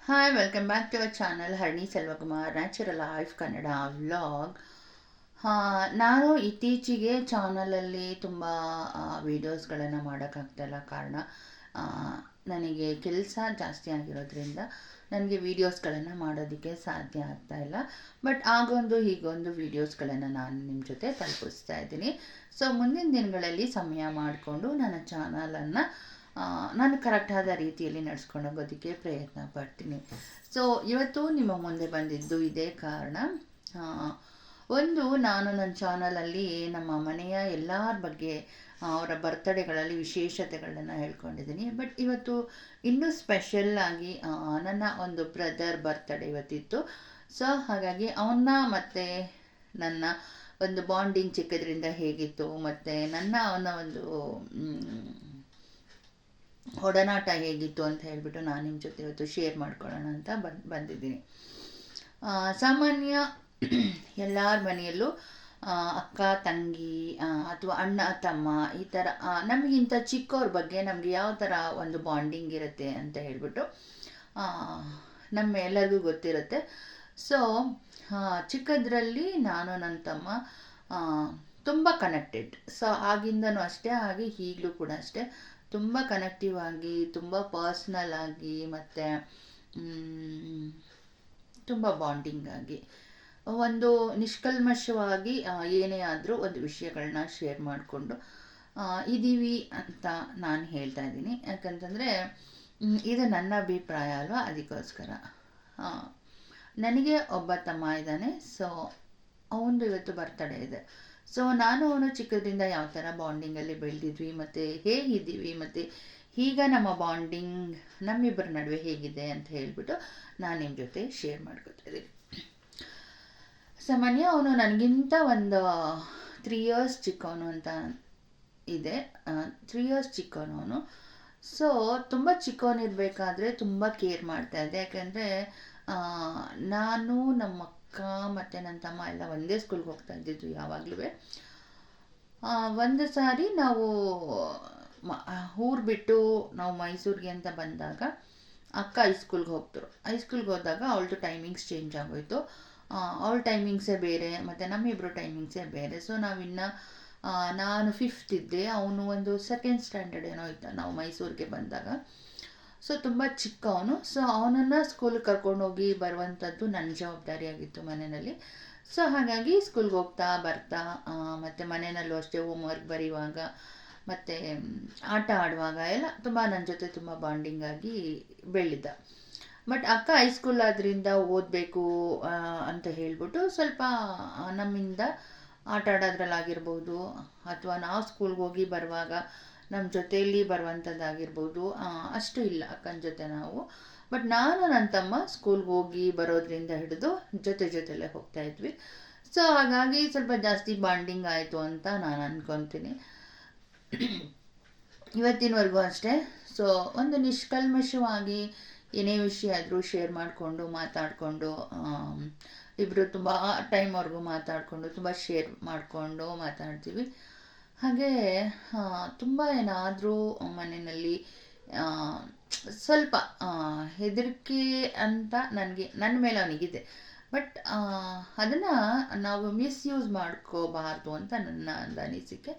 Hi, welcome back to our channel Harni Selvakumar natural life Kannada vlog. ನಾನು ಇತ್ತೀಚೆಗೆ ಚಾನಲಲ್ಲಿ ತುಂಬ ವೀಡಿಯೋಸ್ಗಳನ್ನು ಮಾಡೋಕ್ಕಾಗ್ತಾಯಿಲ್ಲ. ಕಾರಣ ಆ, ನನಗೆ ಕೆಲಸ ಜಾಸ್ತಿ ಆಗಿರೋದ್ರಿಂದ ನನಗೆ ವೀಡಿಯೋಸ್ಗಳನ್ನು ಮಾಡೋದಕ್ಕೆ ಸಾಧ್ಯ ಆಗ್ತಾಯಿಲ್ಲ. ಬಟ್ ಆಗೊಂದು ಹೀಗೊಂದು ವೀಡಿಯೋಸ್ಗಳನ್ನು ನಾನು ನಿಮ್ಮ ಜೊತೆ ತಲುಪಿಸ್ತಾ ಇದ್ದೀನಿ. ಸೊ ಮುಂದಿನ ದಿನಗಳಲ್ಲಿ ಸಮಯ ಮಾಡಿಕೊಂಡು ನನ್ನ ಚಾನಲನ್ನು ನಾನು ಕರೆಕ್ಟಾದ ರೀತಿಯಲ್ಲಿ ನಡೆಸ್ಕೊಂಡು ಹೋಗೋದಕ್ಕೆ ಪ್ರಯತ್ನ ಪಡ್ತೀನಿ. ಸೊ ಇವತ್ತು ನಿಮ್ಮ ಮುಂದೆ ಬಂದಿದ್ದು ಇದೇ ಕಾರಣ. ಒಂದು, ನಾನು ನನ್ನ ಚಾನಲಲ್ಲಿ ನಮ್ಮ ಮನೆಯ ಎಲ್ಲರ ಬಗ್ಗೆ ಅವರ ಬರ್ತ್ಡೇಗಳಲ್ಲಿ ವಿಶೇಷತೆಗಳನ್ನು ಹೇಳ್ಕೊಂಡಿದ್ದೀನಿ. ಬಟ್ ಇವತ್ತು ಇನ್ನೂ ಸ್ಪೆಷಲ್ ಆಗಿ ನನ್ನ ಒಂದು ಬ್ರದರ್ ಬರ್ತ್ಡೇ ಇವತ್ತಿತ್ತು. ಸೊ ಹಾಗಾಗಿ ಅವನ್ನ ಮತ್ತು ನನ್ನ ಒಂದು ಬಾಂಡಿಂಗ್ ಚಿಕ್ಕದ್ರಿಂದ ಹೇಗಿತ್ತು, ಮತ್ತು ಅವನ ಒಂದು ಒಡನಾಟ ಹೇಗಿತ್ತು ಅಂತ ಹೇಳಿಬಿಟ್ಟು ನಾನು ನಿಮ್ಮ ಜೊತೆ ಇವತ್ತು ಶೇರ್ ಮಾಡ್ಕೊಳ್ಳೋಣ ಅಂತ ಬಂದಿದ್ದೀನಿ. ಸಾಮಾನ್ಯ ಎಲ್ಲರ ಮನೆಯಲ್ಲೂ ಅಕ್ಕ ತಂಗಿ ಅಥವಾ ಅಣ್ಣ ತಮ್ಮ ಈ ಥರ ನಮಗಿಂತ ಚಿಕ್ಕವ್ರ ಬಗ್ಗೆ ನಮಗೆ ಯಾವ ಥರ ಒಂದು ಬಾಂಡಿಂಗ್ ಇರುತ್ತೆ ಅಂತ ಹೇಳಿಬಿಟ್ಟು ನಮ್ಮ ಎಲ್ಲರಿಗೂ ಗೊತ್ತಿರುತ್ತೆ. ಸೊ ಚಿಕ್ಕದ್ರಲ್ಲಿ ನಾನು ನನ್ನ ತಮ್ಮ ತುಂಬ ಕನೆಕ್ಟೆಡ್. ಸೊ ಆಗಿಂದನೂ ಅಷ್ಟೇ, ಹಾಗೆ ಈಗಲೂ ಕೂಡ ಅಷ್ಟೇ, ತುಂಬ ಕನೆಕ್ಟಿವ್ ಆಗಿ, ತುಂಬ ಪರ್ಸ್ನಲ್ ಆಗಿ, ಮತ್ತು ತುಂಬ ಬಾಂಡಿಂಗ್ ಆಗಿ, ಒಂದು ನಿಷ್ಕಲ್ಮಶವಾಗಿ ಏನೇ ಆದರೂ ಒಂದು ವಿಷಯಗಳನ್ನ ಶೇರ್ ಮಾಡಿಕೊಂಡು ಇದ್ದೀವಿ ಅಂತ ನಾನು ಹೇಳ್ತಾ ಇದ್ದೀನಿ. ಯಾಕಂತಂದರೆ ಇದು ನನ್ನ ಅಭಿಪ್ರಾಯ ಅಲ್ವಾ, ಅದಕ್ಕೋಸ್ಕರ. ನನಗೆ ಒಬ್ಬ ತಮ್ಮ ಇದ್ದಾನೆ. ಸೊ ಅವನದು ಇವತ್ತು ಬರ್ತಡೇ ಇದೆ. ಸೊ ನಾನು ಅವನು ಚಿಕ್ಕದ್ರಿಂದ ಯಾವ ಥರ ಬಾಂಡಿಂಗಲ್ಲಿ ಬೆಳೆದಿದ್ವಿ ಮತ್ತು ಹೇಗಿದ್ದೀವಿ ಮತ್ತು ಈಗ ನಮ್ಮ ಬಾಂಡಿಂಗ್ ನಮ್ಮಿಬ್ಬರ ನಡುವೆ ಹೇಗಿದೆ ಅಂತ ಹೇಳಿಬಿಟ್ಟು ನಾನು ನಿಮ್ಮ ಜೊತೆ ಶೇರ್ ಮಾಡ್ಕೊತಾ ಇದ್ದೀನಿ. ಸಾಮಾನ್ಯ ಅವನು ನನಗಿಂತ ಒಂದು 3 ಇಯರ್ಸ್ ಚಿಕ್ಕವನು ಅಂತ ಇದೆ. 3 ಇಯರ್ಸ್ ಚಿಕ್ಕವನು ಅವನು. ಸೊ ತುಂಬ ಚಿಕ್ಕವನಿರಬೇಕಾದ್ರೆ ತುಂಬ ಕೇರ್ ಮಾಡ್ತಾಯಿದ್ದೆ. ಯಾಕೆಂದರೆ ನಾನು, ನಮ್ಮ ಅಕ್ಕ ಮತ್ತು ನನ್ನ ತಮ್ಮ ಎಲ್ಲ ಒಂದೇ ಸ್ಕೂಲ್ಗೆ ಹೋಗ್ತಾ ಇದ್ದಿದ್ದು ಯಾವಾಗಲೂ. ಒಂದು ಸಾರಿ ನಾವು ಊರು ಬಿಟ್ಟು ನಾವು ಮೈಸೂರಿಗೆ ಅಂತ ಬಂದಾಗ ಅಕ್ಕ ಹೈಸ್ಕೂಲ್ಗೆ ಹೋಗ್ತರು. ಹೈಸ್ಕೂಲ್ಗೆ ಹೋದಾಗ ಅವಳದು ಟೈಮಿಂಗ್ಸ್ ಚೇಂಜ್ ಆಗೋಯಿತು. ಅವಳ ಟೈಮಿಂಗ್ಸೇ ಬೇರೆ ಮತ್ತು ನಮ್ಮಿಬ್ಬರು ಟೈಮಿಂಗ್ಸೇ ಬೇರೆ. ಸೊ ನಾನು 5th ಇದ್ದೆ, ಅವನು ಒಂದು 2nd ಸ್ಟ್ಯಾಂಡರ್ಡ್ ಏನೋ ಇದ್ದ ನಾವು ಮೈಸೂರಿಗೆ ಬಂದಾಗ. ಸೊ ತುಂಬ ಚಿಕ್ಕವನು. ಸೊ ಅವನನ್ನು ಸ್ಕೂಲಿಗೆ ಕರ್ಕೊಂಡೋಗಿ ಬರುವಂಥದ್ದು ನನ್ನ ಜವಾಬ್ದಾರಿಯಾಗಿತ್ತು ಮನೆಯಲ್ಲಿ. ಸೊ ಹಾಗಾಗಿ ಸ್ಕೂಲ್ಗೆ ಹೋಗ್ತಾ ಬರ್ತಾ ಮತ್ತು ಮನೆಯಲ್ಲೂ ಅಷ್ಟೇ ಹೋಮ್ವರ್ಕ್ ಬರೆಯುವಾಗ ಮತ್ತು ಆಟ ಆಡುವಾಗ ಎಲ್ಲ ತುಂಬ ನನ್ನ ಜೊತೆ ತುಂಬ ಬಾಂಡಿಂಗ್ ಆಗಿ ಬೆಳೆದ. ಬಟ್ ಅಕ್ಕ ಹೈಸ್ಕೂಲ್ ಆದ್ದರಿಂದ ಓದಬೇಕು ಅಂತ ಹೇಳಿಬಿಟ್ಟು ಸ್ವಲ್ಪ ನಮ್ಮಿಂದ ಆಟ ಆಡೋದ್ರಲ್ಲಾಗಿರ್ಬೋದು, ಅಥವಾ ನಾವು ಸ್ಕೂಲ್ಗೆ ಹೋಗಿ ಬರುವಾಗ ನಮ್ಮ ಜೊತೆಯಲ್ಲಿ ಬರುವಂಥದ್ದಾಗಿರ್ಬೋದು, ಅಷ್ಟು ಇಲ್ಲ ಅಕ್ಕನ ಜೊತೆ ನಾವು. ಬಟ್ ನಾನು ನನ್ನ ತಮ್ಮ ಸ್ಕೂಲ್ಗೆ ಹೋಗಿ ಬರೋದ್ರಿಂದ ಹಿಡಿದು ಜೊತೆಲೇ ಹೋಗ್ತಾಯಿದ್ವಿ. ಸೊ ಹಾಗಾಗಿ ಸ್ವಲ್ಪ ಜಾಸ್ತಿ ಬಾಂಡಿಂಗ್ ಆಯಿತು ಅಂತ ನಾನು ಅಂದ್ಕೊತೀನಿ. ಇವತ್ತಿನವರೆಗೂ ಅಷ್ಟೇ. ಸೊ ಒಂದು ನಿಷ್ಕಲ್ಮಶವಾಗಿ ಏನೇ ವಿಷಯ ಆದರೂ ಶೇರ್ ಮಾಡಿಕೊಂಡು ಮಾತಾಡಿಕೊಂಡು ಇಬ್ಬರು ತುಂಬ ಟೈಮ್ವರೆಗೂ ಮಾತಾಡಿಕೊಂಡು ತುಂಬ ಶೇರ್ ಮಾಡಿಕೊಂಡು ಮಾತಾಡ್ತೀವಿ. ಹಾಗೆ ತುಂಬ ಏನಾದರೂ ಮನೆಯಲ್ಲಿ ಸ್ವಲ್ಪ ಹೆದರಿಕೆ ಅಂತ ನನ್ನ ಮೇಲೆ ಅವನಿಗಿದೆ. ಬಟ್ ಅದನ್ನು ನಾವು ಮಿಸ್ಯೂಸ್ ಮಾಡ್ಕೋಬಾರ್ದು ಅಂತ ನನ್ನ ಒಂದು ಅನಿಸಿಕೆ.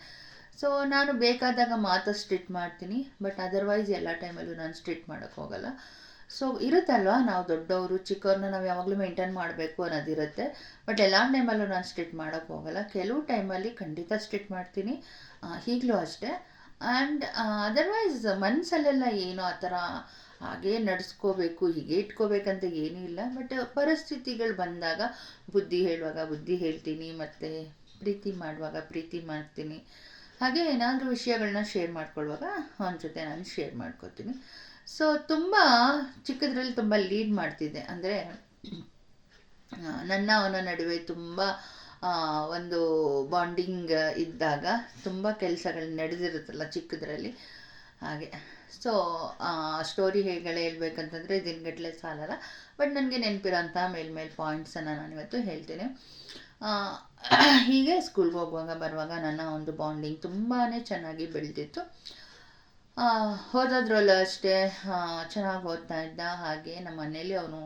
ಸೊ ನಾನು ಬೇಕಾದಾಗ ಮಾತ್ರ ಸ್ಟ್ರಿಕ್ಟ್ ಮಾಡ್ತೀನಿ. ಬಟ್ ಅದರ್ವೈಸ್ ಎಲ್ಲ ಟೈಮಲ್ಲೂ ನಾನು ಸ್ಟ್ರಿಕ್ಟ್ ಮಾಡೋಕ್ಕೆ ಹೋಗಲ್ಲ. ಸೊ ಇರುತ್ತಲ್ವ, ನಾವು ದೊಡ್ಡವರು ಚಿಕ್ಕವ್ರನ್ನ ನಾವು ಯಾವಾಗಲೂ ಮೇಂಟೈನ್ ಮಾಡಬೇಕು ಅನ್ನೋದಿರುತ್ತೆ. ಬಟ್ ಎಲ್ಲ ಟೈಮಲ್ಲೂ ನಾನು ಸ್ಟ್ರಿಕ್ಟ್ ಮಾಡೋಕ್ಕೆ ಹೋಗಲ್ಲ. ಕೆಲವು ಟೈಮಲ್ಲಿ ಖಂಡಿತ ಸ್ಟ್ರಿಕ್ಟ್ ಮಾಡ್ತೀನಿ, ಈಗಲೂ ಅಷ್ಟೇ. ಆ್ಯಂಡ್ ಅದರ್ವೈಸ್ ಮನಸ್ಸಲ್ಲೆಲ್ಲ ಏನೋ ಆ ಥರ ಹಾಗೇ ನಡೆಸ್ಕೋಬೇಕು, ಹೀಗೆ ಇಟ್ಕೋಬೇಕಂತ ಏನೂ ಇಲ್ಲ. ಬಟ್ ಪರಿಸ್ಥಿತಿಗಳು ಬಂದಾಗ ಬುದ್ಧಿ ಹೇಳುವಾಗ ಬುದ್ಧಿ ಹೇಳ್ತೀನಿ, ಮತ್ತು ಪ್ರೀತಿ ಮಾಡುವಾಗ ಪ್ರೀತಿ ಮಾಡ್ತೀನಿ. ಹಾಗೆ ಏನಾದರೂ ವಿಷಯಗಳನ್ನ ಶೇರ್ ಮಾಡ್ಕೊಳ್ಳುವಾಗ ಅವನ ಜೊತೆ ನಾನು ಶೇರ್ ಮಾಡ್ಕೋತೀನಿ. ಸೊ ತುಂಬ ಚಿಕ್ಕದ್ರಲ್ಲಿ ತುಂಬ ಲೀಡ್ ಮಾಡ್ತಿದ್ದೆ. ಅಂದರೆ ಅವನ ನಡುವೆ ತುಂಬ ಒಂದು ಬಾಂಡಿಂಗ್ ಇದ್ದಾಗ ತುಂಬ ಕೆಲಸಗಳು ನಡೆದಿರುತ್ತಲ್ಲ ಚಿಕ್ಕದ್ರಲ್ಲಿ, ಹಾಗೆ. ಸೊ ಸ್ಟೋರಿ ಹೇಳ್ಬೇಕಂತಂದರೆ ದಿನಗಟ್ಟಲೆ ಸಾಲಲ್ಲ. ಬಟ್ ನನಗೆ ನೆನಪಿರೋಂಥ ಮೇಲ್ಮೇಲೆ ಪಾಯಿಂಟ್ಸನ್ನು ನಾನು ಇವತ್ತು ಹೇಳ್ತೀನಿ. ಹೀಗೆ ಸ್ಕೂಲ್ಗೆ ಹೋಗುವಾಗ ಬರುವಾಗ ನನ್ನ ಒಂದು ಬಾಂಡಿಂಗ್ ತುಂಬಾ ಚೆನ್ನಾಗಿ ಬೆಳೆದಿತ್ತು. ಓದೋದ್ರಲ್ಲೂ ಅಷ್ಟೇ ಚೆನ್ನಾಗಿ ಓದ್ತಾ ಇದ್ದ. ಹಾಗೆ ನಮ್ಮ ಮನೇಲಿ ಅವನು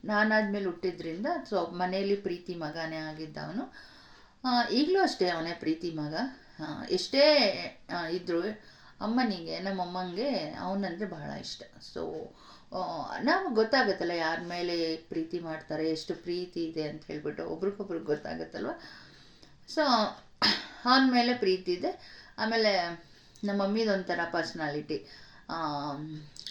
ನಾನಾದ್ಮೇಲೆ ಹುಟ್ಟಿದ್ರಿಂದ ಸೊ ಮನೆಯಲ್ಲಿ ಪ್ರೀತಿ ಮಗನೇ ಆಗಿದ್ದ ಅವನು. ಈಗಲೂ ಅಷ್ಟೇ ಅವನೇ ಪ್ರೀತಿ ಮಗ. ಎಷ್ಟೇ ಇದ್ದರೂ ಅಮ್ಮನಿಗೆ ನಮ್ಮಮ್ಮಂಗೆ ಅವನಂದರೆ ಬಹಳ ಇಷ್ಟ. ಸೊ ನಮಗೆ ಗೊತ್ತಾಗುತ್ತಲ್ಲ ಯಾರ ಮೇಲೆ ಪ್ರೀತಿ ಮಾಡ್ತಾರೆ, ಎಷ್ಟು ಪ್ರೀತಿ ಇದೆ ಅಂತ ಹೇಳ್ಬಿಟ್ಟು ಒಬ್ರಿಗೊಬ್ರಿಗೆ ಗೊತ್ತಾಗುತ್ತಲ್ವ. ಸೊ ಅವನ ಮೇಲೆ ಪ್ರೀತಿ ಇದೆ. ಆಮೇಲೆ ನಮ್ಮ ಮಮ್ಮಿದೊಂಥರ ಪರ್ಸ್ನಾಲಿಟಿ.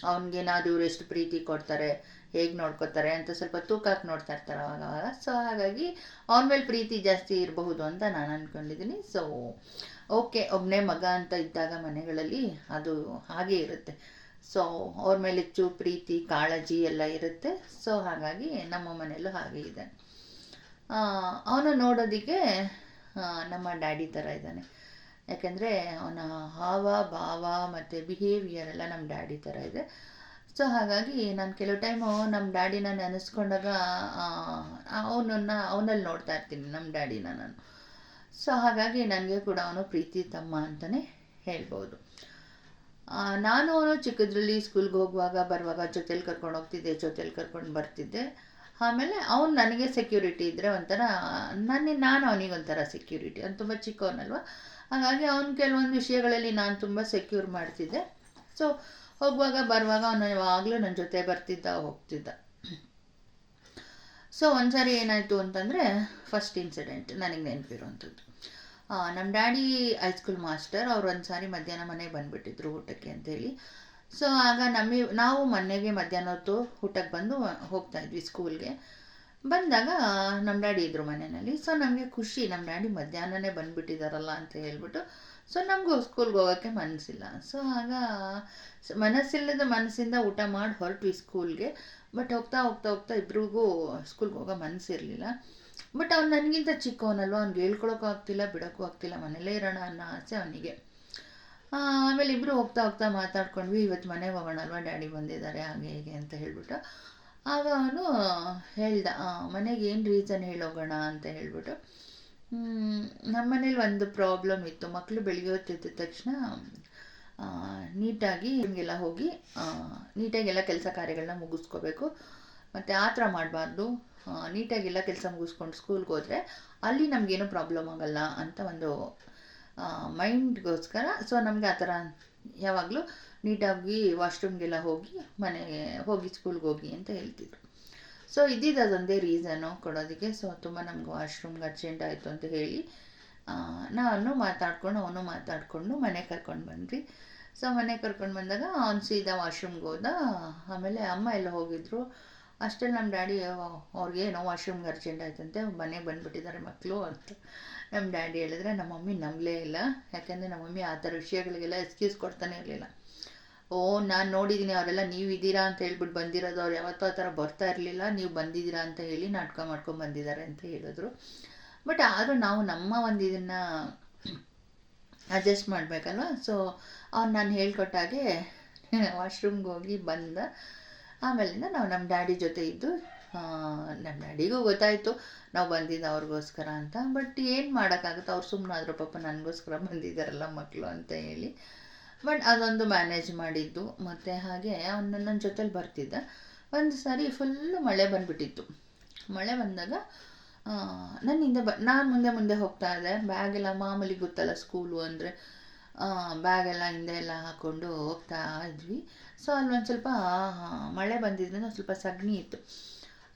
ಅವ್ನಿಗೇನಾದ್ರು ಇವ್ರು ಎಷ್ಟು ಪ್ರೀತಿ ಕೊಡ್ತಾರೆ, ಹೇಗೆ ನೋಡ್ಕೋತಾರೆ ಅಂತ ಸ್ವಲ್ಪ ತೂಕ ಹಾಕಿ ನೋಡ್ತಾ ಇರ್ತಾರೆ ಅವಾಗವಾಗ. ಸೊ ಹಾಗಾಗಿ ಅವನ ಮೇಲೆ ಪ್ರೀತಿ ಜಾಸ್ತಿ ಇರಬಹುದು ಅಂತ ನಾನು ಅಂದ್ಕೊಂಡಿದ್ದೀನಿ. ಸೊ ಓಕೆ, ಒಬ್ಬನೇ ಮಗ ಅಂತ ಇದ್ದಾಗ ಮನೆಗಳಲ್ಲಿ ಅದು ಹಾಗೇ ಇರುತ್ತೆ. ಸೊ ಅವ್ರ ಮೇಲೆ ಹೆಚ್ಚು ಪ್ರೀತಿ ಕಾಳಜಿ ಎಲ್ಲ ಇರುತ್ತೆ. ಸೊ ಹಾಗಾಗಿ ನಮ್ಮ ಮನೆಯಲ್ಲೂ ಹಾಗೆ ಇದೆ. ಅವನು ನೋಡೋದಕ್ಕೆ ನಮ್ಮ ಡ್ಯಾಡಿ ಥರ ಇದ್ದಾನೆ. ಯಾಕೆಂದರೆ ಅವನ ಹಾವ ಭಾವ ಮತ್ತು ಬಿಹೇವಿಯರ್ ಎಲ್ಲ ನಮ್ಮ ಡ್ಯಾಡಿ ಥರ ಇದೆ. ಸೊ ಹಾಗಾಗಿ ನಾನು ಕೆಲವು ಟೈಮು ನಮ್ಮ ಡ್ಯಾಡಿನ ನೆನೆಸ್ಕೊಂಡಾಗ ಅವನಲ್ಲಿ ನೋಡ್ತಾ ಇರ್ತೀನಿ ನಮ್ಮ ಡ್ಯಾಡಿನ ನಾನು. ಸೊ ಹಾಗಾಗಿ ನನಗೆ ಕೂಡ ಅವನು ಪ್ರೀತಿ ತಮ್ಮ ಅಂತಲೇ ಹೇಳ್ಬೋದು. ನಾನು ಅವನು ಚಿಕ್ಕದ್ರಲ್ಲಿ ಸ್ಕೂಲ್ಗೆ ಹೋಗುವಾಗ ಬರುವಾಗ ಜೊತೇಲಿ ಕರ್ಕೊಂಡು ಹೋಗ್ತಿದ್ದೆ, ಜೊತೇಲಿ ಕರ್ಕೊಂಡು ಬರ್ತಿದ್ದೆ. ಆಮೇಲೆ ಅವ್ನು ನನಗೆ ಸೆಕ್ಯೂರಿಟಿ ಇದ್ದರೆ ಒಂಥರ ನಾನು ಅವನಿಗೊಂಥರ ಸೆಕ್ಯೂರಿಟಿ. ಅವ್ನು ತುಂಬ ಚಿಕ್ಕವನಲ್ವ, ಹಾಗಾಗಿ ಅವನು ಕೆಲವೊಂದು ವಿಷಯಗಳಲ್ಲಿ ನಾನು ತುಂಬ ಸೆಕ್ಯೂರ್ ಮಾಡ್ತಿದ್ದೆ. ಸೊ ಹೋಗುವಾಗ ಬರುವಾಗ ಅವನು ಯಾವಾಗಲೂ ನನ್ನ ಜೊತೆ ಬರ್ತಿದ್ದ ಹೋಗ್ತಿದ್ದ. ಸೊ ಒಂದ್ಸಾರಿ ಏನಾಯಿತು ಅಂತಂದರೆ, ಫಸ್ಟ್ ಇನ್ಸಿಡೆಂಟ್ ನನಗೆ ನೆನಪಿರುವಂಥದ್ದು. ನಮ್ಮ ಡ್ಯಾಡಿ ಹೈಸ್ಕೂಲ್ ಮಾಸ್ಟರ್. ಅವ್ರು ಒಂದು ಸಾರಿ ಮಧ್ಯಾಹ್ನ ಮನೆಗೆ ಬಂದುಬಿಟ್ಟಿದ್ರು ಊಟಕ್ಕೆ ಅಂತೇಳಿ. ಸೊ ಆಗ ನಾವು ಮನೆಗೆ ಮಧ್ಯಾಹ್ನ ಹೊತ್ತು ಊಟಕ್ಕೆ ಬಂದು ಹೋಗ್ತಾಯಿದ್ವಿ ಸ್ಕೂಲ್ಗೆ. ಬಂದಾಗ ನಮ್ಮ ಡ್ಯಾಡಿ ಇದ್ದರು ಮನೆಯಲ್ಲಿ. ಸೊ ನಮಗೆ ಖುಷಿ, ನಮ್ಮ ಡ್ಯಾಡಿ ಮಧ್ಯಾಹ್ನನೇ ಬಂದುಬಿಟ್ಟಿದ್ದಾರಲ್ಲ ಅಂತ ಹೇಳ್ಬಿಟ್ಟು. ಸೊ ನಮಗೂ ಸ್ಕೂಲ್ಗೆ ಹೋಗೋಕ್ಕೆ ಮನಸ್ಸಿಲ್ಲ. ಸೊ ಆಗ ಮನಸ್ಸಿಲ್ಲದ ಮನಸ್ಸಿಂದ ಊಟ ಮಾಡಿ ಹೊರಟ್ವಿ ಸ್ಕೂಲ್ಗೆ. ಬಟ್ ಹೋಗ್ತಾ ಹೋಗ್ತಾ ಹೋಗ್ತಾ ಇಬ್ರಿಗೂ ಸ್ಕೂಲ್ಗೆ ಹೋಗೋ ಮನಸ್ಸಿರಲಿಲ್ಲ. ಬಟ್ ಅವ್ನು ನನಗಿಂತ ಚಿಕ್ಕವನಲ್ವ, ಅವ್ನಿಗೆ ಹೇಳ್ಕೊಳಕ್ಕೂ ಆಗ್ತಿಲ್ಲ, ಬಿಡೋಕ್ಕೂ ಆಗ್ತಿಲ್ಲ, ಮನೇಲೇ ಇರೋಣ ಅನ್ನೋ ಆಸೆ ಅವನಿಗೆ. ಆಮೇಲೆ ಇಬ್ಬರು ಹೋಗ್ತಾ ಹೋಗ್ತಾ ಮಾತಾಡ್ಕೊಂಡ್ವಿ, ಇವತ್ತು ಮನೆಗೆ ಹೋಗೋಣ ಅಲ್ವಾ, ಡ್ಯಾಡಿ ಬಂದಿದ್ದಾರೆ ಹಾಗೆ ಹೇಗೆ ಅಂತ ಹೇಳ್ಬಿಟ್ಟು. ಆಗ ಅವನು ಹೇಳ್ದ, ಮನೆಗೆ ಏನು ರೀಸನ್ ಹೇಳೋಗೋಣ ಅಂತ ಹೇಳ್ಬಿಟ್ಟು. ನಮ್ಮ ಮನೇಲಿ ಒಂದು ಪ್ರಾಬ್ಲಮ್ ಇತ್ತು. ಮಕ್ಕಳು ಬೆಳಿಗ್ಗೆ ಹೊತ್ತಿದ್ದ ತಕ್ಷಣ ನೀಟಾಗಿ ಹಿಂಗೆಲ್ಲ ಹೋಗಿ ನೀಟಾಗೆಲ್ಲ ಕೆಲಸ ಕಾರ್ಯಗಳನ್ನ ಮುಗಿಸ್ಕೋಬೇಕು. ಮತ್ತು ಆ ಥರ ಮಾಡಬಾರ್ದು. ನೀಟಾಗೆಲ್ಲ ಕೆಲಸ ಮುಗಿಸ್ಕೊಂಡು ಸ್ಕೂಲ್ಗೆ ಹೋದರೆ ಅಲ್ಲಿ ನಮಗೇನು ಪ್ರಾಬ್ಲಮ್ ಆಗೋಲ್ಲ ಅಂತ ಒಂದು ಮೈಂಡ್ಗೋಸ್ಕರ. ಸೊ ನಮಗೆ ಆ ಥರ ಯಾವಾಗಲೂ ನೀಟಾಗಿ ವಾಶ್ರೂಮ್ಗೆಲ್ಲ ಹೋಗಿ ಮನೆಗೆ ಹೋಗಿ ಸ್ಕೂಲ್ಗೆ ಹೋಗಿ ಅಂತ ಹೇಳ್ತಿದ್ರು. ಸೊ ಇದ್ದಿದ್ದು ಅದೊಂದೇ ರೀಸನು ಕೊಡೋದಕ್ಕೆ. ಸೊ ತುಂಬ ನಮ್ಗೆ ವಾಶ್ರೂಮ್ಗೆ ಅರ್ಜೆಂಟ್ ಆಯಿತು ಅಂತ ಹೇಳಿ ನಾನು ಮಾತಾಡ್ಕೊಂಡು ಅವನು ಮಾತಾಡಿಕೊಂಡು ಮನೆಗೆ ಕರ್ಕೊಂಡು ಬಂದ್ವಿ. ಸೊ ಮನೆಗೆ ಕರ್ಕೊಂಡು ಬಂದಾಗ ಅವ್ನು ಸೀದಾ ವಾಶ್ರೂಮ್ಗೆ ಹೋದ. ಆಮೇಲೆ ಅಮ್ಮ ಎಲ್ಲ ಹೋಗಿದ್ರು. ಅಷ್ಟರಲ್ಲಿ ನಮ್ಮ ಡ್ಯಾಡಿ ಅವ್ರಿಗೇನೋ ವಾಶ್ರೂಮ್ಗೆ ಅರ್ಜೆಂಟ್ ಆಯ್ತಂತೆ, ಮನೆಗೆ ಬಂದುಬಿಟ್ಟಿದ್ದಾರೆ ಮಕ್ಕಳು ಅಂತ ನಮ್ಮ ಡ್ಯಾಡಿ ಹೇಳಿದ್ರೆ ನಮ್ಮ ಮಮ್ಮಿ ನಂಬಲೇ ಇಲ್ಲ. ಯಾಕೆಂದರೆ ನಮ್ಮ ಮಮ್ಮಿ ಆ ಥರ ವಿಷಯಗಳಿಗೆಲ್ಲ ಎಕ್ಸ್ಕ್ಯೂಸ್ ಕೊಡ್ತಾನೆ ಇರಲಿಲ್ಲ. ನಾನು ನೋಡಿದ್ದೀನಿ ಅವರೆಲ್ಲ ನೀವು ಇದ್ದೀರಾ ಅಂತ ಹೇಳ್ಬಿಟ್ಟು ಬಂದಿರೋದು, ಅವ್ರು ಯಾವತ್ತೂ ಆ ಥರ ಬರ್ತಾ ಇರಲಿಲ್ಲ, ನೀವು ಬಂದಿದ್ದೀರಾ ಅಂತ ಹೇಳಿ ನಾಟಕ ಮಾಡ್ಕೊಂಡು ಬಂದಿದ್ದಾರೆ ಅಂತ ಹೇಳಿದ್ರು. ಬಟ್ ಆದರೂ ನಾವು ನಮ್ಮ ಒಂದು ಇದನ್ನು ಅಡ್ಜಸ್ಟ್ ಮಾಡಬೇಕಲ್ವ. ಸೊ ಅವ್ನು ನಾನು ಹೇಳ್ಕೊಟ್ಟಾಗೆ ವಾಶ್ರೂಮ್ಗೆ ಹೋಗಿ ಬಂದ. ಆಮೇಲಿಂದ ನಾವು ನಮ್ಮ ಡ್ಯಾಡಿ ಜೊತೆ ಇದ್ದು, ನಮ್ಮ ಡ್ಯಾಡಿಗೂ ಗೊತ್ತಾಯಿತು ನಾವು ಬಂದಿದ್ದು ಅವ್ರಿಗೋಸ್ಕರ ಅಂತ. ಬಟ್ ಏನು ಮಾಡೋಕ್ಕಾಗುತ್ತೆ, ಅವ್ರು ಸುಮ್ಮನಾದ್ರು, ಪಾಪ ನನಗೋಸ್ಕರ ಬಂದಿದ್ದಾರಲ್ಲ ಮಕ್ಕಳು ಅಂತ ಹೇಳಿ. ಬಟ್ ಅದೊಂದು ಮ್ಯಾನೇಜ್ ಮಾಡಿದ್ದು. ಮತ್ತು ಹಾಗೆ ಅವನು ನನ್ನ ಜೊತೇಲಿ ಬರ್ತಿದ್ದ. ಒಂದು ಸಾರಿ ಫುಲ್ಲು ಮಳೆ ಬಂದುಬಿಟ್ಟಿತ್ತು. ಮಳೆ ಬಂದಾಗ ನನ್ನಿಂದ ನಾನು ಮುಂದೆ ಹೋಗ್ತಾ ಇದ್ದೆ. ಬ್ಯಾಗೆಲ್ಲ ಮಾಮೂಲಿ ಗೊತ್ತಲ್ಲ ಸ್ಕೂಲು ಅಂದರೆ ಬ್ಯಾಗೆಲ್ಲ ಹಿಂದೆ ಎಲ್ಲ ಹಾಕ್ಕೊಂಡು ಹೋಗ್ತಾ ಇದ್ವಿ. ಸೊ ಅಲ್ಲೊಂದು ಸ್ವಲ್ಪ ಮಳೆ ಬಂದಿದ್ದರಿಂದ ಸ್ವಲ್ಪ ಸಗಣಿ ಇತ್ತು.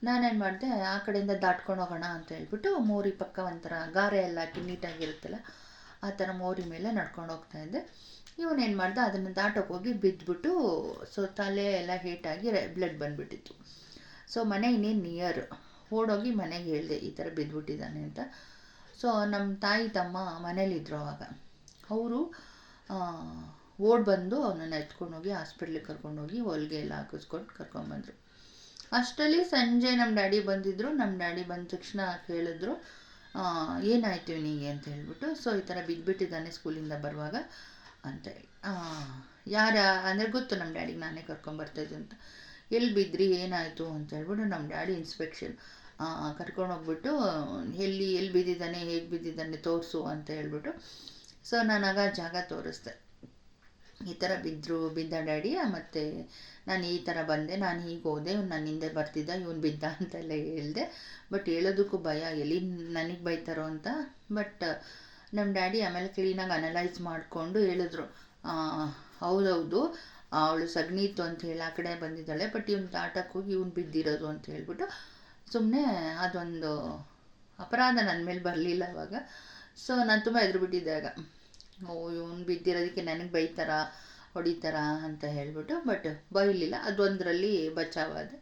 ನಾನೇನು ಮಾಡಿದೆ, ಆ ಕಡೆಯಿಂದ ದಾಟ್ಕೊಂಡು ಹೋಗೋಣ ಅಂತ ಹೇಳ್ಬಿಟ್ಟು ಮೋರಿ ಪಕ್ಕ ಒಂಥರ ಗಾರೆ ಎಲ್ಲ ಹಾಕಿ ನೀಟಾಗಿರುತ್ತಲ್ಲ ಆ ಥರ ಮೋರಿ ಮೇಲೆ ನಡ್ಕೊಂಡು ಹೋಗ್ತಾಯಿದ್ದೆ. ಇವನೇನು ಮಾಡ್ದೆ, ಅದನ್ನು ದಾಟೋಕೆ ಹೋಗಿ ಬಿದ್ದುಬಿಟ್ಟು ಸೊ ತಲೆ ಎಲ್ಲ ಹೇಟಾಗಿ ಬ್ಲಡ್ ಬಂದುಬಿಟ್ಟಿತ್ತು. ಸೊ ಮನೆ ಇನ್ನೇನು ನಿಯರ್, ಓಡೋಗಿ ಮನೆಗೆ ಹೇಳಿದೆ ಈ ಥರ ಬಿದ್ದುಬಿಟ್ಟಿದ್ದಾನೆ ಅಂತ. ಸೊ ನಮ್ಮ ತಾಯಿ ತಮ್ಮ ಮನೇಲಿದ್ದರು ಅವಾಗ. ಅವರು ಓಡಿ ಬಂದು ಅವನನ್ನು ಎತ್ಕೊಂಡೋಗಿ ಹಾಸ್ಪಿಟ್ಲಿಗೆ ಕರ್ಕೊಂಡೋಗಿ ಹೊಲಿಗೆ ಎಲ್ಲ ಹಾಕಿಸ್ಕೊಂಡು ಕರ್ಕೊಂಬಂದರು. ಅಷ್ಟರಲ್ಲಿ ಸಂಜೆ ನಮ್ಮ ಡ್ಯಾಡಿ ಬಂದಿದ್ದರು. ನಮ್ಮ ಡ್ಯಾಡಿ ಬಂದ ತಕ್ಷಣ ಕೇಳಿದ್ರು, ಏನಾಯಿತು ಇವನಿಗೆ ಅಂತ ಹೇಳ್ಬಿಟ್ಟು. ಸೊ ಈ ಥರ ಬಿದ್ದುಬಿಟ್ಟಿದ್ದಾನೆ ಸ್ಕೂಲಿಂದ ಬರುವಾಗ ಅಂತೇಳಿ. ಯಾರ ಅಂದರೆ ಗೊತ್ತು ನಮ್ಮ ಡ್ಯಾಡಿಗೆ, ನಾನೇ ಕರ್ಕೊಂಬರ್ತಾಯಿದ್ದೆ ಅಂತ. ಎಲ್ಲಿ ಬಿದ್ದ್ರಿ, ಏನಾಯಿತು ಅಂತ ಹೇಳ್ಬಿಟ್ಟು ನಮ್ಮ ಡ್ಯಾಡಿ ಇನ್ಸ್ಪೆಕ್ಷನ್ ಕರ್ಕೊಂಡೋಗ್ಬಿಟ್ಟು ಎಲ್ಲಿ ಬಿದ್ದಿದ್ದಾನೆ, ಹೇಗೆ ಬಿದ್ದಿದ್ದಾನೆ ತೋರಿಸು ಅಂತ ಹೇಳ್ಬಿಟ್ಟು. ಸೊ ನಾನಾಗ ಜಾಗ ತೋರಿಸ್ದೆ. ಈ ಥರ ಬಿದ್ದ ಡ್ಯಾಡಿ, ಮತ್ತು ನಾನು ಈ ಥರ ಬಂದೆ, ನಾನು ಹೀಗೆ ಹೋದೆ, ಇವ್ನು ನನ್ನ ಹಿಂದೆ ಬರ್ತಿದ್ದ, ಇವನು ಬಿದ್ದ ಅಂತೆಲ್ಲ ಹೇಳಿದೆ. ಬಟ್ ಹೇಳೋದಕ್ಕೂ ಭಯ, ಎಲ್ಲಿ ನನಗೆ ಬೈತಾರೋ ಅಂತ. ಬಟ್ ನಮ್ಮ ಡ್ಯಾಡಿ ಆಮೇಲೆ ಕ್ಲೀನಾಗಿ ಅನಲೈಸ್ ಮಾಡಿಕೊಂಡು ಹೇಳಿದ್ರು, ಹೌದೌದು ಅವಳು ಸಗಣಿ ಇತ್ತು ಅಂತ ಹೇಳಿ ಆ ಕಡೆ ಬಂದಿದ್ದಾಳೆ, ಬಟ್ ಇವ್ನು ಆಟಕ್ಕೆ ಹೋಗಿ ಇವ್ನು ಬಿದ್ದಿರೋದು ಅಂತ ಹೇಳ್ಬಿಟ್ಟು ಸುಮ್ಮನೆ ಅದೊಂದು ಅಪರಾಧ ನನ್ನ ಮೇಲೆ ಬರಲಿಲ್ಲ ಅವಾಗ. ಸೊ ನಾನು ತುಂಬ ಹೆದರ್ಬಿಟ್ಟಿದ್ದೆ ಆಗ, ಇವ್ನು ಬಿದ್ದಿರೋದಕ್ಕೆ ನನಗೆ ಬೈತಾರ ಹೊಡಿತಾರ ಅಂತ ಹೇಳ್ಬಿಟ್ಟು. ಬಟ್ ಬೈಲಿಲ್ಲ, ಅದೊಂದರಲ್ಲಿ ಬಚಾವಾದೆ.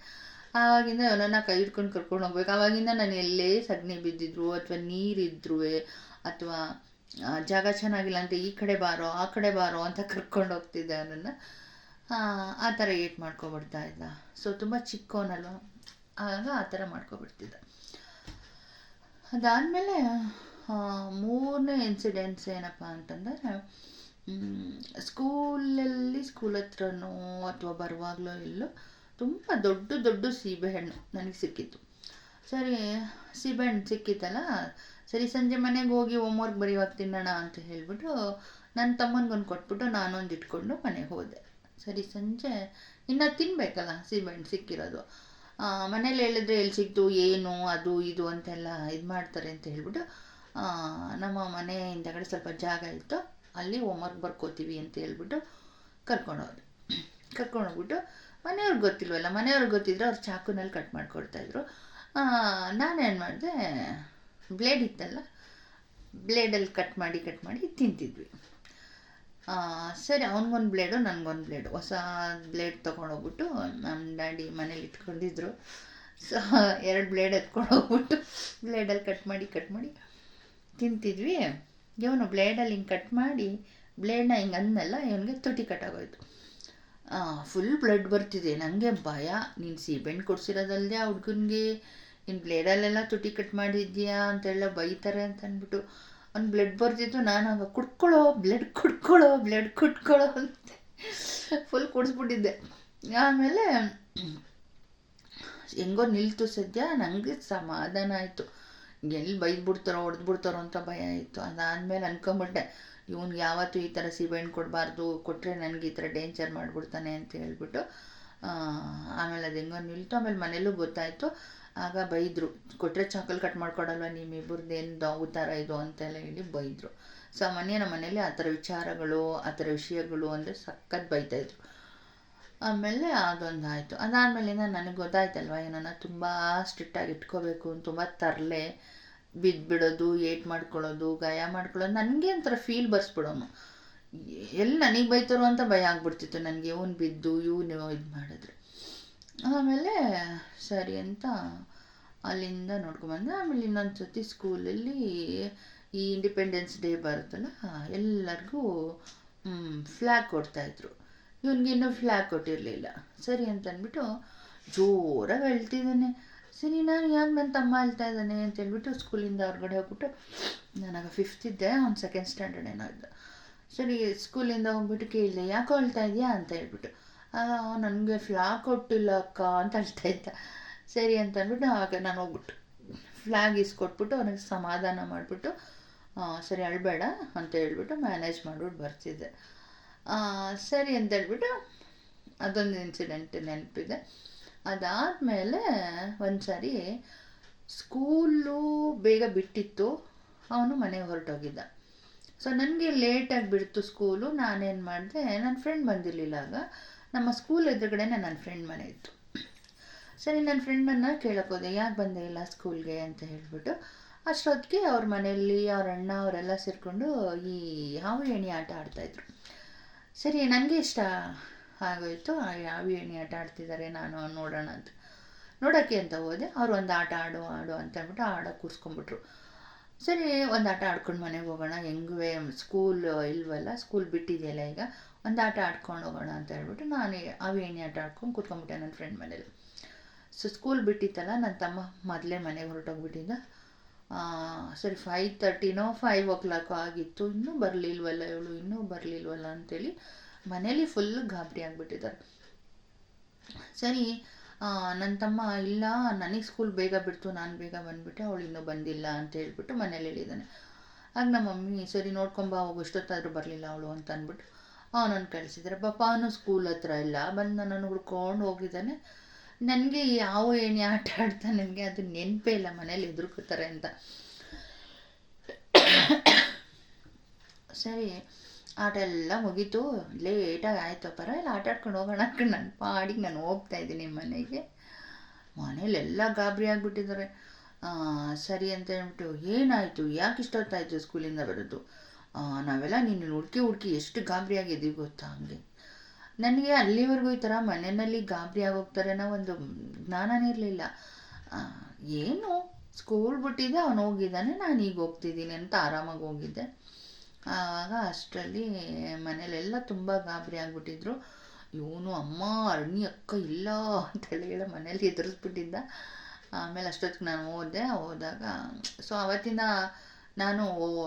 ಆವಾಗಿಂದ ಅವನನ್ನು ಕೈ ಹಿಡ್ಕೊಂಡು ಕರ್ಕೊಂಡು ಹೋಗ್ಬೇಕು. ಆವಾಗಿಂದ ನಾನು ಎಲ್ಲೇ ಸಗಣಿ ಬಿದ್ದಿದ್ರು ಅಥವಾ ನೀರಿದ್ರೂ ಅಥವಾ ಜಾಗ ಚೆನ್ನಾಗಿಲ್ಲ ಅಂತ ಈ ಕಡೆ ಬಾರೋ ಆ ಕಡೆ ಬಾರೋ ಅಂತ ಕರ್ಕೊಂಡು ಹೋಗ್ತಿದ್ದೆ ಅವನನ್ನು. ಆ ಥರ ಏಟ್ ಮಾಡ್ಕೊಬಿಡ್ತಾ ಇದ್ದ. ಸೊ ತುಂಬ ಚಿಕ್ಕವನಲ್ವ, ಆಗ ಆ ಥರ ಮಾಡ್ಕೊಬಿಡ್ತಿದ್ದ. ಅದಾದಮೇಲೆ ಮೂರನೇ ಇನ್ಸಿಡೆಂಟ್ಸ್ ಏನಪ್ಪ ಅಂತಂದರೆ, ಸ್ಕೂಲ್ ಹತ್ರನೋ ಅಥವಾ ಬರುವಾಗಲೋ ಎಲ್ಲೋ ತುಂಬ ದೊಡ್ಡ ಸೀಬೆಹಣ್ಣು ನನಗೆ ಸಿಕ್ಕಿತ್ತು. ಸರಿ, ಸೀಬೆಹಣ್ಣು ಸಿಕ್ಕಿತ್ತಲ್ಲ, ಸರಿ ಸಂಜೆ ಮನೆಗೆ ಹೋಗಿ ಹೋಮ್ವರ್ಕ್ ಬರೆಯುವಾಗ ತಿನ್ನೋಣ ಅಂತ ಹೇಳಿಬಿಟ್ಟು ನನ್ನ ತಮ್ಮನಿಗೊಂದು ಕೊಟ್ಬಿಟ್ಟು ನಾನೊಂದು ಇಟ್ಕೊಂಡು ಮನೆಗೆ ಹೋದೆ. ಸರಿ, ಸಂಜೆ ಇನ್ನು ತಿನ್ನಬೇಕಲ್ಲ ಸೀಬೆಹಣ್ಣು ಸಿಕ್ಕಿರೋದು. ಮನೇಲಿ ಹೇಳಿದ್ರೆ ಎಲ್ಲಿ ಸಿಕ್ತು ಏನು ಅದು ಇದು ಅಂತೆಲ್ಲ ಇದು ಮಾಡ್ತಾರೆ ಅಂತ ಹೇಳ್ಬಿಟ್ಟು ನಮ್ಮ ಮನೆ ಹಿಂದಗಡೆ ಸ್ವಲ್ಪ ಜಾಗ ಇತ್ತು, ಅಲ್ಲಿ ಹೋಮ್ವರ್ಕ್ ಬರ್ಕೋತೀವಿ ಅಂತ ಹೇಳ್ಬಿಟ್ಟು ಕರ್ಕೊಂಡೋಗ್ಬಿಟ್ಟು ಮನೆಯವ್ರಿಗೆ ಗೊತ್ತಿಲ್ವಲ್ಲ, ಮನೆಯವ್ರಿಗೆ ಗೊತ್ತಿದ್ರೆ ಅವ್ರು ಚಾಕುನಲ್ಲಿ ಕಟ್ ಮಾಡಿಕೊಡ್ತಾಯಿದ್ರು. ನಾನೇನು ಮಾಡಿದೆ, ಬ್ಲೇಡ್ ಇತ್ತಲ್ಲ, ಬ್ಲೇಡಲ್ಲಿ ಕಟ್ ಮಾಡಿ ತಿಂತಿದ್ವಿ. ಸರಿ, ಅವನಿಗೊಂದು ಬ್ಲೇಡು ನನಗೊಂದು ಬ್ಲೇಡು, ಹೊಸ ಬ್ಲೇಡ್ ತೊಗೊಂಡೋಗ್ಬಿಟ್ಟು ನಮ್ಮ ಡ್ಯಾಡಿ ಮನೇಲಿ ಇಟ್ಕೊಂಡಿದ್ರು. ಸೊ 2 ಬ್ಲೇಡ್ ಎತ್ಕೊಂಡೋಗ್ಬಿಟ್ಟು ಬ್ಲೇಡಲ್ಲಿ ಕಟ್ ಮಾಡಿ ತಿಂತಿದ್ವಿ. ಇವನು ಬ್ಲೇಡಲ್ಲಿ ಹಿಂಗೆ ಕಟ್ ಮಾಡಿ ಬ್ಲೇಡ್ನ ಹಿಂಗೆ ಅಂದಲ್ಲ, ಇವನಿಗೆ ತುಟಿ ಕಟ್ಟಾಗೋಯ್ತು. ಫುಲ್ ಬ್ಲಡ್ ಬರ್ತಿದೆ. ನನಗೆ ಭಯ, ನೀನು ಸೀಬೆಹಣ್ಣು ಕೊಡಿಸಿರೋದಲ್ದೆ ಆ ಹುಡ್ಗನಿಗೆ ನೀನು ಬ್ಲೇಡಲ್ಲೆಲ್ಲ ತುಟಿ ಕಟ್ ಮಾಡಿದ್ಯಾ ಅಂತೆಲ್ಲ ಬೈತಾರೆ ಅಂತ ಅಂದ್ಬಿಟ್ಟು ಅವ್ನು ಬ್ಲಡ್ ಬರ್ತಿತ್ತು. ನಾನು ಆಗ ಬ್ಲಡ್ ಕುಡ್ಕೊಳ್ಳೋ ಅಂತ ಫುಲ್ ಕುಡಿಸ್ಬಿಟ್ಟಿದ್ದೆ. ಆಮೇಲೆ ಹೆಂಗೋ ನಿಲ್ತು ಸದ್ಯ, ನನಗೆ ಸಮಾಧಾನ ಆಯಿತು. ಎಲ್ಲಿ ಬೈದ್ಬಿಡ್ತಾರೋ ಹೊಡೆದ್ಬಿಡ್ತಾರೋ ಅಂತ ಭಯ ಇತ್ತು. ಅದಾದಮೇಲೆ ಅನ್ಕೊಂಬಿಟ್ಟೆ, ಇವ್ನಿಗೆ ಯಾವತ್ತೂ ಈ ಥರ ಸೀಬೆಹಣ್ಣು ಕೊಡಬಾರ್ದು, ಕೊಟ್ಟರೆ ನನಗೆ ಈ ಥರ ಡೇಂಜರ್ ಮಾಡಿಬಿಡ್ತಾನೆ ಅಂತ ಹೇಳ್ಬಿಟ್ಟು. ಆಮೇಲೆ ಅದು ಹೆಂಗೋ ನಿಲ್ತು. ಆಮೇಲೆ ಮನೇಲೂ ಗೊತ್ತಾಯಿತು. ಆಗ ಬೈದರು, ಕೊಟ್ಟರೆ ಚಾಕಲ್ ಕಟ್ ಮಾಡ್ಕೊಡಲ್ವ ನಿಮ್ಮಿಬ್ಬರದ್ದೇನು ಉತ್ತಾರ ಇದು ಅಂತೆಲ್ಲ ಹೇಳಿ ಬೈದರು. ಸಾಮಾನ್ಯ ನಮ್ಮ ಮನೇಲಿ ಆ ಥರ ವಿಚಾರಗಳು, ಆ ಥರ ವಿಷಯಗಳು ಅಂದರೆ ಸಖತ್ ಬೈತಾಯಿದ್ರು. ಆಮೇಲೆ ಅದೊಂದು ಆಯಿತು. ಅದಾದಮೇಲಿಂದ ನನಗೆ ಗೊತ್ತಾಯ್ತಲ್ವ, ಏನನ್ನ ತುಂಬ ಸ್ಟ್ರಿಕ್ಟಾಗಿ ಇಟ್ಕೋಬೇಕು, ತುಂಬ ತರಲೆ, ಬಿದ್ದುಬಿಡೋದು, ಏಟ್ ಮಾಡ್ಕೊಳ್ಳೋದು, ಗಾಯ ಮಾಡ್ಕೊಳ್ಳೋದು, ನನಗೆ ಒಂಥರ ಫೀಲ್ ಬರ್ಸ್ಬಿಡೋನು. ಎಲ್ಲಿ ನನಗೆ ಬೈತಾರೋ ಅಂತ ಭಯ ಆಗ್ಬಿಡ್ತಿತ್ತು ನನಗೆ, ಇವನು ಬಿದ್ದು ಇವನು ಇದು ಮಾಡಿದ್ರೆ. ಆಮೇಲೆ ಸರಿ ಅಂತ ಅಲ್ಲಿಂದ ನೋಡ್ಕೊಂಬಂದೆ. ಆಮೇಲೆ ಇನ್ನೊಂದು ಸರ್ತಿ ಸ್ಕೂಲಲ್ಲಿ ಈ ಇಂಡಿಪೆಂಡೆನ್ಸ್ ಡೇ ಬರುತ್ತಲ್ಲ, ಎಲ್ಲರಿಗೂ ಫ್ಲ್ಯಾಗ್ ಕೊಡ್ತಾಯಿದ್ರು. ಇವನಿಗಿನ್ನೂ ಫ್ಲ್ಯಾಗ್ ಕೊಟ್ಟಿರಲಿಲ್ಲ. ಸರಿ ಅಂತ ಅಂದ್ಬಿಟ್ಟು ಜೋರಾಗಿ ಅಳ್ತಿದ್ದಾನೆ. ಸರಿ, ನಾನು ಯಾಕೆ ನನ್ನ ತಮ್ಮ ಅಳ್ತಾ ಇದ್ದಾನೆ ಅಂತ ಹೇಳ್ಬಿಟ್ಟು ಸ್ಕೂಲಿಂದ ಹೊರಗಡೆ ಹೋಗ್ಬಿಟ್ಟು, ನಾನಾಗ 5th ಇದ್ದೆ, ಅವ್ನು 2nd ಸ್ಟ್ಯಾಂಡರ್ಡ್ ಏನೋ ಇದ್ದ. ಸರಿ, ಸ್ಕೂಲಿಂದ ಹೋಗ್ಬಿಟ್ಟು ಕೇಳಿದೆ, ಯಾಕೋ ಅಳ್ತಾ ಇದೆಯಾ ಅಂತ ಹೇಳ್ಬಿಟ್ಟು. ನನಗೆ ಫ್ಲ್ಯಾಗ್ ಕೊಟ್ಟಿಲ್ಲ ಅಕ್ಕ ಅಂತ ಅಳ್ತಾ ಇದ್ದ. ಸರಿ ಅಂತ ಅಂದ್ಬಿಟ್ಟು ಆಗ ನಾನು ಹೋಗ್ಬಿಟ್ಟು ಫ್ಲ್ಯಾಗ್ ಇಸ್ಕೊಟ್ಬಿಟ್ಟು ಅವನಿಗೆ ಸಮಾಧಾನ ಮಾಡಿಬಿಟ್ಟು, ಸರಿ ಅಳಬೇಡ ಅಂತ ಹೇಳ್ಬಿಟ್ಟು ಮ್ಯಾನೇಜ್ ಮಾಡ್ಬಿಟ್ಟು ಬರ್ತಿದ್ದೆ. ಸರಿ ಅಂತ ಹೇಳ್ಬಿಟ್ಟು ಅದೊಂದು ಇನ್ಸಿಡೆಂಟ್ ನೆನಪಿದೆ. ಅದಾದಮೇಲೆ ಒಂದು ಸಾರಿ ಸ್ಕೂಲು ಬೇಗ ಬಿಟ್ಟಿತ್ತು, ಅವನು ಮನೆಗೆ ಹೊರಟೋಗಿದ್ದ. ಸೊ ನನಗೆ ಲೇಟಾಗಿ ಬಿಡ್ತು ಸ್ಕೂಲು. ನಾನೇನು ಮಾಡಿದೆ, ನನ್ನ ಫ್ರೆಂಡ್ ಬಂದಿರಲಿಲ್ಲ. ಆಗ ನಮ್ಮ ಸ್ಕೂಲ್ ಎದುರುಗಡೆ ನನ್ನ ಫ್ರೆಂಡ್ ಮನೆ ಇತ್ತು. ಸರಿ, ನನ್ನ ಫ್ರೆಂಡನ್ನು ಕೇಳೋಕ್ಕೋದೆ, ಯಾಕೆ ಬಂದೇ ಇಲ್ಲ ಸ್ಕೂಲ್ಗೆ ಅಂತ ಹೇಳ್ಬಿಟ್ಟು. ಅಷ್ಟೊತ್ತಿಗೆ ಅವ್ರ ಮನೆಯಲ್ಲಿ ಅವ್ರ ಅಣ್ಣ ಅವರೆಲ್ಲ ಸೇರಿಕೊಂಡು ಈ ಹಾವು ಏಣಿ ಆಟ ಆಡ್ತಾಯಿದ್ರು. ಸರಿ, ನನಗೆ ಇಷ್ಟ ಆಗೋಯಿತು, ಹಾವು ಏಣಿ ಆಟ ಆಡ್ತಿದ್ದಾರೆ, ನಾನು ನೋಡೋಣ ಅಂತ ನೋಡೋಕ್ಕೆ ಅಂತ ಹೋದೆ. ಅವ್ರು ಒಂದು ಆಟ ಆಡು ಅಂತ ಅಂದ್ಬಿಟ್ಟು ಆಡೋಕ್ಕೆ ಕೂರಿಸ್ಕೊಂಬಿಟ್ರು. ಸರಿ, ಒಂದು ಆಟ ಆಡ್ಕೊಂಡು ಮನೆಗೆ ಹೋಗೋಣ, ಹೆಂಗೂ ಸ್ಕೂಲ್ ಇಲ್ವಲ್ಲ, ಸ್ಕೂಲ್ ಬಿಟ್ಟಿದೆಯಲ್ಲ ಈಗ, ಒಂದು ಆಟ ಆಡ್ಕೊಂಡು ಹೋಗೋಣ ಅಂತ ಹೇಳ್ಬಿಟ್ಟು ನಾನು ಹಾವು ಏಣಿ ಆಟ ಆಡ್ಕೊಂಡು ಕೂತ್ಕೊಂಡ್ಬಿಟ್ಟೆ ನನ್ನ ಫ್ರೆಂಡ್ ಮನೇಲಿ. ಸೊ ಸ್ಕೂಲ್ ಬಿಟ್ಟಿತ್ತಲ್ಲ, ನನ್ನ ತಮ್ಮ ಮೊದಲೇ ಮನೆಗೆ ಹೊರಟೋಗ್ಬಿಟ್ಟಿದ್ದ. ಸರಿ, 5:30 5 o'clock ಆಗಿತ್ತು. ಇನ್ನೂ ಬರಲಿಲ್ವಲ್ಲ ಅಂಥೇಳಿ ಮನೇಲಿ ಫುಲ್ಲು ಗಾಬರಿ ಆಗಿಬಿಟ್ಟಿದ್ದಾರೆ. ಸರಿ, ನನ್ನ ತಮ್ಮ, ಇಲ್ಲ ನನಗೆ ಸ್ಕೂಲ್ ಬೇಗ ಬಿಡ್ತು, ನಾನು ಬೇಗ ಬಂದುಬಿಟ್ಟೆ, ಅವಳು ಇನ್ನೂ ಬಂದಿಲ್ಲ ಅಂತ ಹೇಳ್ಬಿಟ್ಟು ಮನೇಲಿ ಹೇಳಿದ್ದಾನೆ. ಆಗ ನಮ್ಮ ಮಮ್ಮಿ, ಸರಿ ನೋಡ್ಕೊಂಬ, ಹೋಗು, ಇಷ್ಟೊತ್ತಾದರೂ ಬರಲಿಲ್ಲ ಅವಳು ಅಂತ ಅಂದ್ಬಿಟ್ಟು ಅವನನ್ನು ಕಳಿಸಿದ್ರೆ ಪಾಪ ಅವನು ಸ್ಕೂಲ್ ಹತ್ರ ಇಲ್ಲ ಬಂದು ನನ್ನನ್ನು ಹುಡ್ಕೊಂಡು ಹೋಗಿದ್ದಾನೆ. ನನಗೆ ಯಾವ ಏಣಿ ಆಟ ಆಡ್ತಾ ನನಗೆ ಅದು ನೆನಪೇ ಇಲ್ಲ, ಮನೇಲಿ ಎದುರ್ಕೋತಾರೆ ಅಂತ. ಸರಿ ಆಟ ಎಲ್ಲ ಮುಗೀತು, ಲೇಟಾಗಿ ಆಯಿತು, ಪರವಾಗಿಲ್ಲ ಆಟ ಆಡ್ಕೊಂಡು ಹೋಗೋಣ ಅನ್ಕೊಂಡು ನನ್ನ ಪಾಡಿಗೆ ನಾನು ಹೋಗ್ತಾಯಿದ್ದೀನಿ ಮನೆಗೆ. ಮನೇಲೆಲ್ಲ ಗಾಬರಿ ಆಗಿಬಿಟ್ಟಿದ್ದಾರೆ. ಸರಿ ಅಂತ ಹೇಳ್ಬಿಟ್ಟು, ಏನಾಯಿತು, ಯಾಕೆ ಇಷ್ಟೊತ್ತಾಯಿತು ಸ್ಕೂಲಿಂದ ಬರೋದು, ನಾವೆಲ್ಲ ನಿನ್ನ ಹುಡುಕಿ ಹುಡುಕಿ ಎಷ್ಟು ಗಾಬರಿ ಆಗಿದ್ದೀವಿ ಗೊತ್ತಾ. ಹಂಗೆ ನನಗೆ ಅಲ್ಲಿವರೆಗೂ ಈ ಥರ ಮನೆಯಲ್ಲಿ ಗಾಬರಿ ಆಗೋಗ್ತಾರೆ ಅನ್ನೋ ಒಂದು ಜ್ಞಾನನೇ ಇರಲಿಲ್ಲ. ಏನು ಸ್ಕೂಲ್ ಬಿಟ್ಟಿದ್ದೆ, ಅವನು ಹೋಗಿದ್ದಾನೆ, ನಾನು ಈಗ ಹೋಗ್ತಿದ್ದೀನಿ ಅಂತ ಆರಾಮಾಗಿ ಹೋಗಿದ್ದೆ. ಆವಾಗ ಅಷ್ಟರಲ್ಲಿ ಮನೇಲೆಲ್ಲ ತುಂಬ ಗಾಬರಿ ಆಗಿಬಿಟ್ಟಿದ್ರು. ಇವನು ಅಮ್ಮ ಅರ್ಣಿ ಅಕ್ಕ ಇಲ್ಲ ಅಂತ ಹೇಳಿ ಮನೇಲಿ ಎದುರಿಸ್ಬಿಟ್ಟಿದ್ದ. ಆಮೇಲೆ ಅಷ್ಟೊತ್ತಿಗೆ ನಾನು ಹೋದಾಗ ಸೊ ಅವತ್ತಿಂದ ನಾನು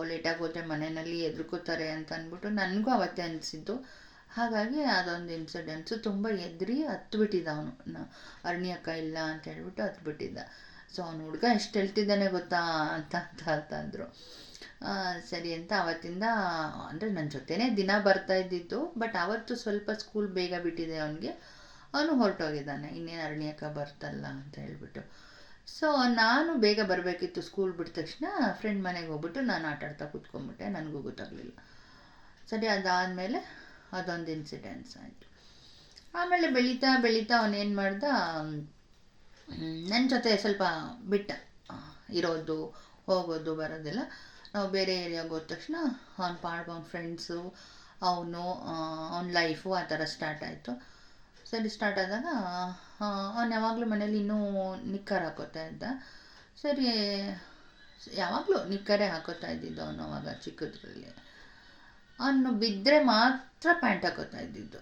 ಲೇಟಾಗಿ ಹೋದರೆ ಮನೆಯಲ್ಲಿ ಎದುರ್ಕೋತಾರೆ ಅಂತ ಅಂದ್ಬಿಟ್ಟು ನನಗೂ ಅವತ್ತೇ ಅನಿಸಿದ್ದು. ಹಾಗಾಗಿ ಅದೊಂದು ಇನ್ಸಿಡೆನ್ಸು ತುಂಬ ಎದ್ರಿ ಹತ್ಬಿಟ್ಟಿದ್ದ ಅವನು, ಅರ್ಣಿ ಅಕ್ಕ ಇಲ್ಲ ಅಂತ ಹೇಳ್ಬಿಟ್ಟು ಹತ್ಬಿಟ್ಟಿದ್ದ. ಸೊ ಅವನು ಹುಡುಗ ಎಷ್ಟು ಹೇಳ್ತಿದ್ದಾನೆ ಗೊತ್ತಾ ಅಂತ ಅಂದರು. ಸರಿ ಅಂತ ಅವತ್ತಿಂದ ಅಂದರೆ ನನ್ನ ಜೊತೆನೇ ದಿನ ಬರ್ತಾ ಇದ್ದಿದ್ದು, ಬಟ್ ಅವತ್ತು ಸ್ವಲ್ಪ ಸ್ಕೂಲ್ ಬೇಗ ಬಿಟ್ಟಿದೆ ಅವನಿಗೆ, ಅವನು ಹೊರಟೋಗಿದ್ದಾನೆ, ಇನ್ನೇನು ಅರ್ಣಿ ಅಕ್ಕ ಬರ್ತಲ್ಲ ಅಂತ ಹೇಳ್ಬಿಟ್ಟು. ಸೊ ನಾನು ಬೇಗ ಬರಬೇಕಿತ್ತು, ಸ್ಕೂಲ್ ಬಿಟ್ಟ ತಕ್ಷಣ ಫ್ರೆಂಡ್ ಮನೆಗೆ ಹೋಗ್ಬಿಟ್ಟು ನಾನು ಆಟ ಆಡ್ತಾ ಕೂತ್ಕೊಂಡ್ಬಿಟ್ಟೆ, ನನಗೂ ಗೊತ್ತಾಗಲಿಲ್ಲ. ಸರಿ ಅದಾದಮೇಲೆ ಅದೊಂದು ಇನ್ಸಿಡೆನ್ಸ್ ಆಯಿತು. ಆಮೇಲೆ ಬೆಳೀತಾ ಅವನೇನು ಮಾಡ್ದ, ನನ್ನ ಜೊತೆ ಸ್ವಲ್ಪ ಬಿಟ್ಟ ಇರೋದು, ಹೋಗೋದು ಬರೋದೆಲ್ಲ. ನಾವು ಬೇರೆ ಏರಿಯಾಗೆ ಹೋದ ತಕ್ಷಣ ಅವ್ನ ಅವ್ನ ಫ್ರೆಂಡ್ಸು, ಅವನ ಲೈಫು ಆ ಥರ ಸ್ಟಾರ್ಟ್ ಆಯಿತು. ಸರಿ ಸ್ಟಾರ್ಟ್ ಆದಾಗ ಅವನು ಯಾವಾಗಲೂ ಮನೇಲಿ ಇನ್ನೂ ನಿಕ್ಕರ್ ಹಾಕೋತಾ ಇದ್ದ. ಸರಿ ಯಾವಾಗಲೂ ನಿಕ್ಕರೇ ಹಾಕೋತಾ ಇದ್ದಿದ್ದು ಅವನು ಅವಾಗ ಚಿಕ್ಕದ್ರಲ್ಲಿ. ಅವನು ಬಿದ್ದರೆ ಮಾತ್ರ ಪ್ಯಾಂಟ್ ಹಾಕೋತಾ ಇದ್ದಿದ್ದು.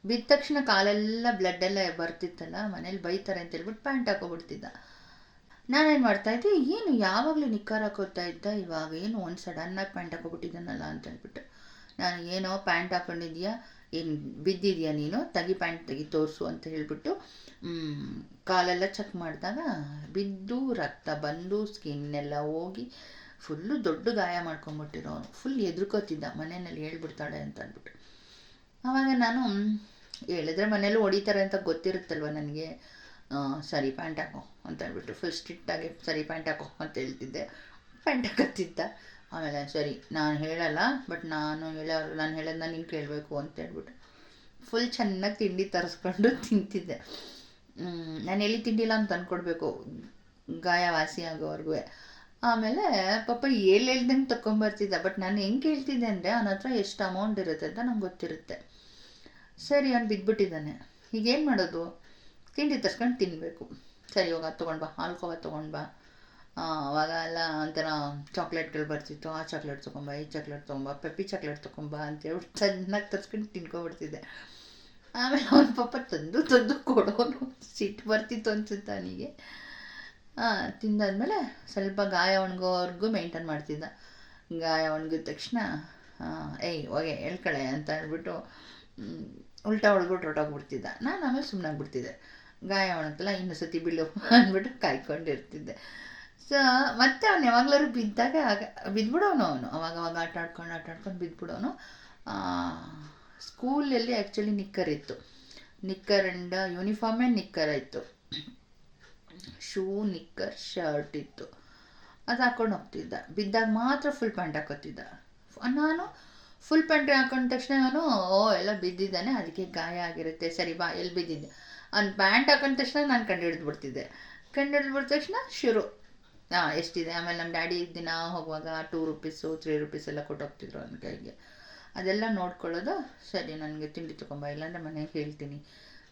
ಬಿದ್ದ ತಕ್ಷಣ ಕಾಲೆಲ್ಲ ಬ್ಲಡ್ಡೆಲ್ಲ ಬರ್ತಿತ್ತಲ್ಲ, ಮನೇಲಿ ಬೈತಾರೆ ಅಂತ ಹೇಳ್ಬಿಟ್ಟು ಪ್ಯಾಂಟ್ ಹಾಕೋಬಿಡ್ತಿದ್ದ. ನಾನೇನು ಮಾಡ್ತಾಯಿದ್ದೆ, ಏನು ಯಾವಾಗಲೂ ನಿಕ್ಕರ್ ಹಾಕೋತಾ ಇದ್ದ, ಇವಾಗ ಏನು ಒಂದು ಸಡನ್ನಾಗಿ ಪ್ಯಾಂಟ್ ಹಾಕೋಬಿಟ್ಟಿದ್ದಾನಲ್ಲ ಅಂತ ಹೇಳ್ಬಿಟ್ಟು. ನಾನು ಏನೋ ಪ್ಯಾಂಟ್ ಹಾಕ್ಕೊಂಡಿದ್ಯಾ, ಏನು ಬಿದ್ದಿದ್ಯಾ ನೀನು, ಪ್ಯಾಂಟ್ ತೆಗಿ ತೋರಿಸು ಅಂತ ಹೇಳ್ಬಿಟ್ಟು ಕಾಲೆಲ್ಲ ಚೆಕ್ ಮಾಡಿದಾಗ ಬಿದ್ದು ರಕ್ತ ಬಂದು ಸ್ಕಿನ್ನೆಲ್ಲ ಹೋಗಿ ಫುಲ್ಲು ದೊಡ್ಡ ಗಾಯ ಮಾಡ್ಕೊಂಬಿಟ್ಟಿರೋನು. ಫುಲ್ ಎದುರ್ಕೋತಿದ್ದ, ಮನೆಯಲ್ಲಿ ಹೇಳ್ಬಿಡ್ತಾಳೆ ಅಂತ ಅಂದ್ಬಿಟ್ಟು. ಆವಾಗ ನಾನು ಹೇಳಿದ್ರೆ ಮನೇಲೂ ಹೊಡಿತಾರೆ ಅಂತ ಗೊತ್ತಿರುತ್ತಲ್ವ ನನಗೆ. ಸರಿ ಪ್ಯಾಂಟ್ ಹಾಕೋ ಅಂತ ಹೇಳ್ಬಿಟ್ಟು ಫುಲ್ ಸ್ಟ್ರಿಕ್ಟಾಗಿ ಸರಿ ಪ್ಯಾಂಟ್ ಹಾಕೋ ಅಂತ ಹೇಳ್ತಿದ್ದೆ. ಪ್ಯಾಂಟ್ ಹಾಕತ್ತಿದ್ದ. ಆಮೇಲೆ ಸರಿ ನಾನು ಹೇಳಲ್ಲ, ಬಟ್ ನಾನು ಹೇಳೋದನ್ನ ನೀನು ಕೇಳಬೇಕು ಅಂತ ಹೇಳ್ಬಿಟ್ಟು ಫುಲ್ ಚೆನ್ನಾಗಿ ತಿಂಡಿ ತರಿಸ್ಕೊಂಡು ತಿಂತಿದ್ದೆ. ನಾನು ಎಲ್ಲಿ ತಿಂಡಿಲ್ಲ ಅಂತ ಅಂದ್ಕೊಡ್ಬೇಕು, ಗಾಯ ವಾಸಿ ಆಗೋವರೆಗೂ. ಆಮೇಲೆ ಪಾಪ ಹೇಳ್ದಂಗೆ ತಗೊಂಬರ್ತಿದ್ದ. ಬಟ್ ನಾನು ಹೆಂಗೆ ಕೇಳ್ತಿದ್ದೆ ಅಂದರೆ ಅವನ ಹತ್ರ ಎಷ್ಟು ಅಮೌಂಟ್ ಇರುತ್ತೆ ಅಂತ ನಂಗೆ ಗೊತ್ತಿರುತ್ತೆ. ಸರಿ ಅವ್ನು ಬಿದ್ದುಬಿಟ್ಟಿದ್ದಾನೆ, ಈಗೇನು ಮಾಡೋದು, ತಿಂಡಿ ತರ್ಸ್ಕೊಂಡು ತಿನ್ನಬೇಕು. ಸರಿ ಹೋಗ ತೊಗೊಂಡು ಬಾ, ಹಾಲ್ಕೋವ ತೊಗೊಂಡು ಬಾ. ಅವಾಗ ಎಲ್ಲ ಒಂಥರ ಚಾಕ್ಲೇಟ್ಗಳು ಬರ್ತಿತ್ತು, ಆ ಚಾಕ್ಲೇಟ್ ತೊಗೊಂಬ, ಈ ಚಾಕ್ಲೇಟ್ ತೊಗೊಂಬ, ಪೆಪ್ಪಿ ಚಾಕ್ಲೇಟ್ ತೊಗೊಂಬ ಅಂತೇಳ್ಬಿಟ್ಟು ಚೆನ್ನಾಗಿ ತರ್ಸ್ಕೊಂಡು ತಿನ್ಕೊಬಿಡ್ತಿದ್ದೆ. ಆಮೇಲೆ ಅವನ ಪಾಪ ತಂದು ಕೊಡೋನು, ಸಿಟ್ಟು ಬರ್ತಿತ್ತು ಅನ್ಸುತ್ತೆ ಅವನಿಗೆ. ತಿಂದಾದ್ಮೇಲೆ ಸ್ವಲ್ಪ ಗಾಯ ಒಣಗೋವರೆಗೂ ಮೇಂಟೈನ್ ಮಾಡ್ತಿದ್ದ. ಗಾಯ ಒಣಗಿದ ತಕ್ಷಣ ಹೋಗೆ ಹೇಳ್ಕಳೆ ಅಂತ ಹೇಳ್ಬಿಟ್ಟು ಉಲ್ಟಾ ಹೊಡೆದ್ಬಿಟ್ಟು ಹೊರಟೋಗ್ಬಿಡ್ತಿದ್ದ. ನಾನು ಆಮೇಲೆ ಸುಮ್ಮನಾಗ್ಬಿಡ್ತಿದ್ದೆ, ಗಾಯ ಒಣಗಲ್ಲ ಇನ್ನೂ ಸತಿ ಬೀಳು ಅಂದ್ಬಿಟ್ಟು ಕಾಯ್ಕೊಂಡಿರ್ತಿದ್ದೆ. ಸೊ ಮತ್ತೆ ಅವ್ನು ಯಾವಾಗಲಾದ್ರು ಬಿದ್ದಾಗ ಬಿದ್ದುಬಿಡೋನು. ಅವಾಗವಾಗ ಆಟ ಆಡ್ಕೊಂಡು ಬಿದ್ದುಬಿಡೋನು. ಸ್ಕೂಲಲ್ಲಿ ಆ್ಯಕ್ಚುಲಿ ನಿಕ್ಕರ್ ಇತ್ತು, ನಿಕ್ಕರ್ ಆ್ಯಂಡ್ ಯೂನಿಫಾರ್ಮೇ ನಿಕ್ಕರ್ ಇತ್ತು, ಶೂ ನಿಕ್ಕರ್ ಶರ್ಟ್ ಇತ್ತು, ಅದು ಹಾಕ್ಕೊಂಡು ಹೋಗ್ತಿದ್ದ. ಬಿದ್ದಾಗ ಮಾತ್ರ ಫುಲ್ ಪ್ಯಾಂಟ್ ಹಾಕೋತಿದ್ದ. ನಾನು ಫುಲ್ ಪ್ಯಾಂಟ್ ಹಾಕೊಂಡ ತಕ್ಷಣ ಅವನು ಎಲ್ಲ ಬಿದ್ದಿದ್ದಾನೆ, ಅದಕ್ಕೆ ಗಾಯ ಆಗಿರುತ್ತೆ, ಸರಿ ಬಾ ಎಲ್ಲಿ ಬಿದ್ದಿದ್ದೆ. ಅವ್ನು ಪ್ಯಾಂಟ್ ಹಾಕೊಂಡ ತಕ್ಷಣ ನಾನು ಕಂಡುಹಿಡಿದ್ಬಿಡ್ತಿದ್ದೆ ತಕ್ಷಣ ಶುರು ಎಷ್ಟಿದೆ. ಆಮೇಲೆ ನಮ್ಮ ಡ್ಯಾಡಿ ದಿನ ಹೋಗುವಾಗ 2 ರೂಪೀಸು 3 ರೂಪೀಸ್ ಎಲ್ಲ ಕೊಟ್ಟೋಗ್ತಿದ್ರು ಅವನ ಕೈಗೆ. ಅದೆಲ್ಲ ನೋಡ್ಕೊಳ್ಳೋದು. ಸರಿ ನನಗೆ ತಿಂಡಿ ತೊಗೊಂಬ, ಇಲ್ಲಾಂದರೆ ಮನೆಗೆ ಹೇಳ್ತೀನಿ,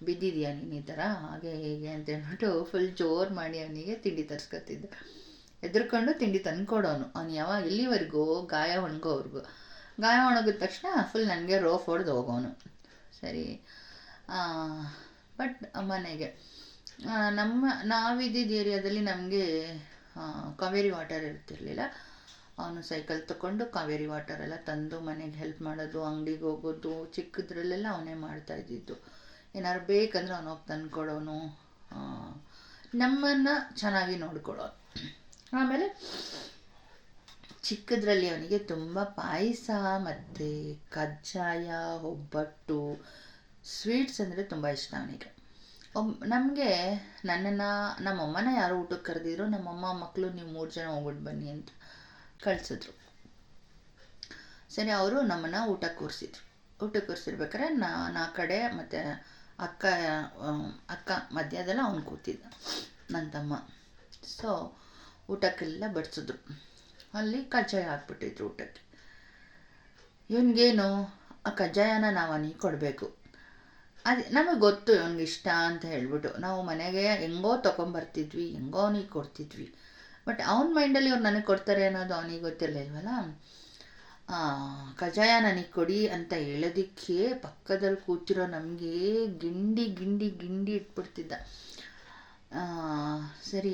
ಬಿದ್ದಿದೆಯಾ ನೀನು ಈ ಥರ ಹಾಗೆ ಹೇಗೆ ಅಂತ ಹೇಳ್ಬಿಟ್ಟು ಫುಲ್ ಜೋರು ಮಾಡಿ ಅವನಿಗೆ ತಿಂಡಿ ತರಿಸ್ಕೊತಿದ್ದೆ. ಎದುರ್ಕೊಂಡು ತಿಂಡಿ ತಂದ್ಕೊಡೋನು. ಅವನು ಎಲ್ಲಿವರೆಗೂ ಗಾಯ ಒಣಗೋವರೆಗೂ. ಗಾಯ ಒಣಗಿದ ತಕ್ಷಣ ಫುಲ್ ನನಗೆ ರೋಫ್ ಹೊಡೆದು ಹೋಗೋನು. ಸರಿ ಬಟ್ ಮನೆಗೆ ನಾವಿದ್ದಿದ್ದ ಏರಿಯಾದಲ್ಲಿ ನಮಗೆ ಕಾವೇರಿ ವಾಟರ್ ಇರ್ತಿರ್ಲಿಲ್ಲ. ಅವನು ಸೈಕಲ್ ತಗೊಂಡು ಕಾವೇರಿ ವಾಟರ್ ಎಲ್ಲ ತಂದು ಮನೆಗೆ ಹೆಲ್ಪ್ ಮಾಡೋದು, ಅಂಗಡಿಗೆ ಹೋಗೋದು, ಚಿಕ್ಕದ್ರಲ್ಲೆಲ್ಲ ಅವನೇ ಮಾಡ್ತಾಯಿದ್ದಿದ್ದು. ಏನಾದ್ರು ಬೇಕಂದ್ರೆ ಅವನು ಹೋಗಿ ತಂದ್ಕೊಡೋನು, ನಮ್ಮನ್ನು ಚೆನ್ನಾಗಿ ನೋಡ್ಕೊಳ್ಳೋನು. ಆಮೇಲೆ ಚಿಕ್ಕದ್ರಲ್ಲಿ ಅವನಿಗೆ ತುಂಬ ಪಾಯಸ ಮತ್ತು ಕಜ್ಜಾಯ, ಒಬ್ಬಟ್ಟು, ಸ್ವೀಟ್ಸ್ ಅಂದರೆ ತುಂಬ ಇಷ್ಟ ಅವನಿಗೆ. ನಮಗೆ ನನ್ನನ್ನು ನಮ್ಮಮ್ಮನ ಯಾರೋ ಊಟಕ್ಕೆ ಕರೆದಿದ್ರು. ನಮ್ಮಮ್ಮ ಮಕ್ಕಳು ನೀವು 3 ಜನ ಹೋಗ್ಬಿಟ್ಟು ಬನ್ನಿ ಅಂತ ಕಳಿಸಿದ್ರು. ಸರಿ, ಅವರು ನಮ್ಮನ್ನು ಊಟಕ್ಕೆ ಕೂರಿಸಿರ್ಬೇಕಾದ್ರೆ ನಾ ಕಡೆ ಮತ್ತು ಅಕ್ಕ ಮಧ್ಯದಲ್ಲ ಅವನು ಕೂತಿದ್ದ, ನನ್ನ ತಮ್ಮ. ಸೊ ಊಟಕ್ಕೆಲ್ಲ ಬಡಿಸಿದ್ರು. ಅಲ್ಲಿ ಕಜ್ಜಾಯ ಹಾಕ್ಬಿಟ್ಟಿದ್ರು ಊಟಕ್ಕೆ. ಇವನಿಗೇನು ಆ ಕಜ್ಜಾಯನ ನಾವು ಅವನಿಗೆ ಕೊಡಬೇಕು. ಅದು ನಮಗೆ ಗೊತ್ತು ಇವನಿಗೆ ಇಷ್ಟ ಅಂತ ಹೇಳ್ಬಿಟ್ಟು ನಾವು ಮನೆಗೆ ಹೆಂಗೋ ತೊಗೊಂಬರ್ತಿದ್ವಿ, ಹೆಂಗೋ ಅವನಿಗೆ ಕೊಡ್ತಿದ್ವಿ. ಬಟ್ ಅವನ ಮೈಂಡಲ್ಲಿ ಅವ್ರು ನನಗೆ ಕೊಡ್ತಾರೆ ಅನ್ನೋದು ಅವನಿಗೆ ಗೊತ್ತಿರಲಿಲ್ವಲ್ಲ. ಕಜ್ಜಾಯ ನನಗೆ ಕೊಡಿ ಅಂತ ಹೇಳೋದಕ್ಕೆ ಪಕ್ಕದಲ್ಲಿ ಕೂತಿರೋ ನಮಗೆ ಗಿಂಡಿ ಗಿಂಡಿ ಗಿಂಡಿ ಇಟ್ಬಿಡ್ತಿದ್ದ. ಸರಿ,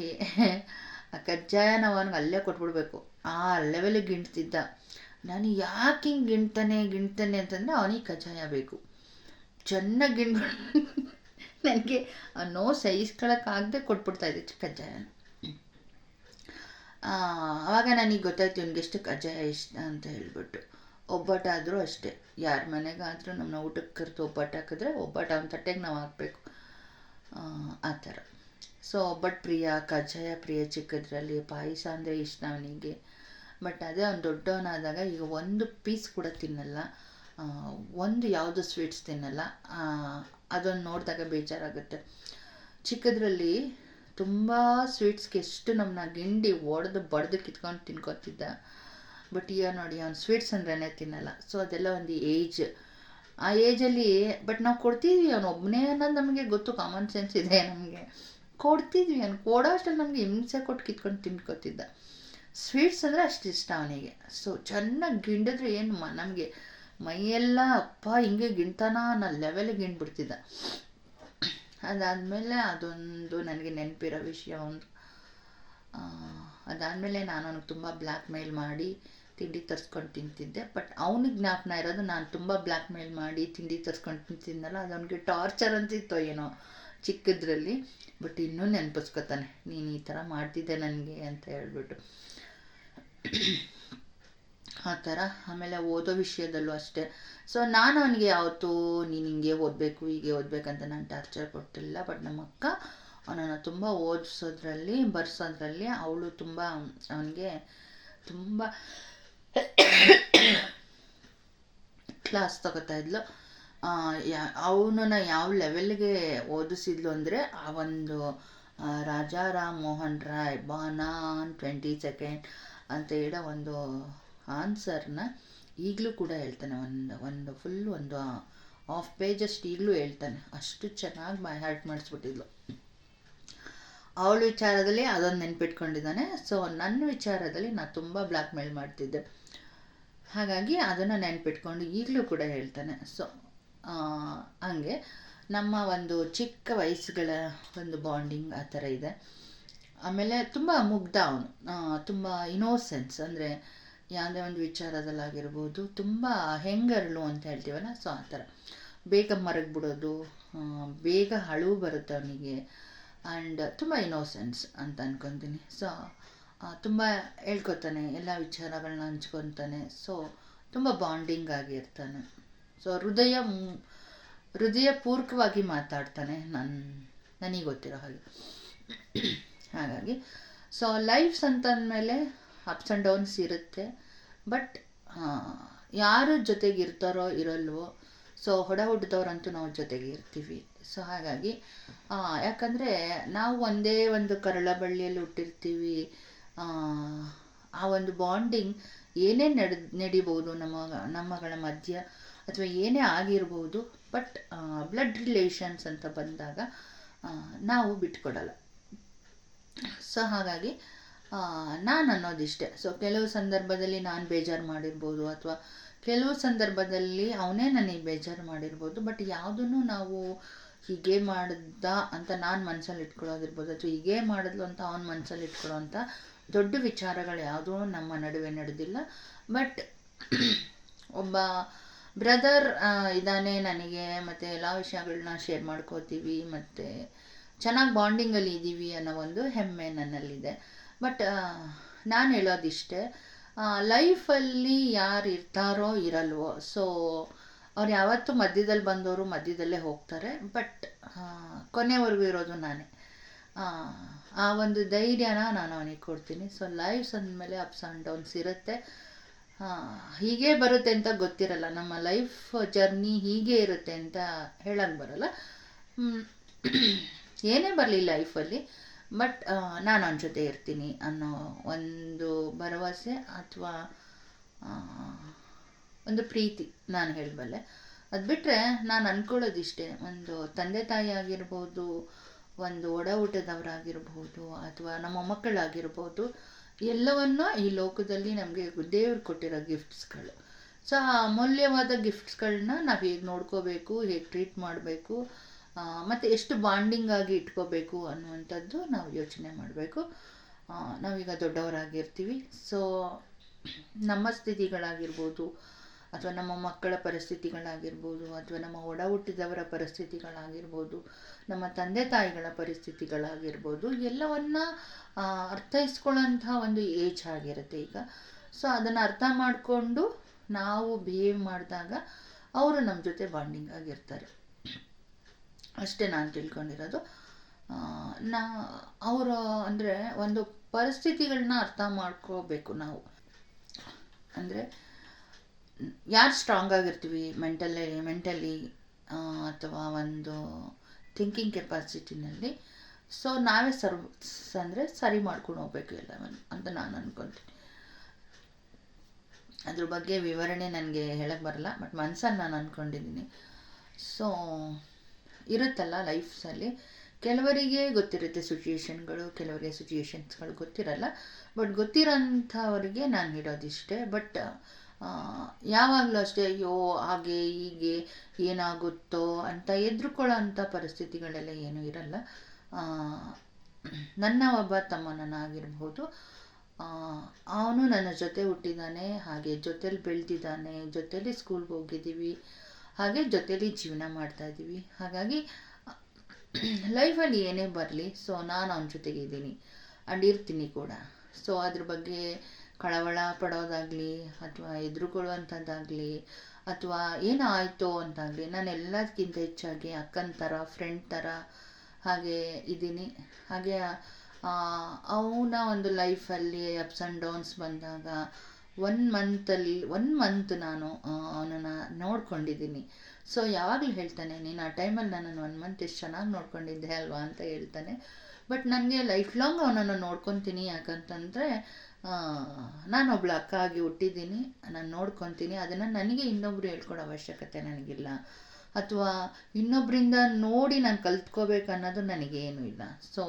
ಆ ಕಜ್ಜಾಯ ನಾವು ಅವನಿಗೆ ಅಲ್ಲೇ ಕೊಟ್ಬಿಡ್ಬೇಕು, ಆ ಲೆವೆಲಿಗೆ ಗಿಣ್ತಿದ್ದ. ನಾನು ಯಾಕೆ ಹಿಂಗೆ ಗಿಣ್ತಾನೆ ಅಂತಂದರೆ ಅವನಿಗೆ ಕಜ್ಜಾಯ ಬೇಕು. ಚೆನ್ನಾಗಿ ಗಿಣ್ಬಿಟ್ಟು ನನಗೆ ನೋ ಸಹಿಸ್ಕೊಳಕ್ಕಾಗದೆ ಕೊಟ್ಬಿಡ್ತಾಯಿದ್ದೆ ಕಜ್ಜಾಯನ. ಆವಾಗ ನನಗೆ ಗೊತ್ತಾಯ್ತು ಇವನಿಗೆ ಎಷ್ಟು ಕಜ್ಜಾಯ ಇಷ್ಟ ಅಂತ ಹೇಳ್ಬಿಟ್ಟು. ಒಬ್ಬಟ್ಟಾದರೂ ಅಷ್ಟೇ, ಯಾರ ಮನೆಗಾದರೂ ನಮ್ಮನ್ನ ಊಟಕ್ಕೆ ಕರೆದು ಒಬ್ಬಟ್ಟು ಹಾಕಿದ್ರೆ ಒಬ್ಬಟ್ಟು ಅವನ ತಟ್ಟೆಗೆ ನಾವು ಹಾಕಬೇಕು, ಆ ಥರ. ಸೊ ಒಬ್ಬಟ್ಟು ಪ್ರಿಯ, ಕಜ್ಜಾಯ ಪ್ರಿಯ ಚಿಕ್ಕದ್ರಲ್ಲಿ. ಪಾಯಸ ಅಂದರೆ ಇಷ್ಟ ಅವನಿಗೆ. ಬಟ್ ಅದೇ ಅವ್ನು ದೊಡ್ಡವನಾದಾಗ ಈಗ ಒಂದು ಪೀಸ್ ಕೂಡ ತಿನ್ನಲ್ಲ, ಒಂದು ಯಾವುದು ಸ್ವೀಟ್ಸ್ ತಿನ್ನಲ್ಲ. ಅದನ್ನು ನೋಡಿದಾಗ ಬೇಜಾರಾಗುತ್ತೆ. ಚಿಕ್ಕದ್ರಲ್ಲಿ ತುಂಬ ಸ್ವೀಟ್ಸ್ಗೆ ಎಷ್ಟು ನಮ್ಮನ್ನ ಗಿಂಡಿ ಬಡ್ದು ಕಿತ್ಕೊಂಡು ತಿನ್ಕೊತಿದ್ದ. ಬಟ್ ಈಗ ನೋಡಿ ಅವ್ನು ಸ್ವೀಟ್ಸ್ ಅಂದ್ರೇ ತಿನ್ನಲ್ಲ. ಸೊ ಅದೆಲ್ಲ ಒಂದು ಏಜ್. ಆ ಏಜಲ್ಲಿ ಬಟ್ ನಾವು ಕೊಡ್ತಿದ್ವಿ, ಅವನು ಒಬ್ಬನೇ ಅನ್ನೋದು ನಮಗೆ ಗೊತ್ತು, ಕಾಮನ್ ಸೆನ್ಸ್ ಇದೆ ನಮಗೆ. ಕೊಡ್ತಿದ್ವಿ, ಅವ್ನು ಕೊಡೋ ಅಷ್ಟಲ್ಲಿ ನಮಗೆ ಹಿಂಸೆ ಕೊಟ್ಟು ಕಿತ್ಕೊಂಡು ತಿನ್ಕೊತಿದ್ದ. ಸ್ವೀಟ್ಸ್ ಅಂದರೆ ಅಷ್ಟು ಇಷ್ಟ ಅವನಿಗೆ. ಸೊ ಚೆನ್ನಾಗಿ ಗಿಂಡಿದ್ರೆ ಏನು ನಮಗೆ ಮೈಯೆಲ್ಲ ಅಪ್ಪ ಹಿಂಗೆ ಗಿಣ್ತಾನ ಅನ್ನೋ ಲೆವೆಲಿಗೆ ಗಿಂಡ್ಬಿಡ್ತಿದ್ದ. ಅದಾದಮೇಲೆ ಅದೊಂದು ನನಗೆ ನೆನಪಿರೋ ವಿಷಯ ಒಂದು. ಅದಾದಮೇಲೆ ನಾನು ಅವನಿಗೆ ತುಂಬ ಬ್ಲ್ಯಾಕ್ ಮೇಲ್ ಮಾಡಿ ತಿಂಡಿ ತರಿಸ್ಕೊಂಡು ತಿಂತಿದ್ದೆ. ಬಟ್ ಅವನಿಗೆ ಜ್ಞಾಪನ ಇರೋದು ನಾನು ತುಂಬ ಬ್ಲ್ಯಾಕ್ ಮೇಲ್ ಮಾಡಿ ತಿಂಡಿ ತರಿಸ್ಕೊಂಡು ತಿಂತಿದ್ದನಲ್ಲ, ಅದು ಅವನಿಗೆ ಟಾರ್ಚರ್ ಅಂತಿತ್ತೋ ಏನೋ ಚಿಕ್ಕದ್ರಲ್ಲಿ. ಬಟ್ ಇನ್ನೂ ನೆನಪಿಸ್ಕೊತಾನೆ, ನೀನು ಈ ಥರ ಮಾಡ್ತಿದ್ದೆ ನನಗೆ ಅಂತ ಹೇಳ್ಬಿಟ್ಟು. ಆ ಥರ. ಆಮೇಲೆ ಓದೋ ವಿಷಯದಲ್ಲೂ ಅಷ್ಟೇ. ಸೊ ನಾನು ಅವನಿಗೆ ಯಾವತ್ತೂ ನೀನು ಹಿಂಗೆ ಓದಬೇಕು ಹೀಗೆ ಓದಬೇಕಂತ ನಾನು ಟಾರ್ಚರ್ ಕೊಟ್ಟಿಲ್ಲ. ಬಟ್ ನಮ್ಮ ಅಕ್ಕ ಅವನನ್ನು ತುಂಬ ಓದಿಸೋದ್ರಲ್ಲಿ ಬರ್ಸೋದ್ರಲ್ಲಿ ಅವಳು ತುಂಬ ಅವನಿಗೆ ತುಂಬ ಕ್ಲಾಸ್ ತಗೋತಾಯಿದ್ಲು. ಅವನನ್ನು ಯಾವ ಲೆವೆಲ್ಗೆ ಓದಿಸಿದ್ಲು ಅಂದರೆ ಆ ಒಂದು ರಾಜಾ ರಾಮ್ ಮೋಹನ್ ರಾಯ್ ಬಾನಾನ್ 22 ಅಂತ ಹೇಳೋ ಒಂದು ಆನ್ಸರ್ನ ಈಗಲೂ ಕೂಡ ಹೇಳ್ತಾನೆ. ಒಂದು ಫುಲ್ ಒಂದು ಹಾಫ್ ಪೇಜಷ್ಟು ಈಗಲೂ ಹೇಳ್ತಾನೆ. ಅಷ್ಟು ಚೆನ್ನಾಗಿ ಬೈ ಹಾರ್ಟ್ ಮಾಡಿಸ್ಬಿಟ್ಟಿದ್ಲು. ಅವಳ ವಿಚಾರದಲ್ಲಿ ಅದೊಂದು ನೆನ್ಪಿಟ್ಕೊಂಡಿದ್ದಾನೆ. ಸೊ ನನ್ನ ವಿಚಾರದಲ್ಲಿ ನಾನು ತುಂಬ ಬ್ಲ್ಯಾಕ್ ಮೇಲ್ ಮಾಡ್ತಿದ್ದೆ, ಹಾಗಾಗಿ ಅದನ್ನು ನೆನ್ಪಿಟ್ಕೊಂಡು ಈಗಲೂ ಕೂಡ ಹೇಳ್ತಾನೆ. ಸೊ ಹಂಗೆ ನಮ್ಮ ಒಂದು ಚಿಕ್ಕ ವಯಸ್ಸುಗಳ ಒಂದು ಬಾಂಡಿಂಗ್ ಆ ಥರ ಇದೆ. ಆಮೇಲೆ ತುಂಬ ಮುಗ್ಧ ಅವನು, ತುಂಬ ಇನೋಸೆನ್ಸ್. ಅಂದರೆ ಯಾವುದೇ ಒಂದು ವಿಚಾರದಲ್ಲಾಗಿರ್ಬೋದು ತುಂಬ ಹೆಂಗರಳು ಅಂತ ಹೇಳ್ತೀವಲ್ಲ, ಸೊ ಆ ಥರ ಬೇಗ ಮರಗಿಬಿಡೋದು, ಬೇಗ ಅಳುವು ಬರುತ್ತೆ ಅವನಿಗೆ. ಆ್ಯಂಡ್ ತುಂಬ ಇನೋಸೆನ್ಸ್ ಅಂತ ಅಂದ್ಕೊತೀನಿ. ಸೊ ತುಂಬ ಹೇಳ್ಕೊತಾನೆ, ಎಲ್ಲ ವಿಚಾರಗಳನ್ನ ಹಂಚ್ಕೊತಾನೆ. ಸೊ ತುಂಬ ಬಾಂಡಿಂಗ್ ಆಗಿರ್ತಾನೆ. ಸೊ ಹೃದಯಪೂರ್ವಕವಾಗಿ ಮಾತಾಡ್ತಾನೆ, ನನಗೆ ಗೊತ್ತಿರೋ ಹಾಗೆ. ಹಾಗಾಗಿ ಸೊ ಲೈಫ್ಸ್ ಅಂತಂದಮೇಲೆ ಅಪ್ಸ್ ಆ್ಯಂಡ್ ಡೌನ್ಸ್ ಇರುತ್ತೆ. ಬಟ್ ಯಾರು ಜೊತೆಗೆ ಇರ್ತಾರೋ ಇರಲ್ವೋ, ಸೊ ಹುಟ್ಟಿದವ್ರಂತೂ ನಾವು ಜೊತೆಗೆ ಇರ್ತೀವಿ. ಸೊ ಹಾಗಾಗಿ ಯಾಕಂದರೆ ನಾವು ಒಂದೇ ಒಂದು ಕರಳ ಬಳ್ಳಿಯಲ್ಲಿ ಹುಟ್ಟಿರ್ತೀವಿ. ಆ ಒಂದು ಬಾಂಡಿಂಗ್ ಏನೇ ನಡಿಬೋದು ನಮ್ಮಗಳ ಮಧ್ಯ, ಅಥವಾ ಏನೇ ಆಗಿರ್ಬೋದು. ಬಟ್ ಬ್ಲಡ್ ರಿಲೇಷನ್ಸ್ ಅಂತ ಬಂದಾಗ ನಾವು ಬಿಟ್ಕೊಡಲ್ಲ. ಸೊ ಹಾಗಾಗಿ ನಾನು ಅನ್ನೋದಿಷ್ಟೆ. ಸೊ ಕೆಲವು ಸಂದರ್ಭದಲ್ಲಿ ನಾನು ಬೇಜಾರು ಮಾಡಿರ್ಬೋದು, ಅಥವಾ ಕೆಲವು ಸಂದರ್ಭದಲ್ಲಿ ಅವನೇ ನನಗೆ ಬೇಜಾರು ಮಾಡಿರ್ಬೋದು. ಬಟ್ ಯಾವುದನ್ನು ನಾವು ಹೀಗೆ ಮಾಡ್ದ ಅಂತ ನಾನು ಮನಸ್ಸಲ್ಲಿ ಇಟ್ಕೊಳ್ಳೋದಿರ್ಬೋದು, ಅಥವಾ ಹೀಗೆ ಮಾಡಿದ್ಲು ಅಂತ ಅವನ ಮನಸ್ಸಲ್ಲಿ ಇಟ್ಕೊಳ್ಳೋ ಅಂಥ ದೊಡ್ಡ ವಿಚಾರಗಳು ಯಾವುದೂ ನಮ್ಮ ನಡುವೆ ನಡೆದಿಲ್ಲ. ಬಟ್ ಒಬ್ಬ ಬ್ರದರ್ ಇದ್ದಾನೆ ನನಗೆ, ಮತ್ತು ಎಲ್ಲ ವಿಷಯಗಳನ್ನ ಶೇರ್ ಮಾಡ್ಕೋತೀವಿ, ಮತ್ತು ಚೆನ್ನಾಗಿ ಬಾಂಡಿಂಗಲ್ಲಿ ಇದ್ದೀವಿ ಅನ್ನೋ ಒಂದು ಹೆಮ್ಮೆ ನನ್ನಲ್ಲಿದೆ. ಬಟ್ ನಾನು ಹೇಳೋದಿಷ್ಟೇ, ಲೈಫಲ್ಲಿ ಯಾರು ಇರ್ತಾರೋ ಇರಲ್ವೋ, ಸೊ ಅವ್ರು ಯಾವತ್ತೂ ಮಧ್ಯದಲ್ಲಿ ಬಂದವರು ಮಧ್ಯದಲ್ಲೇ ಹೋಗ್ತಾರೆ, ಬಟ್ ಕೊನೆವರೆಗೂ ಇರೋದು ನಾನೇ. ಆ ಒಂದು ಧೈರ್ಯನ ನಾನು ಅವನಿಗೆ ಕೊಡ್ತೀನಿ. ಸೊ ಲೈಫ್ಸ್ ಅಂದಮೇಲೆ ಅಪ್ಸ್ ಆ್ಯಂಡ್ ಡೌನ್ಸ್ ಇರುತ್ತೆ. ಹೀಗೆ ಬರುತ್ತೆ ಅಂತ ಗೊತ್ತಿರಲ್ಲ, ನಮ್ಮ ಲೈಫ್ ಜರ್ನಿ ಹೀಗೆ ಇರುತ್ತೆ ಅಂತ ಹೇಳಕ್ಕೆ ಬರಲ್ಲ. ಏನೇ ಬರಲಿ ಲೈಫಲ್ಲಿ, ಬಟ್ ನಾನು ಅವನ ಜೊತೆ ಇರ್ತೀನಿ ಅನ್ನೋ ಒಂದು ಭರವಸೆ ಅಥವಾ ಒಂದು ಪ್ರೀತಿ ನಾನು ಹೇಳಬಲ್ಲೆ. ಅದು ಬಿಟ್ಟರೆ ನಾನು ಅಂದ್ಕೊಳ್ಳೋದಿಷ್ಟೇ, ಒಂದು ತಂದೆ ತಾಯಿ ಆಗಿರ್ಬೋದು, ಒಂದು ಒಡ ಊಟದವರಾಗಿರ್ಬೋದು, ಅಥವಾ ನಮ್ಮ ಮಕ್ಕಳಾಗಿರ್ಬೋದು, ಎಲ್ಲವನ್ನೂ ಈ ಲೋಕದಲ್ಲಿ ನಮಗೆ ದೇವ್ರು ಕೊಟ್ಟಿರೋ ಗಿಫ್ಟ್ಸ್ಗಳು. ಸೊ ಆ ಅಮೂಲ್ಯವಾದ ಗಿಫ್ಟ್ಸ್ಗಳನ್ನ ನಾವು ಹೇಗೆ ನೋಡ್ಕೋಬೇಕು, ಹೇಗೆ ಟ್ರೀಟ್ ಮಾಡಬೇಕು, ಮತ್ತು ಎಷ್ಟು ಬಾಂಡಿಂಗ್ ಆಗಿ ಇಟ್ಕೋಬೇಕು ಅನ್ನುವಂಥದ್ದು ನಾವು ಯೋಚನೆ ಮಾಡಬೇಕು. ನಾವೀಗ ದೊಡ್ಡವರಾಗಿರ್ತೀವಿ, ಸೊ ನಮ್ಮ ಸ್ಥಿತಿಗಳಾಗಿರ್ಬೋದು, ಅಥವಾ ನಮ್ಮ ಮಕ್ಕಳ ಪರಿಸ್ಥಿತಿಗಳಾಗಿರ್ಬೋದು, ಅಥವಾ ನಮ್ಮ ಒಡ ಹುಟ್ಟಿದವರ ಪರಿಸ್ಥಿತಿಗಳಾಗಿರ್ಬೋದು, ನಮ್ಮ ತಂದೆ ತಾಯಿಗಳ ಪರಿಸ್ಥಿತಿಗಳಾಗಿರ್ಬೋದು, ಎಲ್ಲವನ್ನ ಅರ್ಥೈಸ್ಕೊಳ್ಳೋಂಥ ಒಂದು ಏಜ್ ಆಗಿರುತ್ತೆ ಈಗ. ಸೊ ಅದನ್ನು ಅರ್ಥ ಮಾಡಿಕೊಂಡು ನಾವು ಬಿಹೇವ್ ಮಾಡಿದಾಗ ಅವರು ನಮ್ಮ ಜೊತೆ ಬಾಂಡಿಂಗ್ ಆಗಿರ್ತಾರೆ. ಅಷ್ಟೇ ನಾನು ತಿಳ್ಕೊಂಡಿರೋದು. ಅವರು ಅಂದರೆ ಒಂದು ಪರಿಸ್ಥಿತಿಗಳನ್ನ ಅರ್ಥ ಮಾಡ್ಕೋಬೇಕು ನಾವು. ಅಂದರೆ ಯಾರು ಸ್ಟ್ರಾಂಗ್ ಆಗಿರ್ತೀವಿ ಮೆಂಟಲಿ ಅಥವಾ ಒಂದು ಥಿಂಕಿಂಗ್ ಕೆಪಾಸಿಟಿನಲ್ಲಿ, ಸೊ ನಾವೇ ಸರಿ ಮಾಡ್ಕೊಂಡು ಹೋಗ್ಬೇಕು ಎಲ್ಲವನ್ನು ಅಂತ ನಾನು ಅಂದ್ಕೊಳ್ತೀನಿ. ಅದ್ರ ಬಗ್ಗೆ ವಿವರಣೆ ನನಗೆ ಹೇಳಕ್ಕೆ ಬರಲ್ಲ, ಬಟ್ ಮನಸ್ಸಲ್ಲಿ ನಾನು ಅಂದ್ಕೊಂಡಿದ್ದೀನಿ. ಸೊ ಇರುತ್ತಲ್ಲ ಲೈಫ್ಸಲ್ಲಿ, ಕೆಲವರಿಗೆ ಗೊತ್ತಿರುತ್ತೆ ಸಿಚುಯೇಷನ್ಗಳು, ಕೆಲವರಿಗೆ ಸಿಚುಯೇಷನ್ಸ್ಗಳು ಗೊತ್ತಿರಲ್ಲ. ಬಟ್ ಗೊತ್ತಿರೋಂಥವ್ರಿಗೆ ನಾನು ಹೇಳೋದಿಷ್ಟೇ. ಬಟ್ ಯಾವಾಗಲೂ ಅಷ್ಟೇ ಅಯ್ಯೋ ಹಾಗೆ ಹೀಗೆ ಏನಾಗುತ್ತೋ ಅಂತ ಹೆದ್ರುಕೊಳ್ಳೋ ಅಂಥ ಪರಿಸ್ಥಿತಿಗಳೆಲ್ಲ ಏನೂ ಇರಲ್ಲ. ನನ್ನ ಒಬ್ಬ ತಮ್ಮನಾಗಿರ್ಬೋದು, ಅವನು ನನ್ನ ಜೊತೆ ಹುಟ್ಟಿದ್ದಾನೆ, ಹಾಗೆ ಜೊತೇಲಿ ಬೆಳೆದಿದ್ದಾನೆ, ಜೊತೇಲಿ ಸ್ಕೂಲ್ಗೆ ಹೋಗಿದ್ದೀವಿ, ಹಾಗೆ ಜೊತೇಲಿ ಜೀವನ ಮಾಡ್ತಾಯಿದ್ದೀವಿ. ಹಾಗಾಗಿ ಲೈಫಲ್ಲಿ ಏನೇ ಬರಲಿ, ಸೊ ನಾನು ಅವನ ಜೊತೆಗೆ ಇದ್ದೀನಿ ಆ್ಯಂಡ್ ಇರ್ತೀನಿ ಕೂಡ. ಸೊ ಅದ್ರ ಬಗ್ಗೆ ಕಳವಳ ಪಡೋದಾಗಲಿ, ಅಥವಾ ಎದುರುಕೊಳ್ಳುವಂಥದ್ದಾಗಲಿ, ಅಥವಾ ಏನಾಯಿತೋ ಅಂತಾಗಲಿ, ನಾನು ಎಲ್ಲದಕ್ಕಿಂತ ಹೆಚ್ಚಾಗಿ ಅಕ್ಕನ ಥರ, ಫ್ರೆಂಡ್ ಥರ ಹಾಗೆ ಇದ್ದೀನಿ. ಹಾಗೆ ಅವನ ಒಂದು ಲೈಫಲ್ಲಿ ಅಪ್ಸ್ ಆ್ಯಂಡ್ ಡೌನ್ಸ್ ಬಂದಾಗ 1 ಮಂತ್ ನಾನು ಅವನನ್ನು ನೋಡ್ಕೊಂಡಿದ್ದೀನಿ. ಸೊ ಯಾವಾಗಲೂ ಹೇಳ್ತಾನೆ, ನೀನು ಆ ಟೈಮಲ್ಲಿ ನನ್ನನ್ನು 1 ಮಂತ್ ಎಷ್ಟು ಚೆನ್ನಾಗಿ ನೋಡ್ಕೊಂಡಿದ್ದೆ ಅಲ್ವಾ ಅಂತ ಹೇಳ್ತಾನೆ. ಬಟ್ ನನಗೆ ಲೈಫ್ ಲಾಂಗ್ ಅವನನ್ನು ನೋಡ್ಕೊತೀನಿ. ಯಾಕಂತಂದರೆ ನಾನೊಬ್ಳು ಅಕ್ಕ ಆಗಿ ಹುಟ್ಟಿದ್ದೀನಿ, ನಾನು ನೋಡ್ಕೊತೀನಿ. ಅದನ್ನು ನನಗೆ ಇನ್ನೊಬ್ಬರು ಹೇಳ್ಕೊಡೋ ಅವಶ್ಯಕತೆ ನನಗಿಲ್ಲ, ಅಥವಾ ಇನ್ನೊಬ್ಬರಿಂದ ನೋಡಿ ನಾನು ಕಲ್ತ್ಕೋಬೇಕು ಅನ್ನೋದು ನನಗೇನು ಇಲ್ಲ. ಸೊ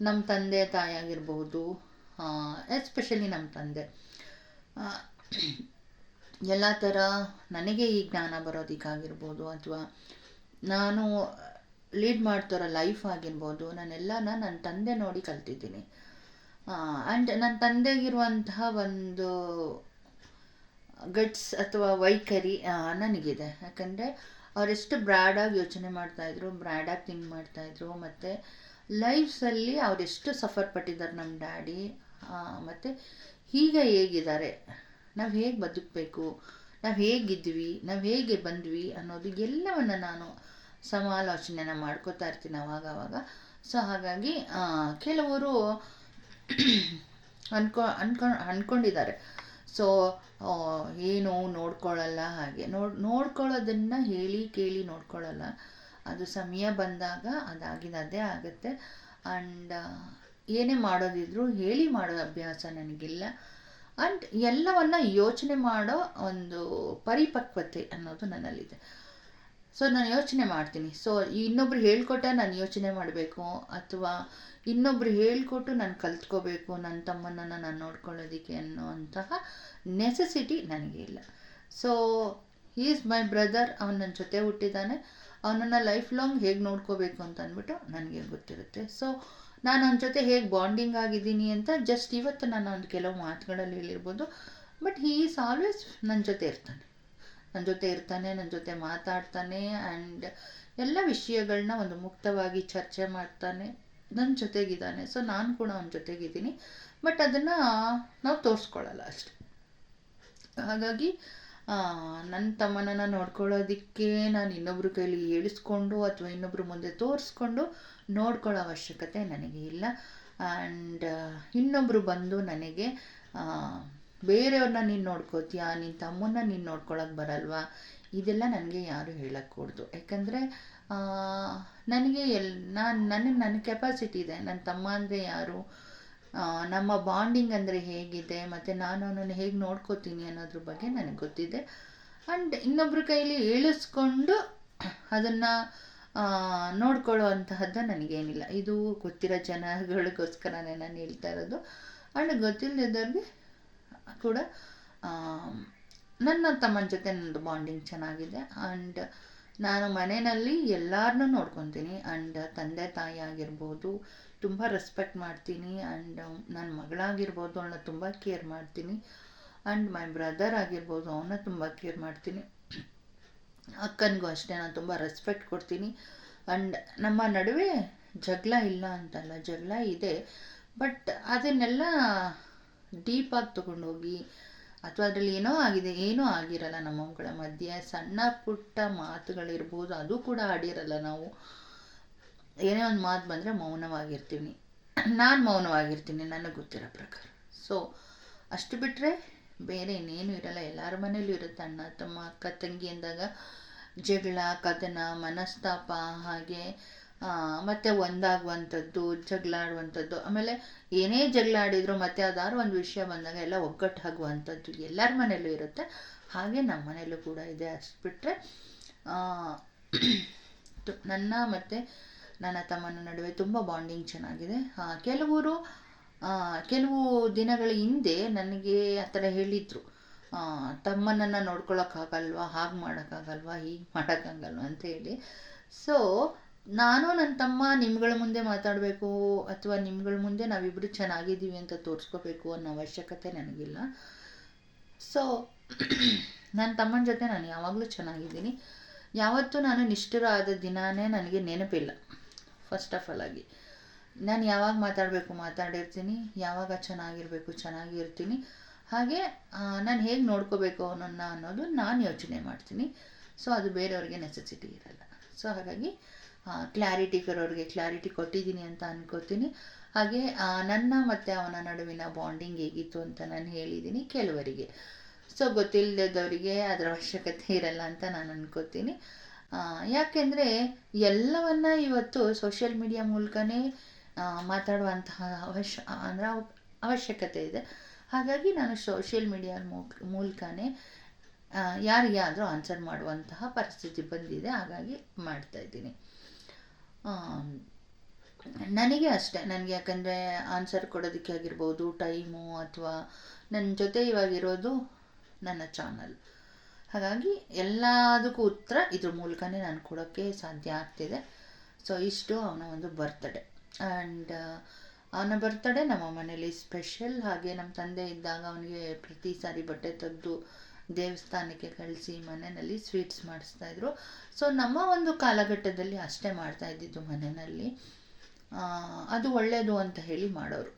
ನಮ್ಮ ತಂದೆ ತಾಯಿ ಆಗಿರ್ಬೋದು, ಎಸ್ಪೆಷಲಿ ನಮ್ಮ ತಂದೆ, ಎಲ್ಲ ಥರ ನನಗೆ ಈ ಜ್ಞಾನ ಬರೋದಕ್ಕಾಗಿರ್ಬೋದು, ಅಥವಾ ನಾನು ಲೀಡ್ ಮಾಡ್ತಿರೋ ಲೈಫ್ ಆಗಿರ್ಬೋದು, ನಾನೆಲ್ಲನ ನನ್ನ ತಂದೆ ನೋಡಿ ಕಲ್ತಿದ್ದೀನಿ. ಆ್ಯಂಡ್ ನನ್ನ ತಂದೆಗಿರುವಂತಹ ಒಂದು ಗಟ್ಸ್ ಅಥವಾ ವೈಖರಿ ನನಗಿದೆ. ಯಾಕಂದರೆ ಅವರೆಷ್ಟು ಬ್ರ್ಯಾಡಾಗಿ ಯೋಚನೆ ಮಾಡ್ತಾಯಿದ್ರು, ಬ್ರ್ಯಾಡಾಗಿ ಥಿಂಕ್ ಮಾಡ್ತಾಯಿದ್ರು, ಮತ್ತು ಲೈಫ್ಸಲ್ಲಿ ಅವರೆಷ್ಟು ಸಫರ್ ಪಟ್ಟಿದ್ದಾರೆ ನಮ್ಮ ಡ್ಯಾಡಿ, ಮತ್ತು ಈಗ ಹೇಗಿದ್ದಾರೆ, ನಾವು ಹೇಗೆ ಬದುಕಬೇಕು, ನಾವು ಹೇಗಿದ್ವಿ, ನಾವು ಹೇಗೆ ಬಂದ್ವಿ ಅನ್ನೋದು ಎಲ್ಲವನ್ನು ನಾನು ಸಮಾಲೋಚನೆನ ಮಾಡ್ಕೋತಾ ಇರ್ತೀನಿ ಅವಾಗವಾಗ. ಸೊ ಹಾಗಾಗಿ ಕೆಲವರು ಅಂದ್ಕೊಂಡಿದ್ದಾರೆ, ಸೊ ಏನು ನೋಡ್ಕೊಳ್ಳಲ್ಲ, ಹಾಗೆ ನೋಡ್ಕೊಳ್ಳೋದನ್ನು ಹೇಳಿ ಕೇಳಿ ನೋಡ್ಕೊಳ್ಳಲ್ಲ. ಅದು ಸಮಯ ಬಂದಾಗ ಅದೇ ಆಗುತ್ತೆ. ಆ್ಯಂಡ್ ಏನೇ ಮಾಡೋದಿದ್ರು ಹೇಳಿ ಮಾಡೋ ಅಭ್ಯಾಸ ನನಗಿಲ್ಲ. ಆ್ಯಂಡ್ ಎಲ್ಲವನ್ನು ಯೋಚನೆ ಮಾಡೋ ಒಂದು ಪರಿಪಕ್ವತೆ ಅನ್ನೋದು ನನ್ನಲ್ಲಿದೆ. ಸೊ ನಾನು ಯೋಚನೆ ಮಾಡ್ತೀನಿ. ಸೊ ಇನ್ನೊಬ್ರು ಹೇಳ್ಕೊಟ್ಟ ನಾನು ಯೋಚನೆ ಮಾಡಬೇಕು, ಅಥವಾ ಇನ್ನೊಬ್ರು ಹೇಳ್ಕೊಟ್ಟು ನಾನು ಕಲ್ತ್ಕೋಬೇಕು ನನ್ನ ತಮ್ಮನನ್ನು ನಾನು ನೋಡ್ಕೊಳ್ಳೋದಕ್ಕೆ ಅನ್ನೋಂತಹ ನೆಸೆಸಿಟಿ ನನಗೆ ಇಲ್ಲ. So he is my brother, ಅವನು ನನ್ನ ಜೊತೆ ಹುಟ್ಟಿದ್ದಾನೆ, ಅವನನ್ನು ಲೈಫ್ ಲಾಂಗ್ ಹೇಗೆ ನೋಡ್ಕೋಬೇಕು ಅಂತ ಅಂದ್ಬಿಟ್ಟು ನನಗೆ ಗೊತ್ತಿರುತ್ತೆ. ಸೊ ನಾನು ಅವನ ಜೊತೆ ಹೇಗೆ ಬಾಂಡಿಂಗ್ ಆಗಿದ್ದೀನಿ ಅಂತ ಜಸ್ಟ್ ಇವತ್ತು ನಾನು ಒಂದು ಕೆಲವು ಮಾತುಗಳಲ್ಲಿ ಹೇಳಿರ್ಬೋದು. ಬಟ್ ಹೀ ಈಸ್ ಆಲ್ವೇಸ್ ನನ್ನ ಜೊತೆ ಇರ್ತಾನೆ, ನನ್ನ ಜೊತೆ ಮಾತಾಡ್ತಾನೆ, ಆ್ಯಂಡ್ ಎಲ್ಲ ವಿಷಯಗಳನ್ನ ಒಂದು ಮುಕ್ತವಾಗಿ ಚರ್ಚೆ ಮಾಡ್ತಾನೆ, ನನ್ನ ಜೊತೆಗಿದ್ದಾನೆ. ಸೊ ನಾನು ಕೂಡ ಅವನ ಜೊತೆಗಿದ್ದೀನಿ, ಬಟ್ ಅದನ್ನು ನಾವು ತೋರಿಸ್ಕೊಳ್ಳಲ್ಲ ಅಷ್ಟೆ. ಹಾಗಾಗಿ ನನ್ನ ತಮ್ಮನನ್ನು ನೋಡ್ಕೊಳ್ಳೋದಕ್ಕೆ ನಾನು ಇನ್ನೊಬ್ಬರ ಕೈಲಿ ಹೇಳಿಸ್ಕೊಂಡು ಅಥವಾ ಇನ್ನೊಬ್ಬರ ಮುಂದೆ ತೋರಿಸ್ಕೊಂಡು ನೋಡ್ಕೊಳ್ಳೋ ಅವಶ್ಯಕತೆ ನನಗೆ ಇಲ್ಲ. ಆ್ಯಂಡ್ ಇನ್ನೊಬ್ಬರು ಬಂದು ನನಗೆ ಬೇರೆಯವ್ರನ್ನ ನೀನು ನೋಡ್ಕೋತೀಯಾ, ನಿನ್ನ ತಮ್ಮನ್ನ ನೀನು ನೋಡ್ಕೊಳಕ್ಕೆ ಬರಲ್ವಾ, ಇದೆಲ್ಲ ನನಗೆ ಯಾರು ಹೇಳக்கூಡ್ದು. ಯಾಕಂದರೆ ನನಗೆ ನನ್ನ ಕೆಪಾಸಿಟಿ ಇದೆ. ನನ್ನ ತಮ್ಮ ಅಂದರೆ ಯಾರು, ನಮ್ಮ ಬಾಂಡಿಂಗ್ ಅಂದರೆ ಹೇಗಿದೆ, ಮತ್ತು ನಾನು ಅವನನ್ನು ಹೇಗೆ ನೋಡ್ಕೋತೀನಿ ಅನ್ನೋದ್ರ ಬಗ್ಗೆ ನನಗೆ ಗೊತ್ತಿದೆ. ಆ್ಯಂಡ್ ಇನ್ನೊಬ್ಬರ ಕೈಲಿ ಹೇಳಿಸ್ಕೊಂಡು ಅದನ್ನು ನೋಡ್ಕೊಳ್ಳೋ ಅಂತಹದ್ದು ನನಗೇನಿಲ್ಲ. ಇದು ಗೊತ್ತಿರೋ ಜನಗಳಿಗೋಸ್ಕರನೇ ನಾನು ಹೇಳ್ತಾ ಇರೋದು. ಆ್ಯಂಡ್ ಗೊತ್ತಿಲ್ಲದವ್ರಿಗೆ ಕೂಡ ನನ್ನ ತಮ್ಮನ ಜೊತೆ ನನ್ನದು ಬಾಂಡಿಂಗ್ ಚೆನ್ನಾಗಿದೆ. ಆ್ಯಂಡ್ ನಾನು ಮನೆಯಲ್ಲಿ ಎಲ್ಲರನ್ನೂ ನೋಡ್ಕೊತೀನಿ. ಆ್ಯಂಡ್ ತಂದೆ ತಾಯಿ ಆಗಿರ್ಬೋದು ತುಂಬ ರೆಸ್ಪೆಕ್ಟ್ ಮಾಡ್ತೀನಿ. ಆ್ಯಂಡ್ ನನ್ನ ಮಗಳಾಗಿರ್ಬೋದು ಅವಳನ್ನ ತುಂಬ ಕೇರ್ ಮಾಡ್ತೀನಿ. ಆ್ಯಂಡ್ ಮೈ ಬ್ರದರ್ ಆಗಿರ್ಬೋದು ಅವನ್ನ ತುಂಬ ಕೇರ್ ಮಾಡ್ತೀನಿ. ಅಕ್ಕನಿಗೂ ಅಷ್ಟೇ ನಾನು ತುಂಬ ರೆಸ್ಪೆಕ್ಟ್ ಕೊಡ್ತೀನಿ. ಆ್ಯಂಡ್ ನಮ್ಮ ನಡುವೆ ಜಗಳ ಇಲ್ಲ ಅಂತಲ್ಲ, ಜಗಳ ಇದೆ. ಬಟ್ ಅದನ್ನೆಲ್ಲ ಡೀಪಾಗಿ ತೊಗೊಂಡೋಗಿ ಅಥವಾ ಅದರಲ್ಲಿ ಏನೋ ಆಗಿರಲ್ಲ. ನಮ್ಮಗಳ ಮಧ್ಯೆ ಸಣ್ಣ ಪುಟ್ಟ ಮಾತುಗಳಿರ್ಬೋದು, ಅದು ಕೂಡ ಆಡಿರಲ್ಲ. ನಾವು ಏನೇ ಒಂದು ಮಾತು ಬಂದರೆ ಮೌನವಾಗಿರ್ತೀನಿ. ನಾನು ಮೌನವಾಗಿರ್ತೀನಿ ನನಗೆ ಗೊತ್ತಿರೋ ಪ್ರಕಾರ. ಸೊ ಅಷ್ಟು ಬಿಟ್ಟರೆ ಬೇರೆ ಇನ್ನೇನು ಇರಲ್ಲ. ಎಲ್ಲರ ಮನೇಲೂ ಇರುತ್ತೆ ಅಣ್ಣ ತಮ್ಮ ಅಕ್ಕ ತಂಗಿ ಅಂದಾಗ ಜಗಳ, ಕದನ, ಮನಸ್ತಾಪ, ಹಾಗೆ ಮತ್ತು ಒಂದಾಗುವಂಥದ್ದು, ಜಗಳ ಆಡುವಂಥದ್ದು. ಆಮೇಲೆ ಏನೇ ಜಗಳ ಆಡಿದ್ರು ಮತ್ತು ಯಾವ್ದಾದ್ರು ಒಂದು ವಿಷಯ ಬಂದಾಗ ಎಲ್ಲ ಒಗ್ಗಟ್ಟಾಗುವಂಥದ್ದು ಎಲ್ಲರ ಮನೇಲೂ ಇರುತ್ತೆ. ಹಾಗೆ ನಮ್ಮ ಮನೇಲೂ ಕೂಡ ಇದೆ. ಅಷ್ಟು ಬಿಟ್ಟರೆ ನನ್ನ ಮತ್ತು ನನ್ನ ತಮ್ಮನ ನಡುವೆ ತುಂಬ ಬಾಂಡಿಂಗ್ ಚೆನ್ನಾಗಿದೆ. ಕೆಲವು ದಿನಗಳ ಹಿಂದೆ ನನಗೆ ಆ ಥರ ಹೇಳಿದರು, ತಮ್ಮನನ್ನು ನೋಡ್ಕೊಳಕ್ಕಾಗಲ್ವಾ, ಹಾಗೆ ಮಾಡೋಕ್ಕಾಗಲ್ವಾ, ಹೀಗೆ ಮಾಡೋಕ್ಕಾಗಲ್ವಾ ಅಂತ ಹೇಳಿ. ಸೊ ನಾನು ನನ್ನ ತಮ್ಮ ನಿಮ್ಗಳ ಮುಂದೆ ಮಾತಾಡಬೇಕು ಅಥವಾ ನಿಮ್ಗಳ ಮುಂದೆ ನಾವಿಬ್ಬರು ಚೆನ್ನಾಗಿದ್ದೀವಿ ಅಂತ ತೋರಿಸ್ಕೋಬೇಕು ಅನ್ನೋ ಅವಶ್ಯಕತೆ ನನಗಿಲ್ಲ. ಸೊ ನನ್ನ ತಮ್ಮನ ಜೊತೆ ನಾನು ಯಾವಾಗಲೂ ಚೆನ್ನಾಗಿದ್ದೀನಿ. ಯಾವತ್ತೂ ನಾನು ನಿಷ್ಠುರ ಆದ ದಿನವೇ ನನಗೆ ನೆನಪಿಲ್ಲ. ಫಸ್ಟ್ ಆಫ್ ಆಲ್ ಆಗಿ ನಾನು ಯಾವಾಗ ಮಾತಾಡಬೇಕು ಮಾತಾಡಿರ್ತೀನಿ, ಯಾವಾಗ ಚೆನ್ನಾಗಿರಬೇಕು ಚೆನ್ನಾಗಿರ್ತೀನಿ. ಹಾಗೆ ನಾನು ಹೇಗೆ ನೋಡ್ಕೋಬೇಕು ಅನ್ನೋದು ನಾನು ಯೋಚನೆ ಮಾಡ್ತೀನಿ. ಸೊ ಅದು ಬೇರೆಯವ್ರಿಗೆ ನೆಸೆಸಿಟಿ ಇರಲ್ಲ. ಸೊ ಹಾಗಾಗಿ ಕ್ಲಾರಿಟಿ ಕೊಟ್ಟಿದ್ದೀನಿ ಅಂತ ಅನ್ಕೋತೀನಿ. ಹಾಗೆ ನನ್ನ ಮತ್ತು ಅವನ ನಡುವಿನ ಬಾಂಡಿಂಗ್ ಹೇಗಿತ್ತು ಅಂತ ನಾನು ಹೇಳಿದ್ದೀನಿ ಕೆಲವರಿಗೆ. ಸೊ ಗೊತ್ತಿಲ್ಲದವರಿಗೆ ಅದರ ಅವಶ್ಯಕತೆ ಇರಲ್ಲ ಅಂತ ನಾನು ಅನ್ಕೋತೀನಿ. ಯಾಕೆಂದರೆ ಎಲ್ಲವನ್ನ ಇವತ್ತು ಸೋಷಿಯಲ್ ಮೀಡಿಯಾ ಮೂಲಕನೇ ಮಾತಾಡುವಂತಹ ಅವಶ್ಯಕತೆ ಇದೆ. ಹಾಗಾಗಿ ನಾನು ಸೋಷಿಯಲ್ ಮೀಡಿಯಾ ಮೂಲಕನೇ ಯಾರಿಗಾದರೂ ಆನ್ಸರ್ ಮಾಡುವಂತಹ ಪರಿಸ್ಥಿತಿ ಬಂದಿದೆ. ಹಾಗಾಗಿ ಮಾಡ್ತಾಯಿದ್ದೀನಿ. ನನಗೆ ಅಷ್ಟೇ, ನನಗೆ ಯಾಕಂದರೆ ಆನ್ಸರ್ ಕೊಡೋದಕ್ಕೆ ಆಗಿರ್ಬೋದು ಟೈಮು, ಅಥವಾ ನನ್ನ ಜೊತೆ ಇವಾಗಿರೋದು ನನ್ನ ಚಾನಲ್. ಹಾಗಾಗಿ ಎಲ್ಲದಕ್ಕೂ ಉತ್ತರ ಇದ್ರ ಮೂಲಕನೇ ನಾನು ಕೊಡೋಕ್ಕೆ ಸಾಧ್ಯ ಆಗ್ತಿದೆ. ಸೊ ಇಷ್ಟು ಅವನ ಒಂದು ಬರ್ತ್ಡೇ. ಆ್ಯಂಡ್ ಅವನ ಬರ್ತ್ಡೇ ನಮ್ಮ ಮನೇಲಿ ಸ್ಪೆಷಲ್. ಹಾಗೆ ನಮ್ಮ ತಂದೆ ಇದ್ದಾಗ ಅವನಿಗೆ ಪ್ರತಿ ಸಾರಿ ಬಟ್ಟೆ ತೆಗೆದು ದೇವಸ್ಥಾನಕ್ಕೆ ಕಳಿಸಿ ಮನೆಯಲ್ಲಿ ಸ್ವೀಟ್ಸ್ ಮಾಡಿಸ್ತಾಯಿದ್ರು. ಸೊ ನಮ್ಮ ಒಂದು ಕಾಲಘಟ್ಟದಲ್ಲಿ ಅಷ್ಟೇ ಮಾಡ್ತಾಯಿದ್ದಿದ್ದು ಮನೆಯಲ್ಲಿ. ಅದು ಒಳ್ಳೆಯದು ಅಂತ ಹೇಳಿ ಮಾಡೋರು.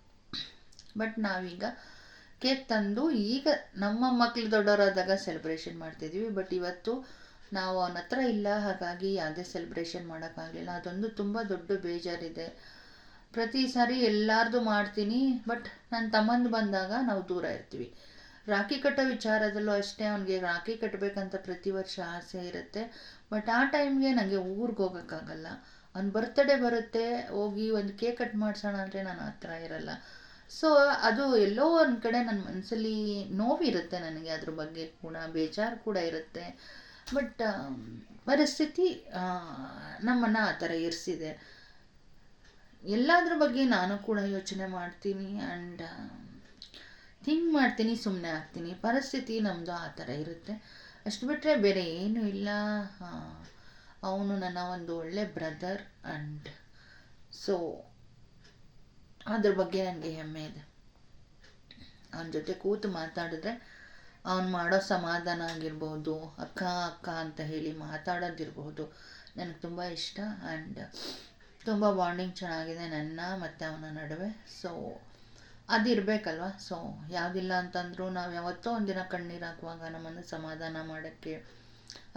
ಬಟ್ ನಾವೀಗ ಕೇಕ್ ತಂದು ಈಗ ನಮ್ಮ ಮಕ್ಕಳು ದೊಡ್ಡವರಾದಾಗ ಸೆಲೆಬ್ರೇಷನ್ ಮಾಡ್ತಿದ್ವಿ. ಬಟ್ ಇವತ್ತು ನಾವು ಅವನ ಹತ್ರ ಇಲ್ಲ, ಹಾಗಾಗಿ ಯಾವುದೇ ಸೆಲೆಬ್ರೇಷನ್ ಮಾಡೋಕ್ಕಾಗಲಿಲ್ಲ. ಅದೊಂದು ತುಂಬ ದೊಡ್ಡ ಬೇಜಾರಿದೆ. ಪ್ರತಿ ಸಾರಿ ಎಲ್ಲಾರ್ದು ಮಾಡ್ತೀನಿ, ಬಟ್ ನನ್ನ ತಮ್ಮಂದು ಬಂದಾಗ ನಾವು ದೂರ ಇರ್ತೀವಿ. ರಾಖಿ ಕಟ್ಟೋ ವಿಚಾರದಲ್ಲೂ ಅಷ್ಟೇ, ಅವನಿಗೆ ರಾಖಿ ಕಟ್ಟಬೇಕಂತ ಪ್ರತಿ ವರ್ಷ ಆಸೆ ಇರುತ್ತೆ. ಬಟ್ ಆ ಟೈಮ್ಗೆ ನನಗೆ ಊರಿಗೆ ಹೋಗೋಕ್ಕಾಗಲ್ಲ. ಅವ್ನ ಬರ್ತ್ಡೇ ಬರುತ್ತೆ, ಹೋಗಿ ಒಂದು ಕೇಕ್ ಕಟ್ ಮಾಡಿಸೋಣ ಅಂದರೆ ನಾನು ಆ ಥರ ಇರಲ್ಲ. ಸೊ ಅದು ಎಲ್ಲೋ ಒಂದು ಕಡೆ ನನ್ನ ಮನಸ್ಸಲ್ಲಿ ನೋವಿರುತ್ತೆ. ನನಗೆ ಅದ್ರ ಬಗ್ಗೆ ಕೂಡ ಬೇಜಾರು ಕೂಡ ಇರುತ್ತೆ. ಬಟ್ ಪರಿಸ್ಥಿತಿ ನಮ್ಮನ್ನು ಆ ಥರ ಇರಿಸಿದೆ. ಎಲ್ಲದ್ರ ಬಗ್ಗೆ ನಾನು ಕೂಡ ಯೋಚನೆ ಮಾಡ್ತೀನಿ ಆ್ಯಂಡ್ ಥಿಂಕ್ ಮಾಡ್ತೀನಿ, ಸುಮ್ಮನೆ ಆಗ್ತೀನಿ. ಪರಿಸ್ಥಿತಿ ನಮ್ಮದು ಆ ಥರ ಇರುತ್ತೆ. ಅಷ್ಟು ಬಿಟ್ಟರೆ ಬೇರೆ ಏನೂ ಇಲ್ಲ. ಅವನು ನನ್ನ ಒಂದು ಒಳ್ಳೆ ಬ್ರದರ್. ಆ್ಯಂಡ್ ಸೊ ಅದ್ರ ಬಗ್ಗೆ ನನಗೆ ಹೆಮ್ಮೆ ಇದೆ. ಅವನ ಜೊತೆ ಕೂತು ಮಾತಾಡಿದ್ರೆ ಅವನು ಮಾಡೋ ಸಮಾಧಾನ ಆಗಿರ್ಬೋದು, ಅಕ್ಕ ಅಕ್ಕ ಅಂತ ಹೇಳಿ ಮಾತಾಡೋದಿರ್ಬೋದು, ನನಗೆ ತುಂಬ ಇಷ್ಟ. ಆ್ಯಂಡ್ ತುಂಬ ಬಾಂಡಿಂಗ್ ಚೆನ್ನಾಗಿದೆ ನನ್ನ ಮತ್ತು ಅವನ ನಡುವೆ. ಸೊ ಅದಿರಬೇಕಲ್ವ. ಸೊ ಯಾವುದಿಲ್ಲ ಅಂತಂದರೂ ನಾವು ಯಾವತ್ತೋ ಒಂದಿನ ಕಣ್ಣೀರು ಹಾಕುವಾಗ ನಮ್ಮನ್ನು ಸಮಾಧಾನ ಮಾಡೋಕ್ಕೆ,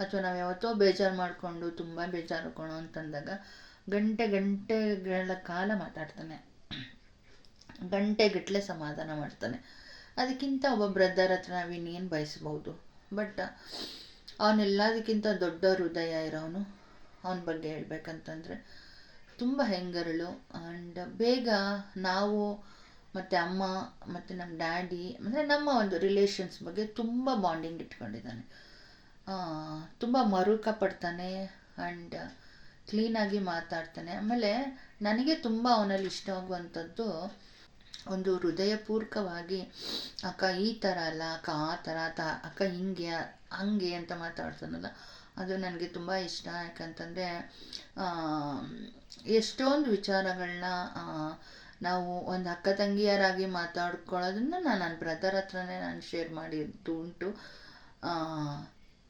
ಅಥವಾ ನಾವು ಯಾವತ್ತೋ ಬೇಜಾರು ಮಾಡಿಕೊಂಡು ತುಂಬ ಬೇಜಾರು ಹಾಕೋಣ ಅಂತಂದಾಗ ಗಂಟೆಗಳ ಕಾಲ ಮಾತಾಡ್ತಾನೆ, ಗಂಟೆಗಟ್ಟಲೆ ಸಮಾಧಾನ ಮಾಡ್ತಾನೆ. ಅದಕ್ಕಿಂತ ಒಬ್ಬ ಬ್ರದರ್ ಹತ್ರ ನಾವು ಇನ್ನೇನು ಬಯಸ್ಬೋದು. ಬಟ್ ಅವನೆಲ್ಲದಕ್ಕಿಂತ ದೊಡ್ಡ ಹೃದಯ ಇರೋನು. ಅವನ ಬಗ್ಗೆ ಹೇಳ್ಬೇಕಂತಂದರೆ ತುಂಬ ಹೆಂಗರಳು. ಆ್ಯಂಡ್ ಬೇಗ ನಾವು ಮತ್ತು ಅಮ್ಮ ಮತ್ತು ನಮ್ಮ ಡ್ಯಾಡಿ ಅಂದರೆ ನಮ್ಮ ಒಂದು ರಿಲೇಷನ್ಸ್ ಬಗ್ಗೆ ತುಂಬ ಬಾಂಡಿಂಗ್ ಇಟ್ಕೊಂಡಿದ್ದಾನೆ. ತುಂಬ ಮರುಕ ಪಡ್ತಾನೆ ಆ್ಯಂಡ್ ಕ್ಲೀನಾಗಿ ಮಾತಾಡ್ತಾನೆ. ಆಮೇಲೆ ನನಗೆ ತುಂಬ ಅವನಲ್ಲಿ ಇಷ್ಟವಾಗುವಂಥದ್ದು, ಒಂದು ಹೃದಯಪೂರ್ವಕವಾಗಿ ಅಕ್ಕ ಈ ಥರ ಅಲ್ಲ, ಅಕ್ಕ ಆ ಥರ, ಅಕ್ಕ ಹಿಂಗೆ ಹಂಗೆ ಅಂತ ಮಾತಾಡ್ತಾನಲ್ಲ, ಅದು ನನಗೆ ತುಂಬ ಇಷ್ಟ. ಯಾಕಂತಂದರೆ ಎಷ್ಟೊಂದು ವಿಚಾರಗಳನ್ನ ನಾವು ಒಂದು ಅಕ್ಕ ತಂಗಿಯರಾಗಿ ಮಾತಾಡ್ಕೊಳ್ಳೋದನ್ನು ನಾನು ನನ್ನ ಬ್ರದರ್ ಹತ್ರನೇ ನಾನು ಶೇರ್ ಮಾಡಿದ್ದು ಉಂಟು.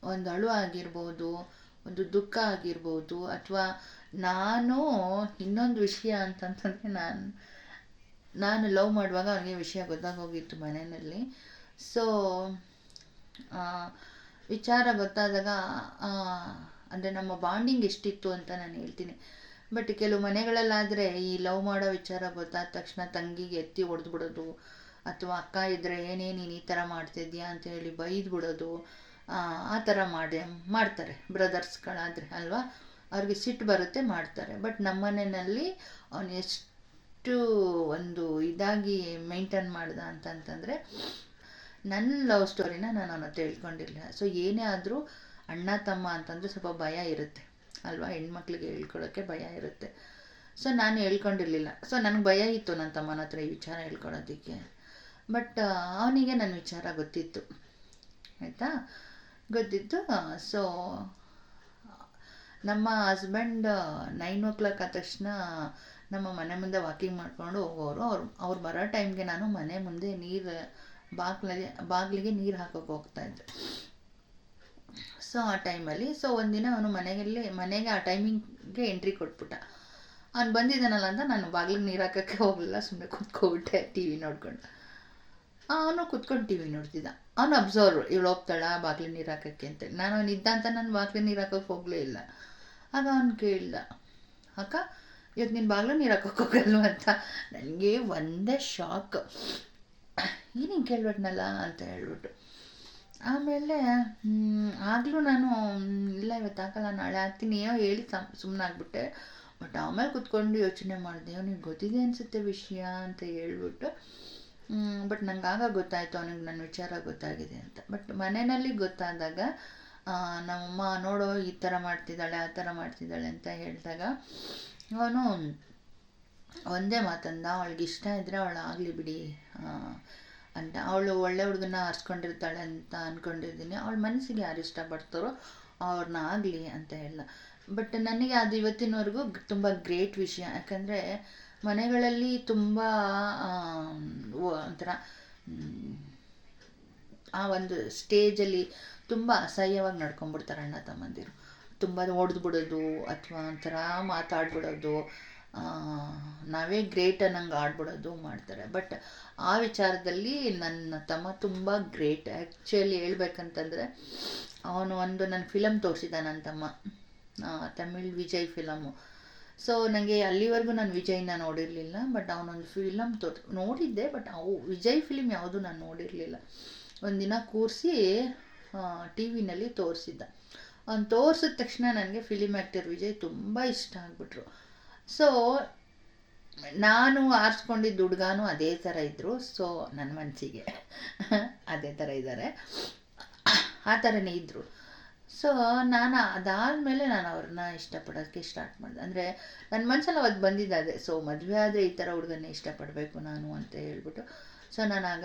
ಒಂದು ಅಳು ಆಗಿರ್ಬೋದು, ಒಂದು ದುಃಖ ಆಗಿರ್ಬೋದು, ಅಥವಾ ನಾನು ಇನ್ನೊಂದು ವಿಷಯ ಅಂತಂತಂದರೆ ನಾನು ಲವ್ ಮಾಡುವಾಗ ಅವನಿಗೆ ವಿಷಯ ಗೊತ್ತಾಗೋಗಿತ್ತು ಮನೆಯಲ್ಲಿ. ಸೊ ವಿಚಾರ ಗೊತ್ತಾದಾಗ ಅಂದರೆ ನಮ್ಮ ಬಾಂಡಿಂಗ್ ಎಷ್ಟಿತ್ತು ಅಂತ ನಾನು ಹೇಳ್ತೀನಿ. ಬಟ್ ಕೆಲವು ಮನೆಗಳಲ್ಲಾದರೆ ಈ ಲವ್ ಮಾಡೋ ವಿಚಾರ ಗೊತ್ತಾದ ತಕ್ಷಣ ತಂಗಿಗೆ ಎತ್ತಿ ಹೊಡೆದ್ಬಿಡೋದು, ಅಥವಾ ಅಕ್ಕ ಇದ್ದರೆ ನೀನು ಈ ಥರ ಮಾಡ್ತಿದ್ಯಾ ಅಂತೇಳಿ ಬೈದ್ಬಿಡೋದು, ಆ ಥರ ಮಾಡ್ತಾರೆ ಬ್ರದರ್ಸ್ಗಳಾದರೆ ಅಲ್ವಾ. ಅವ್ರಿಗೆ ಸಿಟ್ಟು ಬರುತ್ತೆ, ಮಾಡ್ತಾರೆ. ಬಟ್ ನಮ್ಮ ಮನೆಯಲ್ಲಿ ಅವನು ಎಷ್ಟು ಒಂದು ಇದಾಗಿ ಮೇಂಟೈನ್ ಮಾಡ್ದ ಅಂತಂತಂದರೆ, ನನ್ನ ಲವ್ ಸ್ಟೋರಿನ ನಾನು ಅವನ ಹತ್ರ ಹೇಳ್ಕೊಂಡಿರಲಿಲ್ಲ. ಸೊ ಏನೇ ಆದರೂ ಅಣ್ಣ ತಮ್ಮ ಅಂತಂದರೆ ಸ್ವಲ್ಪ ಭಯ ಇರುತ್ತೆ ಅಲ್ವಾ, ಹೆಣ್ಮಕ್ಳಿಗೆ ಹೇಳ್ಕೊಳೋಕ್ಕೆ ಭಯ ಇರುತ್ತೆ. ಸೊ ನಾನು ಹೇಳ್ಕೊಂಡಿರಲಿಲ್ಲ. ಸೊ ನನಗೆ ಭಯ ಇತ್ತು ನನ್ನ ತಮ್ಮನ ಹತ್ರ ಈ ವಿಚಾರ ಹೇಳ್ಕೊಳೋದಕ್ಕೆ. ಬಟ್ ಅವನಿಗೆ ನನ್ನ ವಿಚಾರ ಗೊತ್ತಿತ್ತು, ಆಯಿತಾ, ಗೊತ್ತಿತ್ತು. ಸೊ ನಮ್ಮ ಹಸ್ಬೆಂಡ್ 9 ಆದ ತಕ್ಷಣ ನಮ್ಮ ಮನೆ ಮುಂದೆ ವಾಕಿಂಗ್ ಮಾಡ್ಕೊಂಡು ಹೋಗೋರು. ಅವ್ರು ಬರೋ ಟೈಮ್ಗೆ ನಾನು ಮನೆ ಮುಂದೆ ಬಾಗಿಲಿಗೆ ನೀರು ಹಾಕೋಕೆ ಹೋಗ್ತಾಯಿದ್ದೆ. ಸೊ ಆ ಟೈಮಲ್ಲಿ ಒಂದಿನ ಅವನು ಮನೆಗೆ ಆ ಟೈಮಿಂಗ್ಗೆ ಎಂಟ್ರಿ ಕೊಟ್ಬಿಟ್ಟ. ಅವ್ನು ಬಂದಿದ್ದಾನಲ್ಲ ಅಂತ ನಾನು ಬಾಗಿಲಿಗೆ ನೀರು ಹಾಕೋಕ್ಕೆ ಹೋಗಲಿಲ್ಲ, ಸುಮ್ಮನೆ ಕೂತ್ಕೊಬಿಟ್ಟೆ ಟಿ ವಿ ನೋಡ್ಕೊಂಡು. ಅವನು ಕೂತ್ಕೊಂಡು ಟಿ ವಿ ನೋಡ್ತಿದ್ದ. ಅವನು ಅಬ್ಸರ್ವ್, ಇವಳು ಹೋಗ್ತಾಳ ಬಾಗಿಲಿಗೆ ನೀರು ಹಾಕೋಕ್ಕೆ ಅಂತೇಳಿ. ನಾನು ಅವನು ಇದ್ದ ಅಂತ ನಾನು ಬಾಗಿಲಿಗೆ ನೀರು ಹಾಕೋಕೆ ಹೋಗಲೇ ಇಲ್ಲ. ಆಗ ಅವನು ಕೇಳ್ದ, ಅಕ್ಕ ಇವತ್ತು ನೀನು ಬಾಗಿಲು ನೀರು ಹಾಕೋಕೆ ಹೋಗಲ್ವ ಅಂತ. ನನಗೆ ಒಂದೇ ಶಾಕ್, ಏನೇನು ಕೇಳ್ಬಿಟ್ನಲ್ಲ ಅಂತ ಹೇಳ್ಬಿಟ್ಟು. ಆಮೇಲೆ ಆಗಲೂ ನಾನು ಇಲ್ಲ ಇವತ್ತು ಹಾಕಲ್ಲ ನಾಳೆ ಹಾಕ್ತೀನಿ ಏನೋ ಹೇಳಿ ಸುಮ್ಮನೆ ಆಗ್ಬಿಟ್ಟೆ. ಬಟ್ ಆಮೇಲೆ ಕೂತ್ಕೊಂಡು ಯೋಚನೆ ಮಾಡಿದೆ, ಅವನಿಗೆ ಗೊತ್ತಿದೆ ಅನಿಸುತ್ತೆ ವಿಷಯ ಅಂತ ಹೇಳ್ಬಿಟ್ಟು. ಬಟ್ ನಂಗೆ ಆಗ ಗೊತ್ತಾಯಿತು ಅವನಿಗೆ ನನ್ನ ವಿಚಾರ ಗೊತ್ತಾಗಿದೆ ಅಂತ. ಬಟ್ ಮನೆಯಲ್ಲಿ ಗೊತ್ತಾದಾಗ ನಮ್ಮಮ್ಮ ನೋಡೋ ಈ ಥರ ಮಾಡ್ತಿದ್ದಾಳೆ ಆ ಥರ ಮಾಡ್ತಿದ್ದಾಳೆ ಅಂತ ಹೇಳಿದಾಗ ಅವನು ಒಂದೇ ಮಾತಂದ, ಅವಳಿಗೆ ಇಷ್ಟ ಇದ್ದರೆ ಅವಳು ಆಗಲಿ ಬಿಡಿ ಅಂತ. ಅವಳು ಒಳ್ಳೆ ಹುಡುಗನ ಆರಿಸ್ಕೊಂಡಿರ್ತಾಳೆ ಅಂತ ಅಂದ್ಕೊಂಡಿದ್ದೀನಿ, ಅವಳ ಮನಸ್ಸಿಗೆ ಯಾರು ಇಷ್ಟಪಡ್ತಾರೋ ಅವ್ರನ್ನ ಆಗಲಿ ಅಂತ ಹೇಳ. ಬಟ್ ನನಗೆ ಅದು ಇವತ್ತಿನವರೆಗೂ ತುಂಬ ಗ್ರೇಟ್ ವಿಷಯ. ಯಾಕಂದರೆ ಮನೆಗಳಲ್ಲಿ ತುಂಬ ಒಂಥರ ಆ ಒಂದು ಸ್ಟೇಜಲ್ಲಿ ತುಂಬ ಅಸಹ್ಯವಾಗಿ ನಡ್ಕೊಂಡ್ಬಿಡ್ತಾರೆ ಅಣ್ಣ ತಮ್ಮಂದಿರು. ತುಂಬ ಹೊಡೆದ್ಬಿಡೋದು ಅಥವಾ ಒಂಥರ ಮಾತಾಡ್ಬಿಡೋದು, ನಾವೇ ಗ್ರೇಟ್ ಅನ್ನಂಗೆ ಆಡ್ಬಿಡೋದು ಮಾಡ್ತಾರೆ. ಬಟ್ ಆ ವಿಚಾರದಲ್ಲಿ ನನ್ನ ತಮ್ಮ ತುಂಬ ಗ್ರೇಟ್. ಆ್ಯಕ್ಚುಲಿ ಹೇಳ್ಬೇಕಂತಂದರೆ ಅವನು ನನ್ನ ಫಿಲಮ್ ತೋರಿಸಿದ ನನ್ನ ತಮ್ಮ, ತಮಿಳ್ ವಿಜಯ್ ಫಿಲಮು. ಸೊ ನನಗೆ ಅಲ್ಲಿವರೆಗೂ ನಾನು ವಿಜಯ್ನ ನೋಡಿರಲಿಲ್ಲ. ಬಟ್ ಅವನೊಂದು ಫಿಲಮ್ ನೋಡಿದ್ದೆ, ಬಟ್ ವಿಜಯ್ ಫಿಲಿಮ್ ಯಾವುದು ನಾನು ನೋಡಿರಲಿಲ್ಲ. ಒಂದಿನ ಕೂರಿಸಿ ಟಿ ವಿನಲ್ಲಿ ತೋರಿಸಿದ್ದ. ಅವ್ನು ತೋರಿಸಿದ ತಕ್ಷಣ ನನಗೆ ಫಿಲಿಮ್ ಆ್ಯಕ್ಟರ್ ವಿಜಯ್ ತುಂಬ ಇಷ್ಟ ಆಗಿಬಿಟ್ರು. ಸೊ ನಾನು ಆರಿಸ್ಕೊಂಡಿದ್ದ ಹುಡುಗಾನು ಅದೇ ಥರ ಇದ್ದರು. ಸೊ ನನ್ನ ಮನಸ್ಸಿಗೆ ಅದೇ ಥರ ಇದ್ದಾರೆ, ಆ ಥರನೇ ಇದ್ದರು. ಸೊ ನಾನು ಅದಾದಮೇಲೆ ನಾನು ಅವ್ರನ್ನ ಇಷ್ಟಪಡೋಕ್ಕೆ ಸ್ಟಾರ್ಟ್ ಮಾಡಿದೆ. ಅಂದರೆ ನನ್ನ ಮನಸ್ಸಲ್ಲಿ ಅವತ್ತು ಬಂದಿದ್ದ ಅದೇ, ಸೊ ಮದುವೆ ಆದರೆ ಈ ಥರ ಹುಡುಗನ್ನೇ ಇಷ್ಟಪಡಬೇಕು ನಾನು ಅಂತ ಹೇಳ್ಬಿಟ್ಟು. ಸೊ ನಾನಾಗ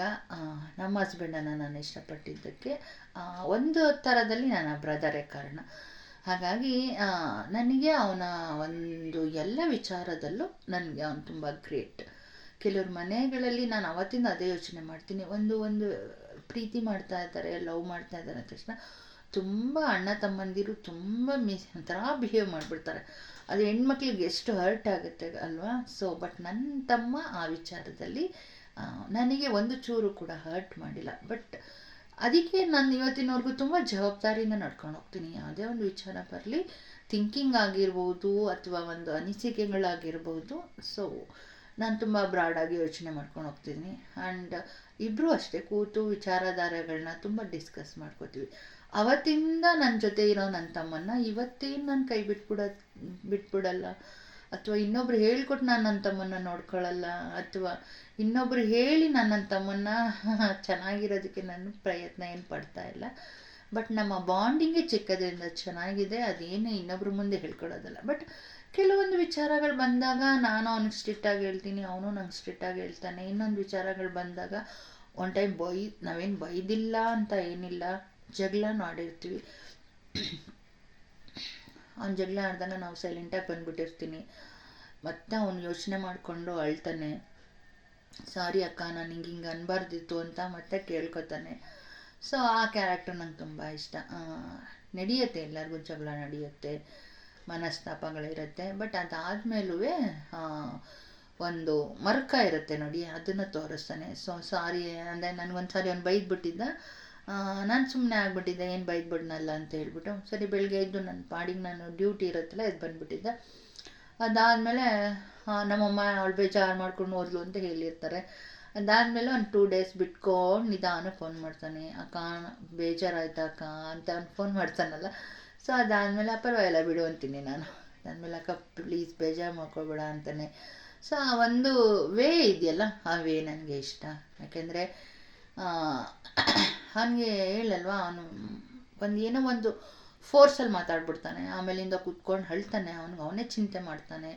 ನಮ್ಮ ಹಸ್ಬೆಂಡನ್ನು ನಾನು ಇಷ್ಟಪಟ್ಟಿದ್ದಕ್ಕೆ ಒಂದು ಥರದಲ್ಲಿ ನನ್ನ ಬ್ರದರೇ ಕಾರಣ. ಹಾಗಾಗಿ ನನಗೆ ಅವನ ಒಂದು ಎಲ್ಲ ವಿಚಾರದಲ್ಲೂ ನನಗೆ ಅವನು ತುಂಬ ಗ್ರೇಟ್. ಕೆಲವ್ರ ಮನೆಗಳಲ್ಲಿ ನಾನು ಅವತ್ತಿಂದ ಅದೇ ಯೋಚನೆ ಮಾಡ್ತೀನಿ, ಒಂದು ಪ್ರೀತಿ ಮಾಡ್ತಾ ಇದ್ದಾರೆ, ಲವ್ ಮಾಡ್ತಾ ಇದ್ದಾರೆ ಅಂದ ತಕ್ಷಣ ತುಂಬ ಅಣ್ಣ ತಮ್ಮಂದಿರು ತುಂಬ ಒಂಥರ ಬಿಹೇವ್ ಮಾಡಿಬಿಡ್ತಾರೆ. ಅದು ಹೆಣ್ಮಕ್ಳಿಗೆ ಎಷ್ಟು ಹರ್ಟ್ ಆಗುತ್ತೆ ಅಲ್ವಾ. ಸೊ ಬಟ್ ನನ್ನ ತಮ್ಮ ಆ ವಿಚಾರದಲ್ಲಿ ನನಗೆ ಒಂದು ಚೂರು ಕೂಡ ಹರ್ಟ್ ಮಾಡಿಲ್ಲ. ಬಟ್ ಅದಕ್ಕೆ ನಾನು ಇವತ್ತಿನವರೆಗೂ ತುಂಬ ಜವಾಬ್ದಾರಿಯಿಂದ ನಡ್ಕೊಂಡು ಹೋಗ್ತೀನಿ. ಯಾವುದೇ ಒಂದು ವಿಚಾರ ಬರಲಿ, ಥಿಂಕಿಂಗ್ ಆಗಿರ್ಬೋದು ಅಥವಾ ಒಂದು ಅನಿಸಿಕೆಗಳಾಗಿರ್ಬೋದು, ಸೊ ನಾನು ತುಂಬ ಬ್ರಾಡಾಗಿ ಯೋಚನೆ ಮಾಡ್ಕೊಂಡು ಹೋಗ್ತೀನಿ. ಆ್ಯಂಡ್ ಇಬ್ಬರೂ ಅಷ್ಟೇ ಕೂತು ವಿಚಾರಧಾರೆಗಳನ್ನ ತುಂಬ ಡಿಸ್ಕಸ್ ಮಾಡ್ಕೋತೀವಿ. ಅವತ್ತಿಂದ ನನ್ನ ಜೊತೆ ಇರೋ ನನ್ನ ತಮ್ಮನ್ನ ಇವತ್ತೇನು ನಾನು ಕೈ ಬಿಟ್ಬಿಡಲ್ಲ, ಅಥವಾ ಇನ್ನೊಬ್ರು ಹೇಳ್ಕೊಟ್ಟು ನಾನು ನನ್ನ ತಮ್ಮನ್ನ ನೋಡ್ಕೊಳ್ಳಲ್ಲ, ಅಥವಾ ಇನ್ನೊಬ್ರು ಹೇಳಿ ನಾನು ನನ್ನ ತಮ್ಮನ್ನ ಚೆನ್ನಾಗಿರೋದಕ್ಕೆ ನಾನು ಪ್ರಯತ್ನ ಏನು ಪಡ್ತಾ ಇಲ್ಲ. ಬಟ್ ನಮ್ಮ ಬಾಂಡಿಂಗೇ ಚಿಕ್ಕದ್ರಿಂದ ಚೆನ್ನಾಗಿದೆ, ಅದೇನು ಇನ್ನೊಬ್ರ ಮುಂದೆ ಹೇಳ್ಕೊಡೋದಲ್ಲ. ಬಟ್ ಕೆಲವೊಂದು ವಿಚಾರಗಳು ಬಂದಾಗ ನಾನು ಅವ್ನಿಗೆ ಸ್ಟ್ರಿಕ್ಟಾಗಿ ಹೇಳ್ತೀನಿ, ಅವನು ನಂಗೆ ಸ್ಟ್ರಿಕ್ಟಾಗಿ ಹೇಳ್ತಾನೆ. ಇನ್ನೊಂದು ವಿಚಾರಗಳು ಬಂದಾಗ ಒನ್ ಟೈಮ್ ನಾವೇನು ಬೈದಿಲ್ಲ ಅಂತ ಏನಿಲ್ಲ, ಜಗಳನೂ ಆಡಿರ್ತೀವಿ. ಅವ್ನು ಜಗಳ ಆಡಿದಾಗ ನಾವು ಸೈಲೆಂಟಾಗಿ ಬಂದ್ಬಿಟ್ಟಿರ್ತೀನಿ. ಮತ್ತು ಅವನು ಯೋಚನೆ ಮಾಡಿಕೊಂಡು ಅಳ್ತಾನೆ, ಸಾರಿ ಅಕ್ಕ ನಾನು ಹಿಂಗೆ ಅನ್ಬಾರ್ದಿತ್ತು ಅಂತ ಮತ್ತೆ ಕೇಳ್ಕೊತಾನೆ. ಸೊ ಆ ಕ್ಯಾರೆಕ್ಟರ್ ನಂಗೆ ತುಂಬ ಇಷ್ಟ. ನಡೆಯುತ್ತೆ, ಎಲ್ಲರಿಗೂ ಜಗಳ ನಡೆಯುತ್ತೆ, ಮನಸ್ತಾಪಗಳಿರುತ್ತೆ. ಬಟ್ ಅದಾದಮೇಲೂ ಒಂದು ಮರ್ಕ ಇರುತ್ತೆ ನೋಡಿ, ಅದನ್ನು ತೋರಿಸ್ತಾನೆ. ಸೊ ಸಾರಿ ಅಂದರೆ ನನಗೊಂದು ಸಾರಿ ಅವ್ನು ಬೈದ್ಬಿಟ್ಟಿದ್ದ, ನಾನು ಸುಮ್ಮನೆ ಆಗ್ಬಿಟ್ಟಿದ್ದೆ, ಏನು ಬೈದ್ಬಿಡ್ನಲ್ಲ ಅಂತ ಹೇಳ್ಬಿಟ್ಟು. ಸರಿ ಬೆಳಗ್ಗೆ ಎದ್ದು ನನ್ನ ಪಾಡಿಗೆ ನಾನು ಡ್ಯೂಟಿ ಇರುತ್ತಲ್ಲ ಎದ್ದು ಬಂದುಬಿಟ್ಟಿದ್ದೆ. ಅದಾದಮೇಲೆ ನಮ್ಮಮ್ಮ ಅವಳು ಬೇಜಾರು ಮಾಡ್ಕೊಂಡು ಹೋದ್ಲು ಅಂತ ಹೇಳಿರ್ತಾರೆ. ಅದಾದಮೇಲೆ ಒಂದು 2 days ಬಿಟ್ಕೊಂಡು ನಿಧಾನ ಫೋನ್ ಮಾಡ್ತಾನೆ, ಅಕ್ಕ ಬೇಜಾರಾಯ್ತಾ ಅಕ್ಕ ಅಂತ ಅವ್ನು ಫೋನ್ ಮಾಡ್ತಾನಲ್ಲ. ಸೊ ಅದಾದಮೇಲೆ ಪರವಾಗಿಲ್ಲ ಬಿಡು ಅಂತೀನಿ ನಾನು. ಅದಾದಮೇಲೆ ಅಕ್ಕ ಪ್ಲೀಸ್ ಬೇಜಾರು ಮಾಡ್ಕೊಬೇಡ ಅಂತಾನೆ. ಸೊ ಆ ಒಂದು ವೇ ಇದೆಯಲ್ಲ, ಆ ವೇ ನನಗೆ ಇಷ್ಟ. ಯಾಕೆಂದರೆ ಅವನಿಗೆ ಹೇಳಲ್ವಾ, ಅವನು ಏನೋ ಒಂದು ಫೋರ್ಸಲ್ಲಿ ಮಾತಾಡ್ಬಿಡ್ತಾನೆ, ಆಮೇಲಿಂದ ಕೂತ್ಕೊಂಡು ಅಳ್ತಾನೆ, ಅವನೇ ಚಿಂತೆ ಮಾಡ್ತಾನೆ,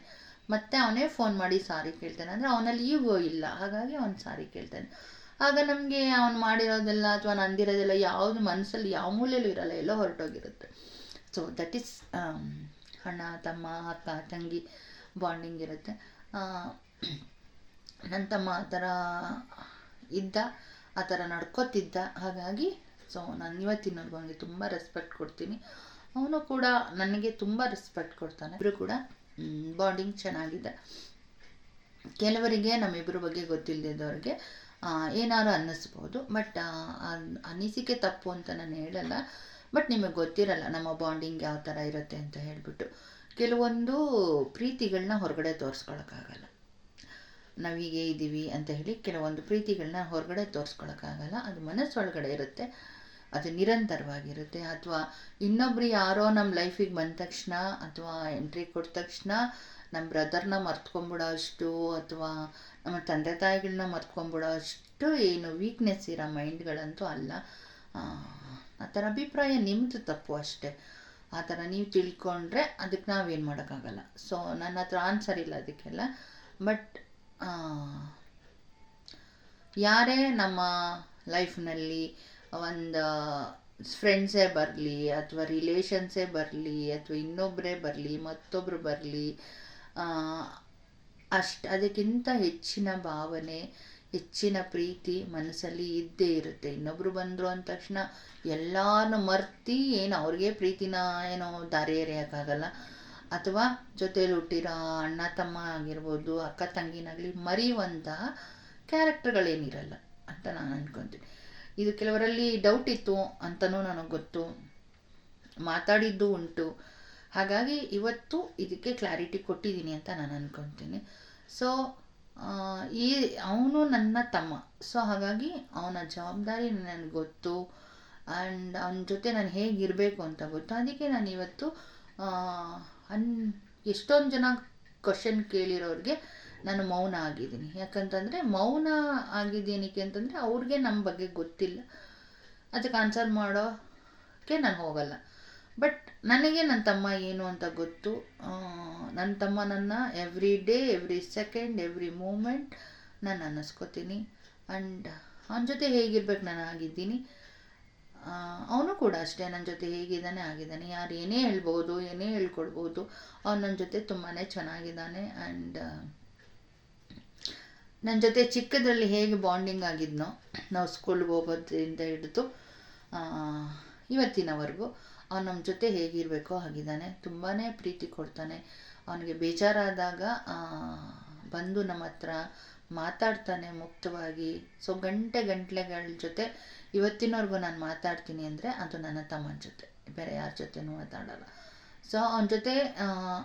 ಮತ್ತು ಅವನೇ ಫೋನ್ ಮಾಡಿ ಸಾರಿ ಕೇಳ್ತಾನೆ. ಅಂದರೆ ಅವನಲ್ಲಿ ಈಗೋ ಇಲ್ಲ, ಹಾಗಾಗಿ ಅವನು ಸಾರಿ ಕೇಳ್ತಾನೆ. ಆಗ ನಮಗೆ ಅವನು ಮಾಡಿರೋದೆಲ್ಲ ಅಥವಾ ನಾನು ಅಂದಿರೋದೆಲ್ಲ ಯಾವುದು ಮನಸ್ಸಲ್ಲಿ ಯಾವ ಮೂಲೆಯಲ್ಲೂ ಇರಲ್ಲ, ಎಲ್ಲೋ ಹೊರಟೋಗಿರುತ್ತೆ. ಸೊ ದಟ್ ಈಸ್ ಅಣ್ಣ ತಮ್ಮ ಅಕ್ಕ ತಂಗಿ ಬಾಂಡಿಂಗ್ ಇರುತ್ತೆ. ನನ್ನ ತಮ್ಮ ಆ ಥರ ಇದ್ದ, ಆ ಥರ ನಡ್ಕೋತಿದ್ದ. ಹಾಗಾಗಿ ಸೊ ನಾನು ಇವತ್ತಿನವರೆಗೂ ಅವನಿಗೆ ತುಂಬ ರೆಸ್ಪೆಕ್ಟ್ ಕೊಡ್ತೀನಿ, ಅವನು ಕೂಡ ನನಗೆ ತುಂಬ ರೆಸ್ಪೆಕ್ಟ್ ಕೊಡ್ತಾನೆ. ಇಬ್ಬರು ಕೂಡ ಬಾಂಡಿಂಗ್ ಚೆನ್ನಾಗಿದೆ. ಕೆಲವರಿಗೆ ನಮ್ಮಿಬ್ಬರ ಬಗ್ಗೆ ಗೊತ್ತಿಲ್ಲದವ್ರಿಗೆ ಏನಾದ್ರು ಅನ್ನಿಸ್ಬೋದು, ಬಟ್ ಅನಿಸಿಕೆ ತಪ್ಪು ಅಂತ ನಾನು ಹೇಳಲ್ಲ. ಬಟ್ ನಿಮಗೆ ಗೊತ್ತಿರಲ್ಲ ನಮ್ಮ ಬಾಂಡಿಂಗ್ ಯಾವ ಥರ ಇರುತ್ತೆ ಅಂತ ಹೇಳಿಬಿಟ್ಟು. ಕೆಲವೊಂದು ಪ್ರೀತಿಗಳನ್ನ ಹೊರಗಡೆ ತೋರಿಸ್ಕೊಳಕ್ಕಾಗಲ್ಲ, ನಾವೀಗೆ ಇದ್ದೀವಿ ಅಂತ ಹೇಳಿ ಕೆಲವೊಂದು ಪ್ರೀತಿಗಳನ್ನ ಹೊರಗಡೆ ತೋರಿಸ್ಕೊಳಕ್ಕಾಗಲ್ಲ. ಅದು ಮನಸ್ಸೊಳಗಡೆ ಇರುತ್ತೆ, ಅದು ನಿರಂತರವಾಗಿರುತ್ತೆ. ಅಥವಾ ಇನ್ನೊಬ್ರು ಯಾರೋ ನಮ್ಮ ಲೈಫಿಗೆ ಬಂದ ತಕ್ಷಣ ಅಥವಾ ಎಂಟ್ರಿ ಕೊಟ್ಟ ತಕ್ಷಣ ನಮ್ಮ ಬ್ರದರ್ನ ಮರ್ತ್ಕೊಂಬಿಡೋ ಅಷ್ಟು ಅಥವಾ ನಮ್ಮ ತಂದೆ ತಾಯಿಗಳನ್ನ ಮರ್ತ್ಕೊಂಬಿಡೋ ಅಷ್ಟು ಏನು ವೀಕ್ನೆಸ್ ಇರೋ ಮೈಂಡ್ಗಳಂತೂ ಅಲ್ಲ. ಆ ಥರ ಅಭಿಪ್ರಾಯ ನಿಮ್ಮದು ತಪ್ಪು ಅಷ್ಟೇ. ಆ ಥರ ನೀವು ತಿಳ್ಕೊಂಡ್ರೆ ಅದಕ್ಕೆ ನಾವೇನು ಮಾಡೋಕ್ಕಾಗಲ್ಲ. ಸೊ ನನ್ನ ಹತ್ರ ಆನ್ಸರ್ ಇಲ್ಲ ಅದಕ್ಕೆಲ್ಲ. ಬಟ್ ಯಾರೇ ನಮ್ಮ ಲೈಫ್ನಲ್ಲಿ ಒಂದು ಫ್ರೆಂಡ್ಸೇ ಬರಲಿ ಅಥವಾ ರಿಲೇಷನ್ಸೇ ಬರಲಿ ಅಥವಾ ಇನ್ನೊಬ್ಬರೇ ಬರಲಿ ಮತ್ತೊಬ್ಬರು ಬರಲಿ, ಅದಕ್ಕಿಂತ ಹೆಚ್ಚಿನ ಭಾವನೆ, ಹೆಚ್ಚಿನ ಪ್ರೀತಿ ಮನಸ್ಸಲ್ಲಿ ಇದ್ದೇ ಇರುತ್ತೆ. ಇನ್ನೊಬ್ರು ಬಂದರು ಅಂದ ತಕ್ಷಣ ಎಲ್ಲಾನು ಮರ್ತಿ ಏನು ಅವ್ರಿಗೆ ಪ್ರೀತಿನ ಏನೋ ದಾರಿ ಎರೆಯೋಕ್ಕಾಗಲ್ಲ. ಅಥವಾ ಜೊತೇಲಿ ಹುಟ್ಟಿರೋ ಅಣ್ಣ ತಮ್ಮ ಆಗಿರ್ಬೋದು, ಅಕ್ಕ ತಂಗಿನಾಗಲಿ ಮರೆಯುವಂತಹ ಕ್ಯಾರೆಕ್ಟರ್ಗಳೇನಿರಲ್ಲ ಅಂತ ನಾನು ಅಂದ್ಕೊತೀನಿ. ಇದು ಕೆಲವರಲ್ಲಿ ಡೌಟ್ ಇತ್ತು ಅಂತಲೂ ನನಗೆ ಗೊತ್ತು, ಮಾತಾಡಿದ್ದು ಉಂಟು. ಹಾಗಾಗಿ ಇವತ್ತು ಇದಕ್ಕೆ ಕ್ಲಾರಿಟಿ ಕೊಟ್ಟಿದ್ದೀನಿ ಅಂತ ನಾನು ಅಂದ್ಕೊತೀನಿ. ಸೊ ಅವನು ನನ್ನ ತಮ್ಮ, ಸೊ ಹಾಗಾಗಿ ಅವನ ಜವಾಬ್ದಾರಿ ನನಗೆ ಗೊತ್ತು. ಆ್ಯಂಡ್ ಅವನ ಜೊತೆ ನಾನು ಹೇಗಿರಬೇಕು ಅಂತ ಗೊತ್ತು. ಅದಕ್ಕೆ ನಾನು ಇವತ್ತು ಎಷ್ಟೊಂದು ಜನ ಕ್ವಶನ್ ಕೇಳಿರೋರಿಗೆ ನಾನು ಮೌನ ಆಗಿದ್ದೀನಿ. ಯಾಕಂತಂದರೆ ಮೌನ ಆಗಿದ್ದೇನಕ್ಕೆ ಅಂತಂದರೆ ಅವ್ರಿಗೆ ನಮ್ಮ ಬಗ್ಗೆ ಗೊತ್ತಿಲ್ಲ, ಅದಕ್ಕೆ ಆನ್ಸರ್ ಮಾಡೋಕ್ಕೆ ನಾನು ಹೋಗಲ್ಲ. ಬಟ್ ನನಗೆ ನನ್ನ ತಮ್ಮ ಏನು ಅಂತ ಗೊತ್ತು. ನನ್ನ ತಮ್ಮ ನನ್ನ every day, every second, every moment ನಾನು ಅನ್ನಿಸ್ಕೋತೀನಿ. ಆ್ಯಂಡ್ ಅವನ ಜೊತೆ ಹೇಗಿರ್ಬೇಕು ನಾನು ಆಗಿದ್ದೀನಿ. ಅವನು ಕೂಡ ಅಷ್ಟೇ ನನ್ನ ಜೊತೆ ಹೇಗಿದ್ದಾನೆ ಆಗಿದ್ದಾನೆ. ಯಾರು ಏನೇ ಹೇಳ್ಬೋದು, ಏನೇ ಹೇಳ್ಕೊಡ್ಬೋದು, ಅವನು ನನ್ನ ಜೊತೆ ತುಂಬಾ ಚೆನ್ನಾಗಿದ್ದಾನೆ. ಆ್ಯಂಡ್ ನನ್ನ ಜೊತೆ ಚಿಕ್ಕದ್ರಲ್ಲಿ ಹೇಗೆ ಬಾಂಡಿಂಗ್ ಆಗಿದ್ನೋ, ನಾವು ಸ್ಕೂಲ್ಗೆ ಹೋಗೋದ್ರಿಂದ ಹಿಡಿದು ಇವತ್ತಿನವರೆಗೂ ಅವನು ನಮ್ಮ ಜೊತೆ ಹೇಗಿರಬೇಕೋ ಹಾಗಿದ್ದಾನೆ. ತುಂಬಾ ಪ್ರೀತಿ ಕೊಡ್ತಾನೆ. ಅವನಿಗೆ ಬೇಜಾರಾದಾಗ ಬಂದು ನಮ್ಮ ಹತ್ರ ಮಾತಾಡ್ತಾನೆ ಮುಕ್ತವಾಗಿ. ಸೊ ಗಂಟೆಗಳ ಜೊತೆ ಇವತ್ತಿನವರೆಗೂ ನಾನು ಮಾತಾಡ್ತೀನಿ ಅಂದರೆ ಅದು ನನ್ನ ತಮ್ಮನ ಜೊತೆ, ಬೇರೆ ಯಾರ ಜೊತೆನೂ ಮಾತಾಡಲ್ಲ. ಸೊ ಅವನ ಜೊತೆ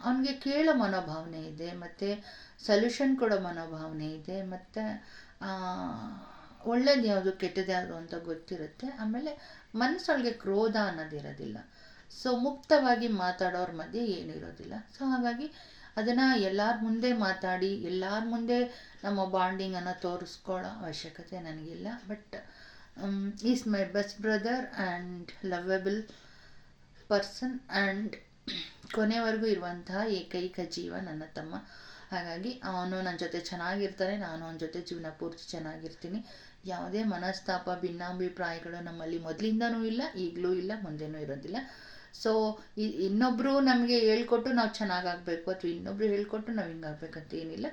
ಅವನಿಗೆ ಕೇಳೋ ಮನೋಭಾವನೆ ಇದೆ, ಮತ್ತು ಸೊಲ್ಯೂಷನ್ ಕೊಡೋ ಮನೋಭಾವನೆ ಇದೆ, ಮತ್ತು ಒಳ್ಳೇದು ಯಾವುದು ಕೆಟ್ಟದ್ದು ಯಾವುದು ಅಂತ ಗೊತ್ತಿರುತ್ತೆ. ಆಮೇಲೆ ಮನಸ್ಸೊಳಗೆ ಕ್ರೋಧ ಅನ್ನೋದಿರೋದಿಲ್ಲ. ಸೊ ಮುಕ್ತವಾಗಿ ಮಾತಾಡೋರ ಮಧ್ಯೆ ಏನಿರೋದಿಲ್ಲ. ಸೊ ಹಾಗಾಗಿ ಅದನ್ನು ಎಲ್ಲರ ಮುಂದೆ ಮಾತಾಡಿ ಎಲ್ಲರ ಮುಂದೆ ನಮ್ಮ ಬಾಂಡಿಂಗನ್ನು ತೋರಿಸ್ಕೊಳ್ಳೋ ಅವಶ್ಯಕತೆ ನನಗಿಲ್ಲ. But is my best brother and lovable person and ಕೊನೆವರೆಗೂ ಇರುವಂತಹ ಏಕೈಕ ಜೀವ ನನ್ನ ತಮ್ಮ. ಹಾಗಾಗಿ ಅವನು ನನ್ನ ಜೊತೆ ಚೆನ್ನಾಗಿರ್ತಾನೆ, ನಾನು ಅವನ ಜೊತೆ ಜೀವನ ಪೂರ್ತಿ ಚೆನ್ನಾಗಿರ್ತೀನಿ. ಯಾವುದೇ ಮನಸ್ತಾಪ ಭಿನ್ನಾಭಿಪ್ರಾಯಗಳು ನಮ್ಮಲ್ಲಿ ಮೊದಲಿಂದನೂ ಇಲ್ಲ, ಈಗಲೂ ಇಲ್ಲ, ಮುಂದೆನೂ ಇರೋದಿಲ್ಲ. ಸೊ ಇನ್ನೊಬ್ಬರು ನಮಗೆ ಹೇಳ್ಕೊಟ್ಟು ನಾವು ಚೆನ್ನಾಗಾಗಬೇಕು ಅಥವಾ ಇನ್ನೊಬ್ರು ಹೇಳ್ಕೊಟ್ಟು ನಾವು ಹಿಂಗಾಗಬೇಕಂತ ಏನಿಲ್ಲ.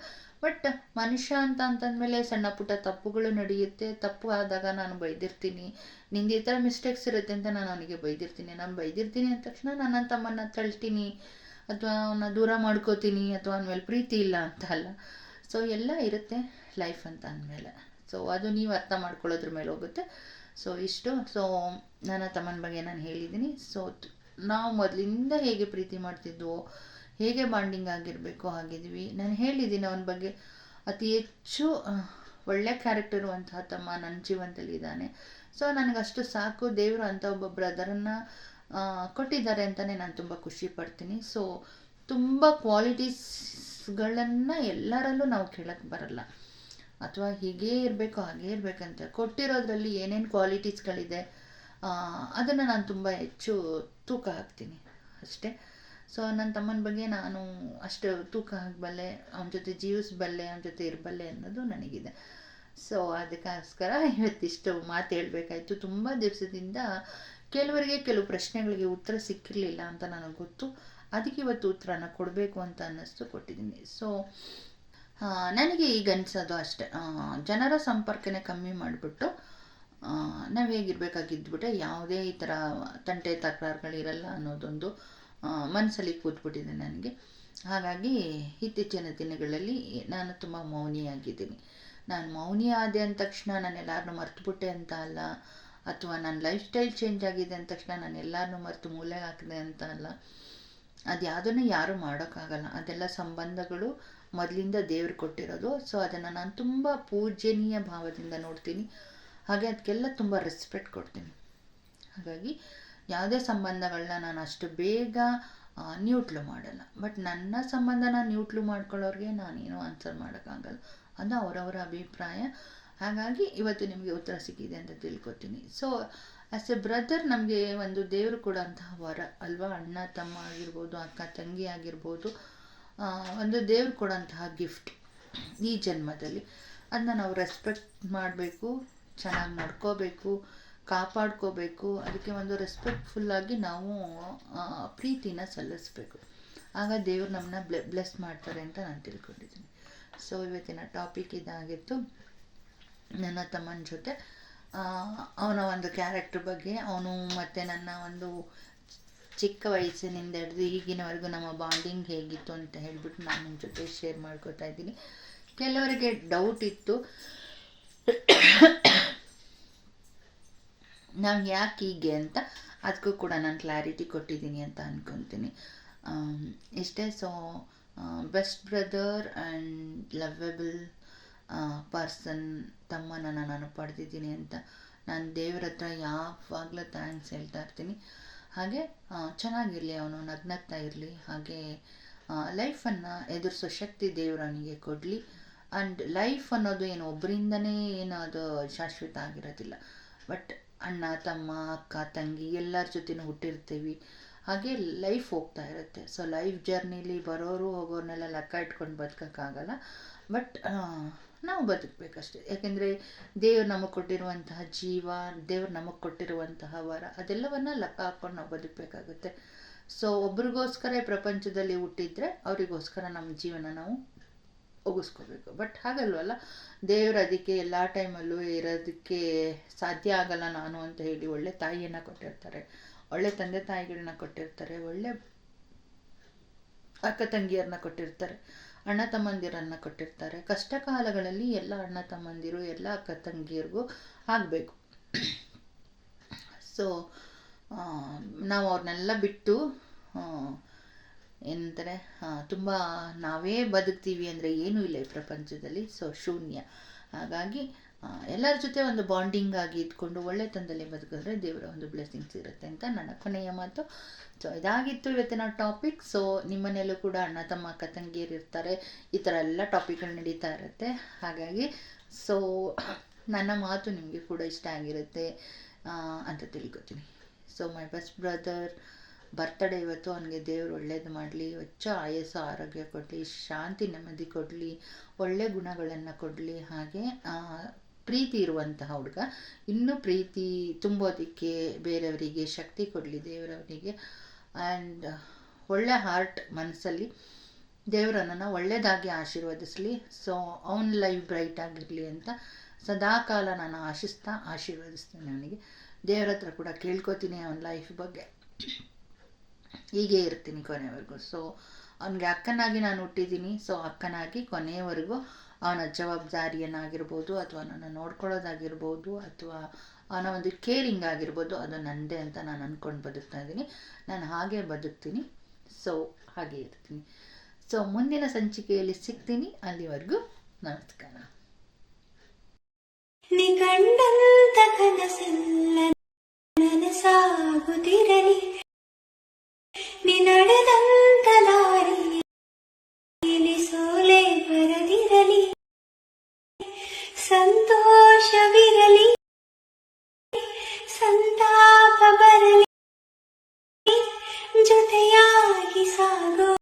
ಬಟ್ ಮನುಷ್ಯ ಅಂತಂದಮೇಲೆ ಸಣ್ಣ ಪುಟ್ಟ ತಪ್ಪುಗಳು ನಡೆಯುತ್ತೆ. ತಪ್ಪು ಆದಾಗ ನಾನು ಬೈದಿರ್ತೀನಿ, ನಿಂದು ಈ ಥರ ಮಿಸ್ಟೇಕ್ಸ್ ಇರುತ್ತೆ ಅಂತ ನಾನು ಅವನಿಗೆ ಬೈದಿರ್ತೀನಿ. ನಾನು ಬೈದಿರ್ತೀನಿ ಅಂದ ತಕ್ಷಣ ನನ್ನ ತಮ್ಮನ್ನು ತಳ್ತೀನಿ ಅಥವಾ ಅವನ್ನ ದೂರ ಮಾಡ್ಕೋತೀನಿ ಅಥವಾ ಅವನ ಮೇಲೆ ಪ್ರೀತಿ ಇಲ್ಲ ಅಂತ ಅಲ್ಲ. ಸೊ ಎಲ್ಲ ಇರುತ್ತೆ ಲೈಫ್ ಅಂತ ಅಂದಮೇಲೆ. ಸೊ ಅದು ನೀವು ಅರ್ಥ ಮಾಡ್ಕೊಳ್ಳೋದ್ರ ಮೇಲೆ ಹೋಗುತ್ತೆ. ಸೊ ಇಷ್ಟು. ಸೊ ನನ್ನ ತಮ್ಮನ ಬಗ್ಗೆ ನಾನು ಹೇಳಿದ್ದೀನಿ. ಸೊ ನಾವು ಮೊದಲಿಂದ ಹೇಗೆ ಪ್ರೀತಿ ಮಾಡ್ತಿದ್ವೋ, ಹೇಗೆ ಬಾಂಡಿಂಗ್ ಆಗಿರಬೇಕು ಹಾಗಿದ್ವಿ. ನಾನು ಹೇಳಿದ್ದೀನಿ ಅವನ ಬಗ್ಗೆ. ಅತಿ ಹೆಚ್ಚು ಒಳ್ಳೆ ಕ್ಯಾರೆಕ್ಟರು ಅಂತಹ ತಮ್ಮ ನನ್ನ ಜೀವನದಲ್ಲಿ ಇದ್ದಾನೆ. ಸೊ ನನಗಷ್ಟು ಸಾಕು. ದೇವರು ಅಂಥ ಒಬ್ಬ ಬ್ರದರನ್ನು ಕೊಟ್ಟಿದ್ದಾರೆ ಅಂತಲೇ ನಾನು ತುಂಬ ಖುಷಿ ಪಡ್ತೀನಿ. ಸೊ ತುಂಬ ಕ್ವಾಲಿಟೀಸ್ಗಳನ್ನು ಎಲ್ಲರಲ್ಲೂ ನಾವು ಕೇಳಕ್ಕೆ ಬರಲ್ಲ, ಅಥವಾ ಹೀಗೇ ಇರಬೇಕು ಹಾಗೇ ಇರಬೇಕಂತ. ಕೊಟ್ಟಿರೋದ್ರಲ್ಲಿ ಏನೇನು ಕ್ವಾಲಿಟೀಸ್ಗಳಿದೆ ಅದನ್ನು ನಾನು ತುಂಬ ಹೆಚ್ಚು ತೂಕ ಹಾಕ್ತೀನಿ ಅಷ್ಟೇ. ಸೊ ನನ್ನ ತಮ್ಮನ ಬಗ್ಗೆ ನಾನು ಅಷ್ಟು ತೂಕ ಹಾಕಬಲ್ಲೆ, ಅವನ ಜೊತೆ ಜೀವಿಸಬಲ್ಲೆ, ಅವನ ಜೊತೆ ಇರಬಲ್ಲೆ ಅನ್ನೋದು ನನಗಿದೆ. ಸೊ ಅದಕ್ಕೋಸ್ಕರ ಇವತ್ತಿಷ್ಟು ಮಾತು ಹೇಳಬೇಕಾಯ್ತು. ತುಂಬ ದಿವಸದಿಂದ ಕೆಲವರಿಗೆ ಕೆಲವು ಪ್ರಶ್ನೆಗಳಿಗೆ ಉತ್ತರ ಸಿಕ್ಕಿರಲಿಲ್ಲ ಅಂತ ನನಗೆ ಗೊತ್ತು. ಅದಕ್ಕೆ ಇವತ್ತು ಉತ್ತರನ ಕೊಡಬೇಕು ಅಂತ ಅನ್ನಿಸ್ತು, ಕೊಟ್ಟಿದ್ದೀನಿ. ಸೊ ನನಗೆ ಈಗ ಅನಿಸೋದು ಅಷ್ಟೆ, ಜನರ ಸಂಪರ್ಕನೇ ಕಮ್ಮಿ ಮಾಡಿಬಿಟ್ಟು ನಾವು ಹೇಗಿರಬೇಕಾಗಿದ್ಬಿಟ್ಟೆ ಯಾವುದೇ ಈ ಥರ ತಂಟೆ ತಕರಾರುಗಳಿರಲ್ಲ ಅನ್ನೋದೊಂದು ಮನಸ್ಸಲ್ಲಿ ಕೂತ್ಬಿಟ್ಟಿದೆ ನನಗೆ. ಹಾಗಾಗಿ ಇತ್ತೀಚಿನ ದಿನಗಳಲ್ಲಿ ನಾನು ತುಂಬ ಮೌನಿಯಾಗಿದ್ದೀನಿ. ನಾನು ಮೌನಿ ಆದೆ ಅಂದ ತಕ್ಷಣ ನಾನು ಎಲ್ಲರನ್ನೂ ಮರ್ತುಬಿಟ್ಟೆ ಅಂತ ಅಲ್ಲ, ಅಥವಾ ನನ್ನ ಲೈಫ್ ಸ್ಟೈಲ್ ಚೇಂಜ್ ಆಗಿದೆ ಅಂದ ತಕ್ಷಣ ನಾನು ಎಲ್ಲರನ್ನೂ ಮರೆತು ಮೂಲೆಗೆ ಹಾಕಿದೆ ಅಂತ ಅಲ್ಲ. ಅದು ಯಾವುದನ್ನು ಯಾರೂ ಮಾಡೋಕ್ಕಾಗಲ್ಲ. ಅದೆಲ್ಲ ಸಂಬಂಧಗಳು ಮೊದಲಿಂದ ದೇವ್ರು ಕೊಟ್ಟಿರೋದು. ಸೊ ಅದನ್ನು ನಾನು ತುಂಬ ಪೂಜ್ಯನೀಯ ಭಾವದಿಂದ ನೋಡ್ತೀನಿ. ಹಾಗೆ ಅದಕ್ಕೆಲ್ಲ ತುಂಬ ರೆಸ್ಪೆಕ್ಟ್ ಕೊಡ್ತೀನಿ. ಹಾಗಾಗಿ ಯಾವುದೇ ಸಂಬಂಧಗಳನ್ನ ನಾನು ಅಷ್ಟು ಬೇಗ ನ್ಯೂಟ್ಲು ಮಾಡಲ್ಲ. ಬಟ್ ನನ್ನ ಸಂಬಂಧನ ನ್ಯೂಟ್ಲು ಮಾಡ್ಕೊಳ್ಳೋರಿಗೆ ನಾನೇನು ಆನ್ಸರ್ ಮಾಡೋಕ್ಕಾಗಲ್ಲ. ಅದು ಅವರವರ ಅಭಿಪ್ರಾಯ. ಹಾಗಾಗಿ ಇವತ್ತು ನಿಮಗೆ ಉತ್ತರ ಸಿಕ್ಕಿದೆ ಅಂತ ತಿಳ್ಕೊತೀನಿ. ಸೊ ಆ್ಯಸ್ ಎ ಬ್ರದರ್ ನಮಗೆ ಒಂದು ದೇವರು ಕೊಡೋಂತಹ ವರ ಅಲ್ವಾ. ಅಣ್ಣ ತಮ್ಮ ಆಗಿರ್ಬೋದು, ಅಕ್ಕ ತಂಗಿ ಆಗಿರ್ಬೋದು, ಒಂದು ದೇವ್ರು ಕೊಡೋಂತಹ ಗಿಫ್ಟ್ ಈ ಜನ್ಮದಲ್ಲಿ. ಅದನ್ನ ನಾವು ರೆಸ್ಪೆಕ್ಟ್ ಮಾಡಬೇಕು, ಚೆನ್ನಾಗಿ ನಡ್ಕೋಬೇಕು, ಕಾಪಾಡ್ಕೋಬೇಕು. ಅದಕ್ಕೆ ಒಂದು ರೆಸ್ಪೆಕ್ಟ್ಫುಲ್ಲಾಗಿ ನಾವು ಪ್ರೀತಿನ ಸಲ್ಲಿಸಬೇಕು. ಆಗ ದೇವ್ರು ನಮ್ಮನ್ನ ಬ್ಲೆಸ್ ಮಾಡ್ತಾರೆ ಅಂತ ನಾನು ತಿಳ್ಕೊಂಡಿದ್ದೀನಿ. ಸೊ ಇವತ್ತಿನ ಟಾಪಿಕ್ ಇದಾಗಿತ್ತು. ನನ್ನ ತಮ್ಮನ ಜೊತೆ ಅವನ ಒಂದು ಕ್ಯಾರೆಕ್ಟರ್ ಬಗ್ಗೆ, ಅವನು ಮತ್ತು ನನ್ನ ಒಂದು ಚಿಕ್ಕ ವಯಸ್ಸಿನಿಂದ ಹಿಡಿದು ಈಗಿನವರೆಗೂ ನಮ್ಮ ಬಾಂಡಿಂಗ್ ಹೇಗಿತ್ತು ಅಂತ ಹೇಳ್ಬಿಟ್ಟು ನಾನು ನಿಮ್ಮ ಜೊತೆ ಶೇರ್ ಮಾಡ್ಕೋತಾ ಇದ್ದೀನಿ. ಕೆಲವರಿಗೆ ಡೌಟ್ ಇತ್ತು, ನಾವು ಯಾಕೆ ಹೀಗೆ ಅಂತ. ಅದಕ್ಕೂ ಕೂಡ ನಾನು ಕ್ಲಾರಿಟಿ ಕೊಟ್ಟಿದ್ದೀನಿ ಅಂತ ಅಂದ್ಕೊತೀನಿ. ಇಷ್ಟೇ. So best brother and lovable person ತಮ್ಮನನ್ನು ನಾನು ಪಡೆದಿದ್ದೀನಿ ಅಂತ ನಾನು ದೇವ್ರ ಹತ್ರ ಯಾವಾಗಲೂ ಥ್ಯಾಂಕ್ಸ್ ಹೇಳ್ತಾ ಇರ್ತೀನಿ. ಹಾಗೆ ಚೆನ್ನಾಗಿರಲಿ, ಅವನು ನಗ್ನಗ್ತಾ ಇರಲಿ. ಹಾಗೆ ಲೈಫನ್ನು ಎದುರಿಸೋ ಶಕ್ತಿ ದೇವರು ಅವನಿಗೆ ಕೊಡಲಿ. ಆ್ಯಂಡ್ ಲೈಫ್ ಅನ್ನೋದು ಏನು ಒಬ್ಬರಿಂದನೇ ಏನು ಅದು ಶಾಶ್ವತ ಆಗಿರೋದಿಲ್ಲ. ಬಟ್ ಅಣ್ಣ ತಮ್ಮ ಅಕ್ಕ ತಂಗಿ ಎಲ್ಲರ ಜೊತೆನೂ ಹುಟ್ಟಿರ್ತೀವಿ. ಹಾಗೆ ಲೈಫ್ ಹೋಗ್ತಾ ಇರುತ್ತೆ. ಸೊ ಲೈಫ್ ಜರ್ನಿಲಿ ಬರೋರು ಹೋಗೋರ್ನೆಲ್ಲ ಲೆಕ್ಕ ಇಟ್ಕೊಂಡು ಬದುಕೋಕ್ಕಾಗಲ್ಲ. ಬಟ್ ನಾವು ಬದುಕಬೇಕಷ್ಟೆ. ಯಾಕೆಂದರೆ ದೇವ್ರು ನಮಗೆ ಕೊಟ್ಟಿರುವಂತಹ ಜೀವ, ದೇವ್ರು ನಮಗೆ ಕೊಟ್ಟಿರುವಂತಹ ವರ, ಅದೆಲ್ಲವನ್ನು ಲೆಕ್ಕ ಹಾಕ್ಕೊಂಡು ನಾವು ಬದುಕಬೇಕಾಗುತ್ತೆ. ಸೊ ಒಬ್ರಿಗೋಸ್ಕರ ಈ ಪ್ರಪಂಚದಲ್ಲಿ ಹುಟ್ಟಿದ್ರೆ ಅವರಿಗೋಸ್ಕರ ನಮ್ಮ ಜೀವನ ನಾವು ಒಗಿಸ್ಕೋಬೇಕು. ಬಟ್ ಹಾಗಲ್ವಲ್ಲ, ದೇವರು ಅದಕ್ಕೆ ಎಲ್ಲ ಟೈಮಲ್ಲೂ ಇರೋದಕ್ಕೆ ಸಾಧ್ಯ ಆಗಲ್ಲ ನಾನು ಅಂತ ಹೇಳಿ ಒಳ್ಳೆ ತಾಯಿಯನ್ನು ಕೊಟ್ಟಿರ್ತಾರೆ, ಒಳ್ಳೆ ತಂದೆ ತಾಯಿಗಳನ್ನ ಕೊಟ್ಟಿರ್ತಾರೆ, ಒಳ್ಳೆ ಅಕ್ಕ ತಂಗಿಯರನ್ನ ಕೊಟ್ಟಿರ್ತಾರೆ. ಅಣ್ಣ ತಮ್ಮಂದಿರನ್ನು ಕೊಟ್ಟಿರ್ತಾರೆ. ಕಷ್ಟ ಕಾಲಗಳಲ್ಲಿ ಎಲ್ಲ ಅಣ್ಣ ತಮ್ಮಂದಿರು, ಎಲ್ಲ ಅಕ್ಕ ತಂಗಿಯರಿಗೂ ಆಗಬೇಕು. ಸೊ ನಾವು ಅವ್ರನ್ನೆಲ್ಲ ಬಿಟ್ಟು ಏನಂತಾರೆ, ತುಂಬ ನಾವೇ ಬದುಕ್ತೀವಿ ಅಂದರೆ ಏನೂ ಇಲ್ಲ ಈ ಪ್ರಪಂಚದಲ್ಲಿ. ಸೊ ಶೂನ್ಯ. ಹಾಗಾಗಿ ಎಲ್ಲರ ಜೊತೆ ಒಂದು ಬಾಂಡಿಂಗ್ ಆಗಿ ಇದ್ಕೊಂಡು ಒಳ್ಳೆತನದಲ್ಲಿ ಬದುಕಿದ್ರೆ ದೇವರ ಒಂದು ಬ್ಲೆಸ್ಸಿಂಗ್ಸ್ ಇರುತ್ತೆ ಅಂತ ನನ್ನ ಕೊನೆಯ ಮಾತು. ಸೊ ಇದಾಗಿತ್ತು ಇವತ್ತಿನ ಟಾಪಿಕ್. ಸೊ ನಿಮ್ಮನೆಯಲ್ಲೂ ಕೂಡ ಅಣ್ಣ ತಮ್ಮ ಅಕ್ಕ ತಂಗಿಯರು ಇರ್ತಾರೆ, ಈ ಥರ ಎಲ್ಲ ಟಾಪಿಕ್ಗಳು ನಡೀತಾ ಇರುತ್ತೆ. ಹಾಗಾಗಿ ಸೊ ನನ್ನ ಮಾತು ನಿಮಗೆ ಕೂಡ ಇಷ್ಟ ಆಗಿರುತ್ತೆ ಅಂತ ತಿಳ್ಕೊತೀನಿ. So my best brother birthday ಇವತ್ತು. ಅವನಿಗೆ ದೇವರು ಒಳ್ಳೇದು ಮಾಡಲಿ, ಹೆಚ್ಚು ಆಯಸ್ಸು ಆರೋಗ್ಯ ಕೊಡಲಿ, ಶಾಂತಿ ನೆಮ್ಮದಿ ಕೊಡಲಿ, ಒಳ್ಳೆ ಗುಣಗಳನ್ನು ಕೊಡಲಿ. ಹಾಗೆ ಪ್ರೀತಿ ಇರುವಂತಹ ಹುಡುಗ, ಇನ್ನೂ ಪ್ರೀತಿ ತುಂಬೋದಕ್ಕೆ ಬೇರೆಯವರಿಗೆ ಶಕ್ತಿ ಕೊಡಲಿ ದೇವರವನಿಗೆ. ಆ್ಯಂಡ್ ಒಳ್ಳೆ ಹಾರ್ಟ್, ಮನಸ್ಸಲ್ಲಿ ದೇವರನ್ನು ಒಳ್ಳೆಯದಾಗಿ ಆಶೀರ್ವದಿಸಲಿ. ಸೊ ಅವನ ಲೈಫ್ ಬ್ರೈಟ್ ಆಗಿರಲಿ ಅಂತ ಸದಾಕಾಲ ನಾನು ಆಶೀರ್ವದಿಸ್ತೀನಿ. ಅವನಿಗೆ ದೇವರ ಹತ್ರ ಕೂಡ ಕೇಳ್ಕೊತೀನಿ ಅವನ ಲೈಫ್ ಬಗ್ಗೆ. ಹೀಗೆ ಇರ್ತೀನಿ ಕೊನೆಯವರೆಗೂ. ಸೊ ಅವನಿಗೆ ಅಕ್ಕನಾಗಿ ನಾನು ಹುಟ್ಟಿದ್ದೀನಿ. ಸೊ ಅಕ್ಕನಾಗಿ ಕೊನೆಯವರೆಗೂ ಅವನ ಜವಾಬ್ದಾರಿಯನ್ನಾಗಿರ್ಬೋದು, ಅಥವಾ ನನ್ನ ನೋಡ್ಕೊಳ್ಳೋದಾಗಿರ್ಬೋದು, ಅಥವಾ ಅವನ ಒಂದು ಕೇರಿಂಗ್ ಆಗಿರ್ಬೋದು, ಅದು ನನ್ನದೇ ಅಂತ ನಾನು ಅಂದ್ಕೊಂಡು ಬದುಕ್ತಾ ಇದ್ದೀನಿ. ನಾನು ಹಾಗೆ ಬದುಕ್ತೀನಿ. ಸೊ ಹಾಗೆ ಇರ್ತೀನಿ. ಸೊ ಮುಂದಿನ ಸಂಚಿಕೆಯಲ್ಲಿ ಸಿಗ್ತೀನಿ. ಅಲ್ಲಿವರೆಗೂ ನಮಸ್ಕಾರ. ನಿಗಂಡಂತ ಕನಸೆಲ್ಲ ನನಸಾಗುತ್ತಿರಲಿ, ನೀ ನಡೆದಂತ ದಾರಿಯಲ್ಲಿ ಸೋಲೆ ಬರದಿರಲಿ, ಸಂತೋಷವಿರಲಿ.